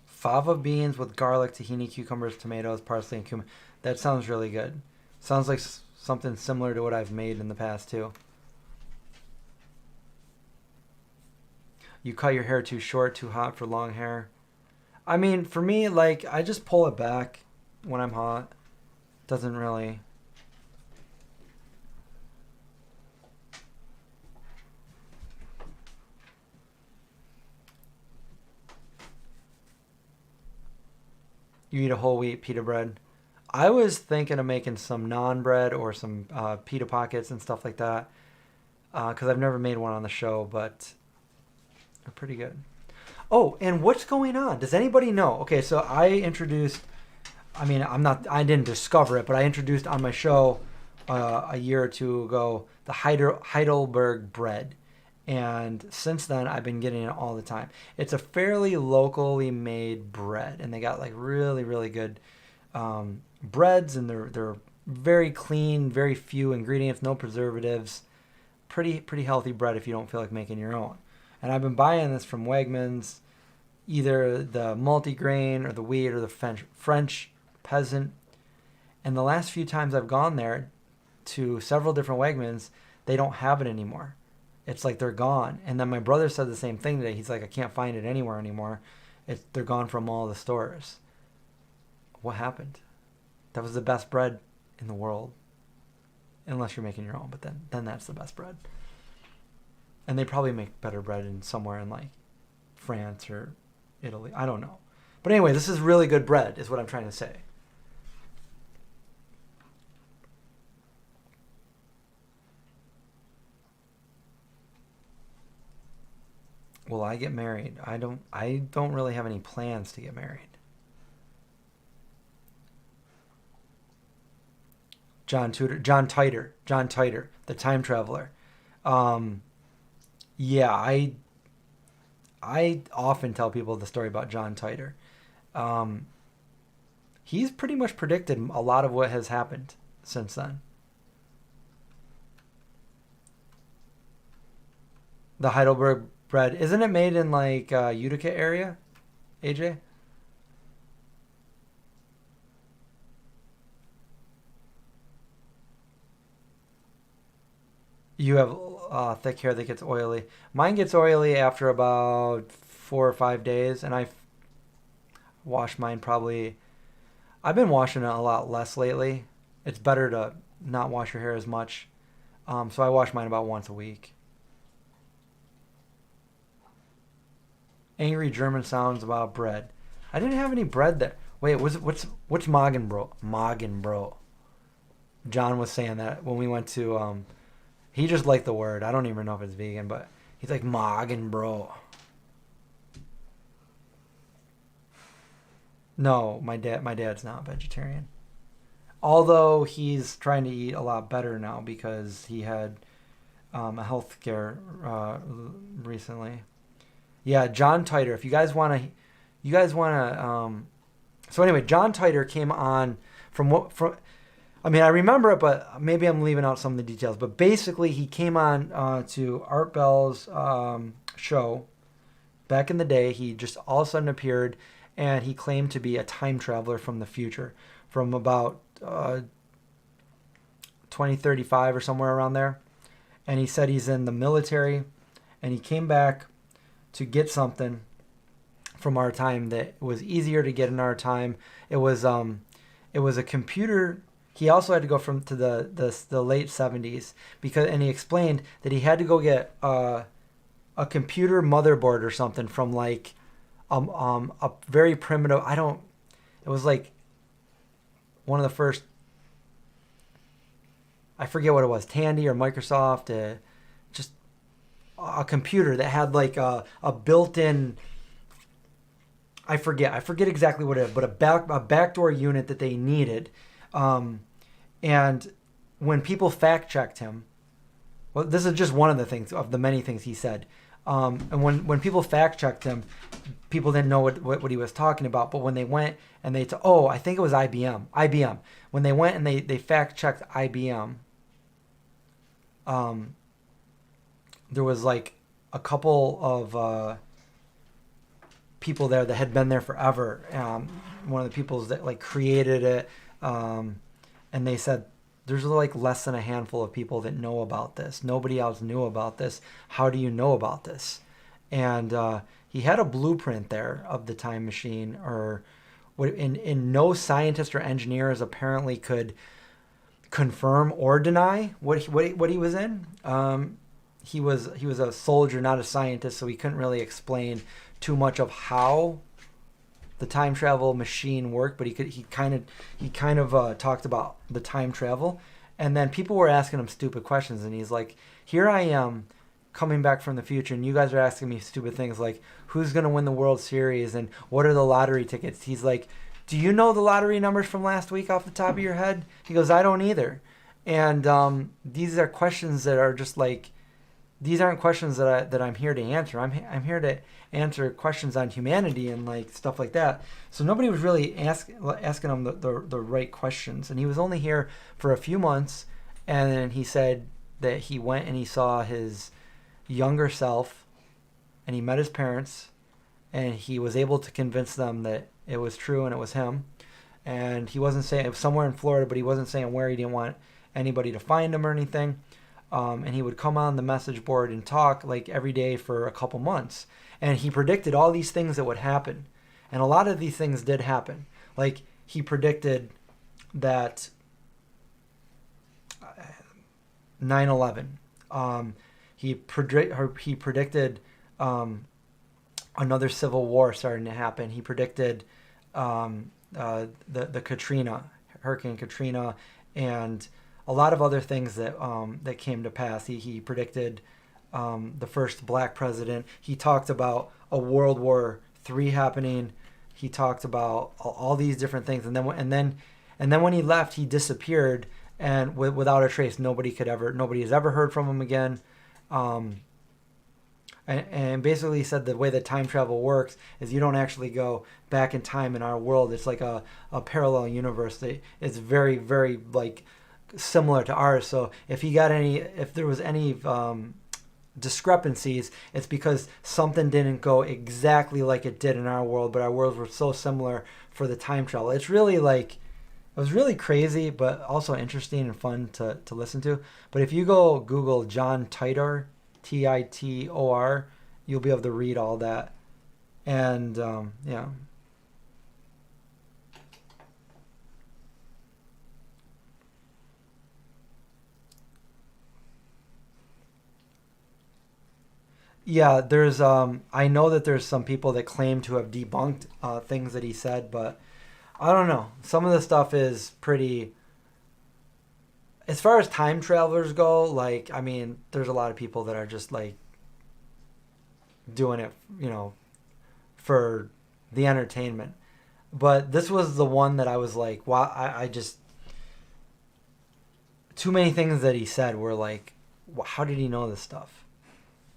Fava beans with garlic, tahini, cucumbers, tomatoes, parsley, and cumin. That sounds really good. Sounds like something similar to what I've made in the past too. You cut your hair too short, too hot for long hair. I mean, for me, like, I just pull it back when I'm hot. Doesn't really... You eat a whole wheat pita bread. I was thinking of making some naan bread or some pita pockets and stuff like that, because I've never made one on the show, but they're pretty good. Oh, and what's going on? Does anybody know? Okay, so I introduced... I mean, I didn't discover it, but I introduced on my show a year or two ago the Heidelberg bread. And since then, I've been getting it all the time. It's a fairly locally made bread, and they got like really, really good breads, and they're very clean, very few ingredients, no preservatives. Pretty healthy bread if you don't feel like making your own. And I've been buying this from Wegmans, either the multigrain or the wheat or the French peasant. And the last few times I've gone there to several different Wegmans, they don't have it anymore. It's like they're gone. And then my brother said the same thing today. He's like, I can't find it anywhere anymore. They're gone from all the stores. What happened? That was the best bread in the world. Unless you're making your own, but then that's the best bread. And they probably make better bread somewhere in like France or Italy. I don't know. But anyway, this is really good bread is what I'm trying to say. Will I get married? I don't really have any plans to get married. John Titor, the time traveler. Yeah, I often tell people the story about John Titor. He's pretty much predicted a lot of what has happened since then. The Heidelberg bread, isn't it made in like Utica area, AJ? You have thick hair that gets oily. Mine gets oily after about 4 or 5 days, and I wash mine probably... I've been washing it a lot less lately. It's better to not wash your hair as much. So I wash mine about once a week. Angry German sounds about bread. I didn't have any bread there. Wait, what's Magenbro? Magenbro. John was saying that when we went to... he just liked the word. I don't even know if it's vegan, but he's like, Magenbro. No, my dad's not vegetarian. Although he's trying to eat a lot better now because he had a healthcare recently. Yeah, John Titor. If you guys want to. So anyway, John Titor came on from. I mean, I remember it, but maybe I'm leaving out some of the details. But basically, he came on to Art Bell's show back in the day. He just all of a sudden appeared, and he claimed to be a time traveler from the future, from about 2035 or somewhere around there. And he said he's in the military, and he came back to get something from our time that was easier to get in our time. It was a computer. He also had to go to the late 70s and he explained that he had to go get a computer motherboard or something from like a very primitive. It was like one of the first. I forget what it was, Tandy or Microsoft, just a computer that had like a built-in. I forget exactly what it is, but a backdoor unit that they needed. And when people fact-checked him, well, this is just one of the things, of the many things he said. And when people fact-checked him, people didn't know what he was talking about. But when they went and I think it was IBM. When they went and they fact-checked IBM, there was like a couple of people there that had been there forever. One of the people that like created it, and they said there's like less than a handful of people that know about this. Nobody else knew about this. How do you know about this? And he had a blueprint there of the time machine, and no scientist or engineers apparently could confirm or deny what he was in. He was a soldier, not a scientist, so he couldn't really explain too much of how the time travel machine worked, but he kind of talked about the time travel. And then people were asking him stupid questions, and he's like, here I am coming back from the future, and you guys are asking me stupid things like who's going to win the World Series and what are the lottery tickets. He's like, do you know the lottery numbers from last week off the top of your head? He goes, I don't either. And these are questions that are just like, these aren't questions that I'm here to answer. I'm here to answer questions on humanity and like stuff like that. So nobody was really asking him the right questions. And he was only here for a few months. And then he said that he went and he saw his younger self, and he met his parents, and he was able to convince them that it was true and it was him. And he wasn't saying it was somewhere in Florida, but he wasn't saying where. He didn't want anybody to find him or anything. And he would come on the message board and talk like every day for a couple months. And he predicted all these things that would happen. And a lot of these things did happen. Like he predicted that 9/11. He predicted another civil war starting to happen. He predicted the Katrina, Hurricane Katrina, and a lot of other things that came to pass. He predicted the first black president. He talked about a World War III happening. He talked about all these different things, and then when he left, he disappeared, and without a trace. Nobody has ever heard from him again. And basically he said the way that time travel works is you don't actually go back in time in our world. It's like a parallel universe that is very, very like similar to ours. So if there was any discrepancies, it's because something didn't go exactly like it did in our world, but our worlds were so similar for the time travel. It's really like, it was really crazy, but also interesting and fun to listen to. But if you go Google John Titor, Titor, you'll be able to read all that. And yeah. Yeah, there's I know that there's some people that claim to have debunked things that he said, but I don't know. Some of the stuff is pretty. As far as time travelers go, like, I mean, there's a lot of people that are just like doing it, for the entertainment. But this was the one that I was like, wow, I just, too many things that he said were like, how did he know this stuff?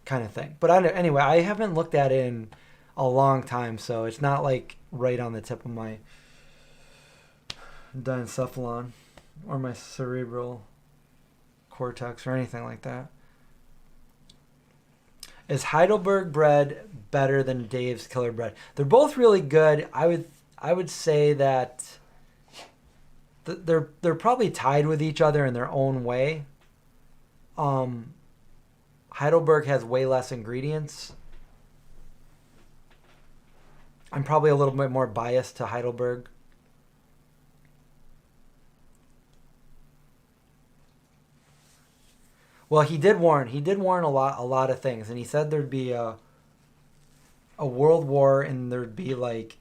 Kind of thing. But anyway, I haven't looked at it in a long time, so it's not like right on the tip of my diencephalon or my cerebral cortex or anything like that. Is Heidelberg bread better than Dave's Killer Bread? They're both really good. I would say that they're probably tied with each other in their own way. Heidelberg has way less ingredients. I'm probably a little bit more biased to Heidelberg. Well, he did warn a lot of things, and he said there'd be a world war, and there'd be like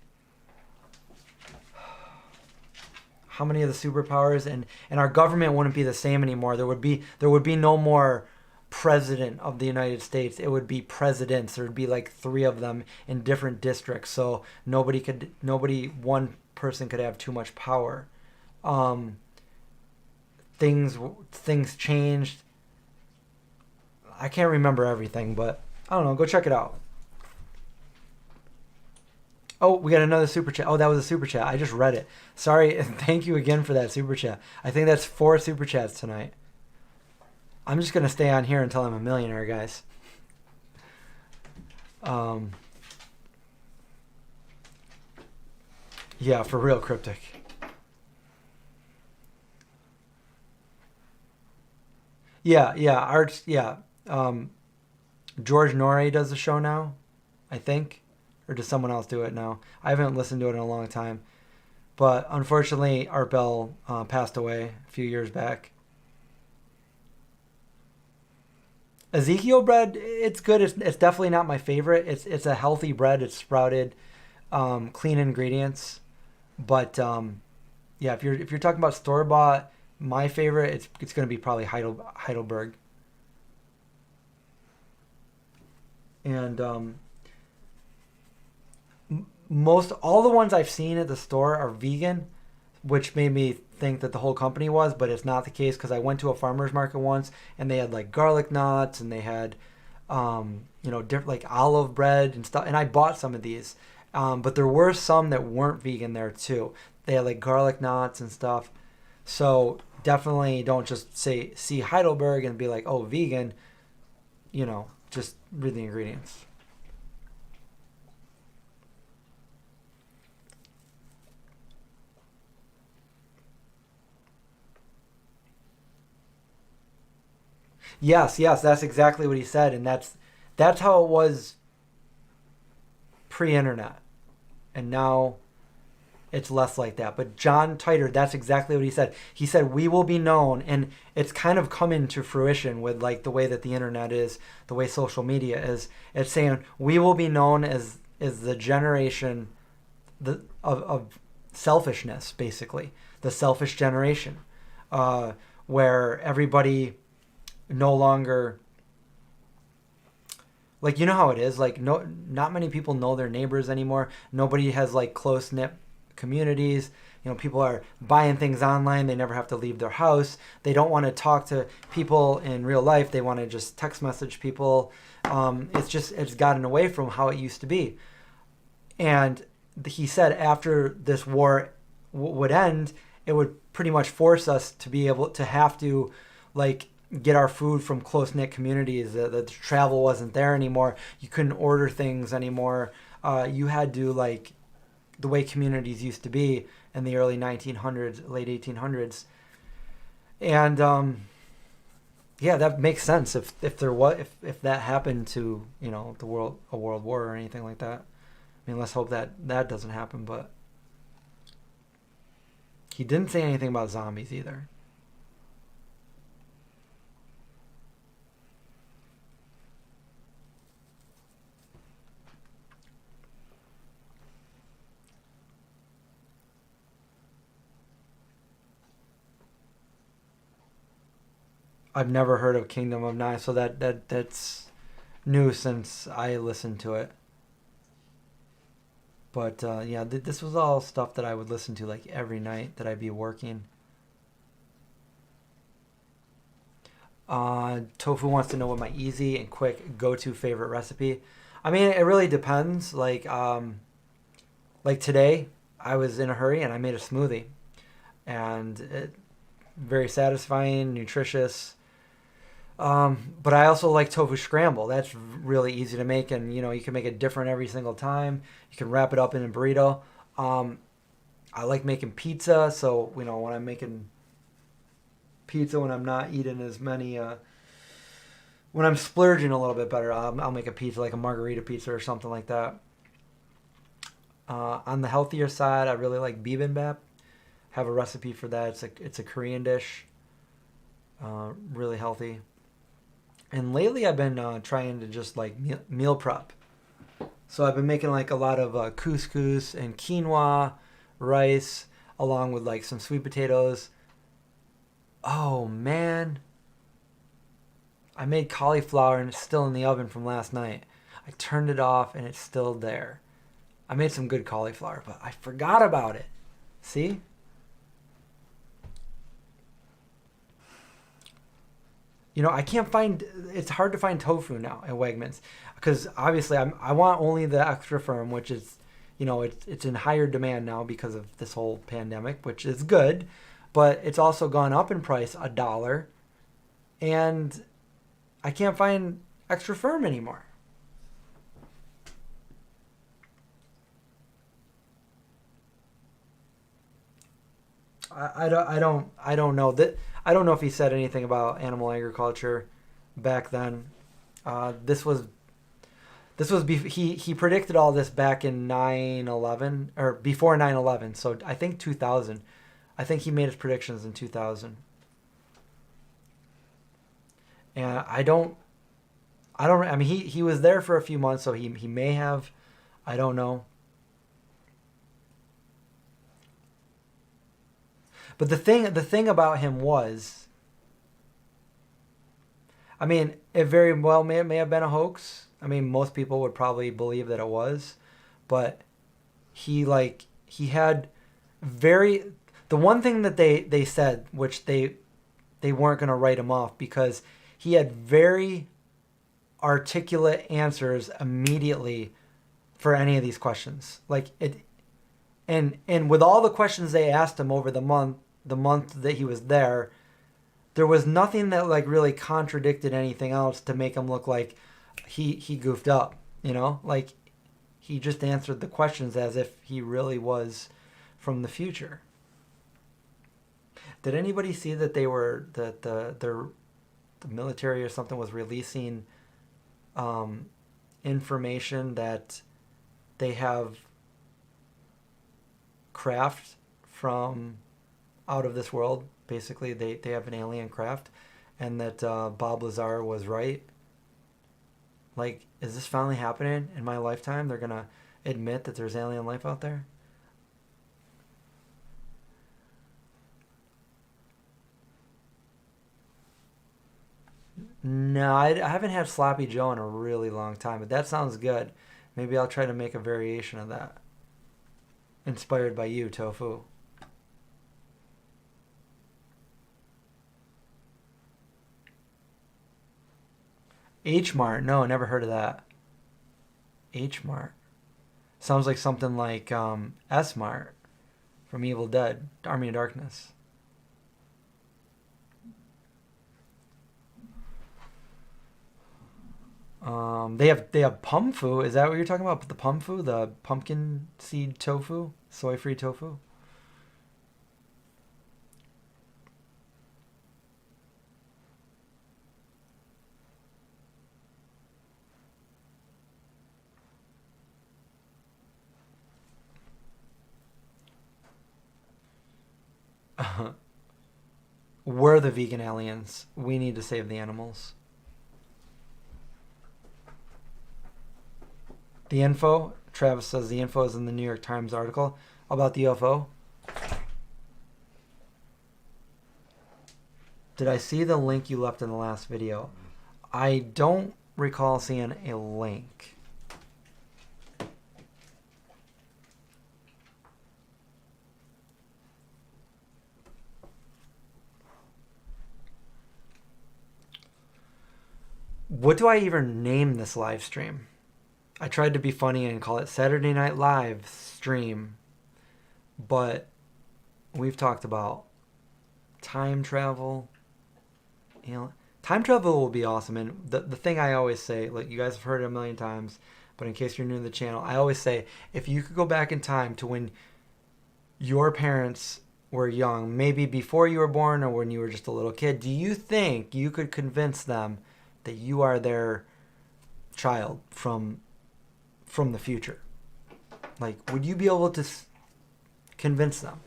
how many of the superpowers, and our government wouldn't be the same anymore. There would be no more president of the United States. It would be presidents. There would be like 3 of them in different districts, so one person could have too much power. Things changed. I can't remember everything, but I don't know. Go check it out. Oh, we got another super chat. Oh, that was a super chat. I just read it. Sorry. Thank you again for that super chat. I think that's 4 super chats tonight. I'm just going to stay on here until I'm a millionaire, guys. Yeah, for real, Cryptic. Yeah, Arts, yeah. George Norrie does the show now, I think. Or does someone else do it now? I haven't listened to it in a long time. But unfortunately, Art Bell passed away a few years back. Ezekiel bread, it's good. It's definitely not my favorite. It's a healthy bread. It's sprouted, clean ingredients. But yeah, if you're talking about store bought, my favorite it's going to be probably Heidelberg. And all the ones I've seen at the store are vegan, which made me think that the whole company was, but it's not the case because I went to a farmer's market once and they had like garlic knots and they had different like olive bread and stuff, and I bought some of these, but there were some that weren't vegan there too. They had like garlic knots and stuff, so definitely don't just see Heidelberg and be like, oh, vegan. Just read the ingredients. Yes, that's exactly what he said, and that's how it was pre-internet, and now it's less like that. But John Titor, that's exactly what he said. He said we will be known, and it's kind of coming to fruition with like the way that the internet is, the way social media is. It's saying we will be known as the generation of selfishness, basically the selfish generation, where everybody no longer, like, you know how it is, like, not many people know their neighbors anymore. Nobody has like close knit communities. People are buying things online. They never have to leave their house. They don't want to talk to people in real life. They want to just text message people. It's gotten away from how it used to be. And he said after this war would end, it would pretty much force us to be able to have to like get our food from close-knit communities. The travel wasn't there anymore. You couldn't order things anymore. You had to, like, the way communities used to be in the early 1900s, late 1800s. And yeah, that makes sense if that happened to a world war or anything like that. I mean, let's hope that doesn't happen. But he didn't say anything about zombies either. I've never heard of Kingdom of Knives, so that's new since I listened to it. But yeah, this was all stuff that I would listen to like every night that I'd be working. Tofu wants to know what my easy and quick go-to favorite recipe. I mean, it really depends. Like today, I was in a hurry and I made a smoothie, and it very satisfying, nutritious. But I also like tofu scramble. That's really easy to make, and you can make it different every single time. You can wrap it up in a burrito. Um, I like making pizza, so when I'm making pizza, when I'm not eating as many, when I'm splurging a little bit better, I'll make a pizza like a margarita pizza or something like that. On the healthier side, I really like bibimbap. Have a recipe for that. It's a Korean dish, really healthy. And lately, I've been trying to just like meal prep. So I've been making like a lot of couscous and quinoa, rice, along with like some sweet potatoes. Oh man, I made cauliflower and it's still in the oven from last night. I turned it off and it's still there. I made some good cauliflower, but I forgot about it. See? I can't find. It's hard to find tofu now at Wegmans because obviously I want only the extra firm, which is, it's in higher demand now because of this whole pandemic, which is good, but it's also gone up in price $1, and I can't find extra firm anymore. I don't know that. I don't know if he said anything about animal agriculture back then. He predicted all this back in 9/11 or before 9/11. So I think 2000. I think he made his predictions in 2000. And I mean he was there for a few months, so he may have. I don't know. But the thing about him was, I mean, it very well may have been a hoax. I mean, most people would probably believe that it was, but he had very the one thing that they said, which they weren't going to write him off because he had very articulate answers immediately for any of these questions. Like it, and with all the questions they asked him over the month that he was there was nothing that like really contradicted anything else to make him look like he goofed up. Like he just answered the questions as if he really was from the future. Did anybody see that the military or something was releasing information that they have craft from out of this world? Basically, they have an alien craft, and that Bob Lazar was right. Like, is this finally happening in my lifetime? They're gonna admit that there's alien life out there? No, I haven't had Sloppy Joe in a really long time, but that sounds good. Maybe I'll try to make a variation of that. Inspired by you, Tofu. H Mart? No, never heard of that. H Mart. Sounds like something like S Mart from Evil Dead, Army of Darkness. They have pumfu. Is that what you're talking about? The pumfu, the pumpkin seed tofu, soy free tofu. We're the vegan aliens. We need to save the animals. The info, Travis says the info is in the New York Times article about the UFO. Did I see the link you left in the last video? I don't recall seeing a link. what do I even name this live stream? I tried to be funny and call it Saturday Night Live stream, but we've talked about time travel. Time travel will be awesome. And the thing I always say, like you guys have heard it a million times, but in case you're new to the channel, I always say, if you could go back in time to when your parents were young, maybe before you were born or when you were just a little kid, do you think you could convince them that you are their child from the future? Like, would you be able to convince them?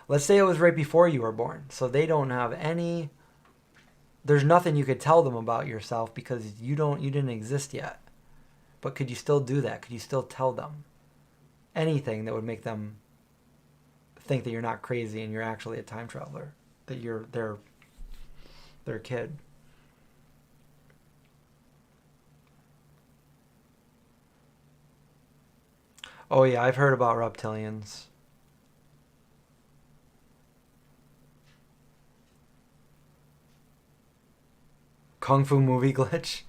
Let's say it was right before you were born, so they don't have any... There's nothing you could tell them about yourself because you didn't exist yet. But could you still do that? Could you still tell them anything that would make them think that you're not crazy and you're actually a time traveler, that you're their kid? Oh yeah, I've heard about reptilians. Kung Fu movie glitch.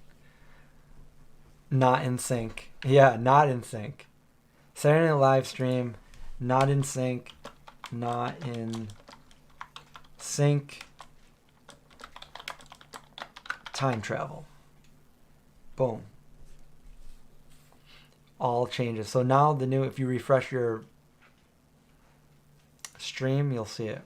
Not in sync. Yeah, not in sync. Saturday Night Live stream. Not in sync. Not in sync. Time travel. Boom. All changes. So now the new, if you refresh your stream, you'll see it.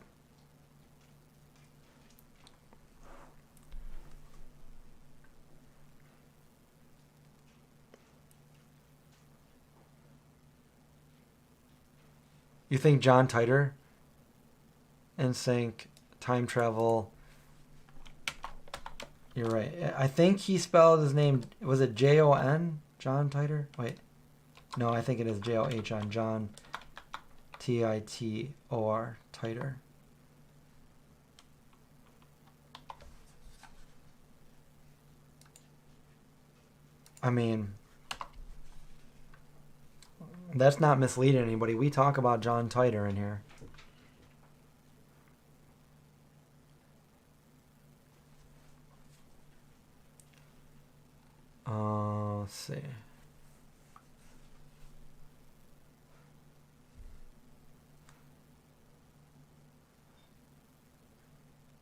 You think John Titor in sync, time travel? You're right. I think he spelled his name, was it Jon? John Titor? Wait. No, I think it is J-O-H on John. T-I-T-O-R. Titor. I mean, that's not misleading anybody. We talk about John Titor in here. Let's see.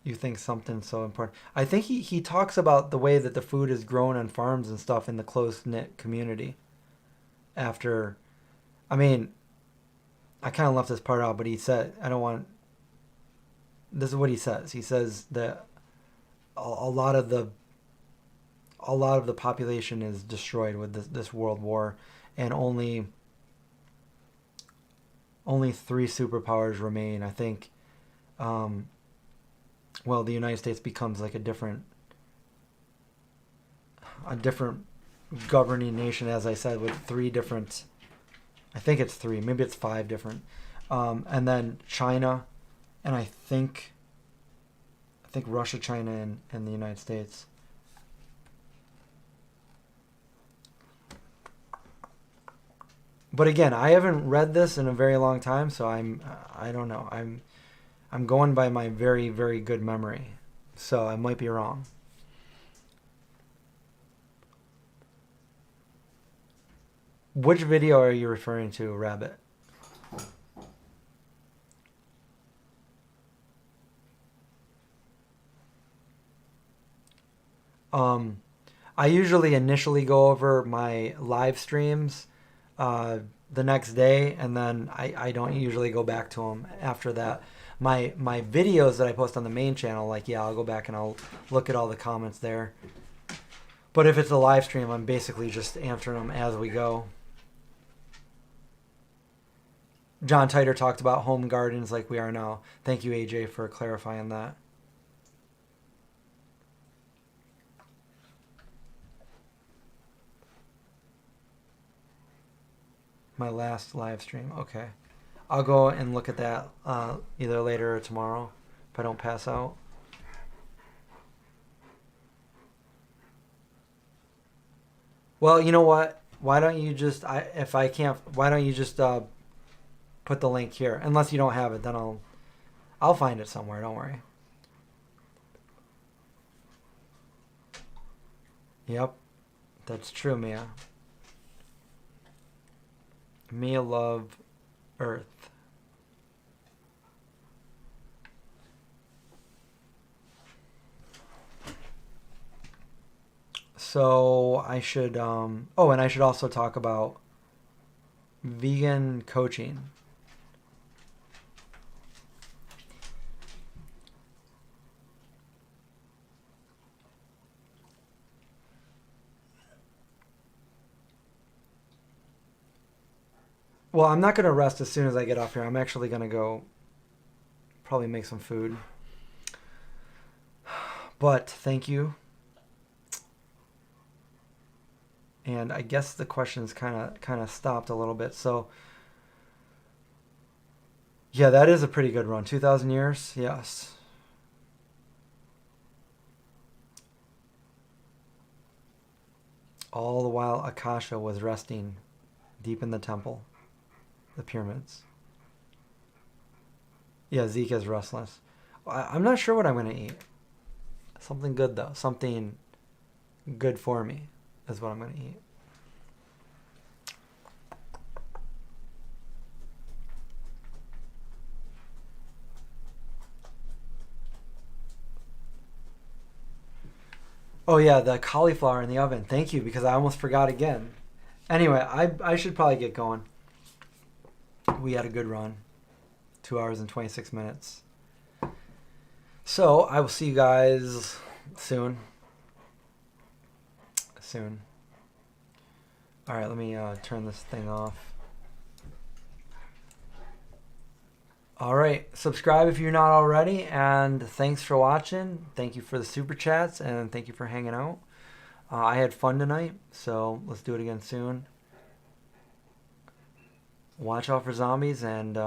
You think something so important. I think he talks about the way that the food is grown on farms and stuff in the close-knit community. After, I mean, I kind of left this part out, but he said, I don't want, this is what he says. He says that a lot of the population is destroyed with this world war, and only 3 superpowers remain. I think, well, the United States becomes like a different governing nation, as I said, with 3 different, I think it's 3, maybe it's 5 different, and then China, and I think Russia, China, and the United States. But again, I haven't read this in a very long time, so I don't know. I'm going by my very, very good memory, so I might be wrong. Which video are you referring to, Rabbit? I usually initially go over my live streams the next day, and then I don't usually go back to them after that. My videos that I post on the main channel, like, yeah, I'll go back and I'll look at all the comments there. But if it's a live stream, I'm basically just answering them as we go. John Titor talked about home gardens like we are now. Thank you, AJ, for clarifying that. My last live stream. Okay. I'll go and look at that either later or tomorrow if I don't pass out. Well, you know what? Why don't you just, if I can't, why don't you just put the link here? Unless you don't have it, then I'll find it somewhere. Don't worry. Yep, that's true, Mia. Mia love Earth. So I should, oh, and I should also talk about vegan coaching. Well, I'm not going to rest as soon as I get off here. I'm actually going to go probably make some food. But thank you. And I guess the questions kind of stopped a little bit. So yeah, that is a pretty good run. 2,000 years, yes. All the while Akasha was resting deep in the temple, the pyramids. Yeah, Zeke is restless. I'm not sure what I'm going to eat. Something good, though. Something good for me is what I'm going to eat. Oh, yeah, the cauliflower in the oven. Thank you, because I almost forgot again. Anyway, I should probably get going. We had a good run. 2 hours and 26 minutes. So, I will see you guys soon. All right, let me turn this thing off. All right, subscribe if you're not already, and thanks for watching. Thank you for the super chats, and thank you for hanging out. I had fun tonight, so let's do it again soon. Watch out for zombies, and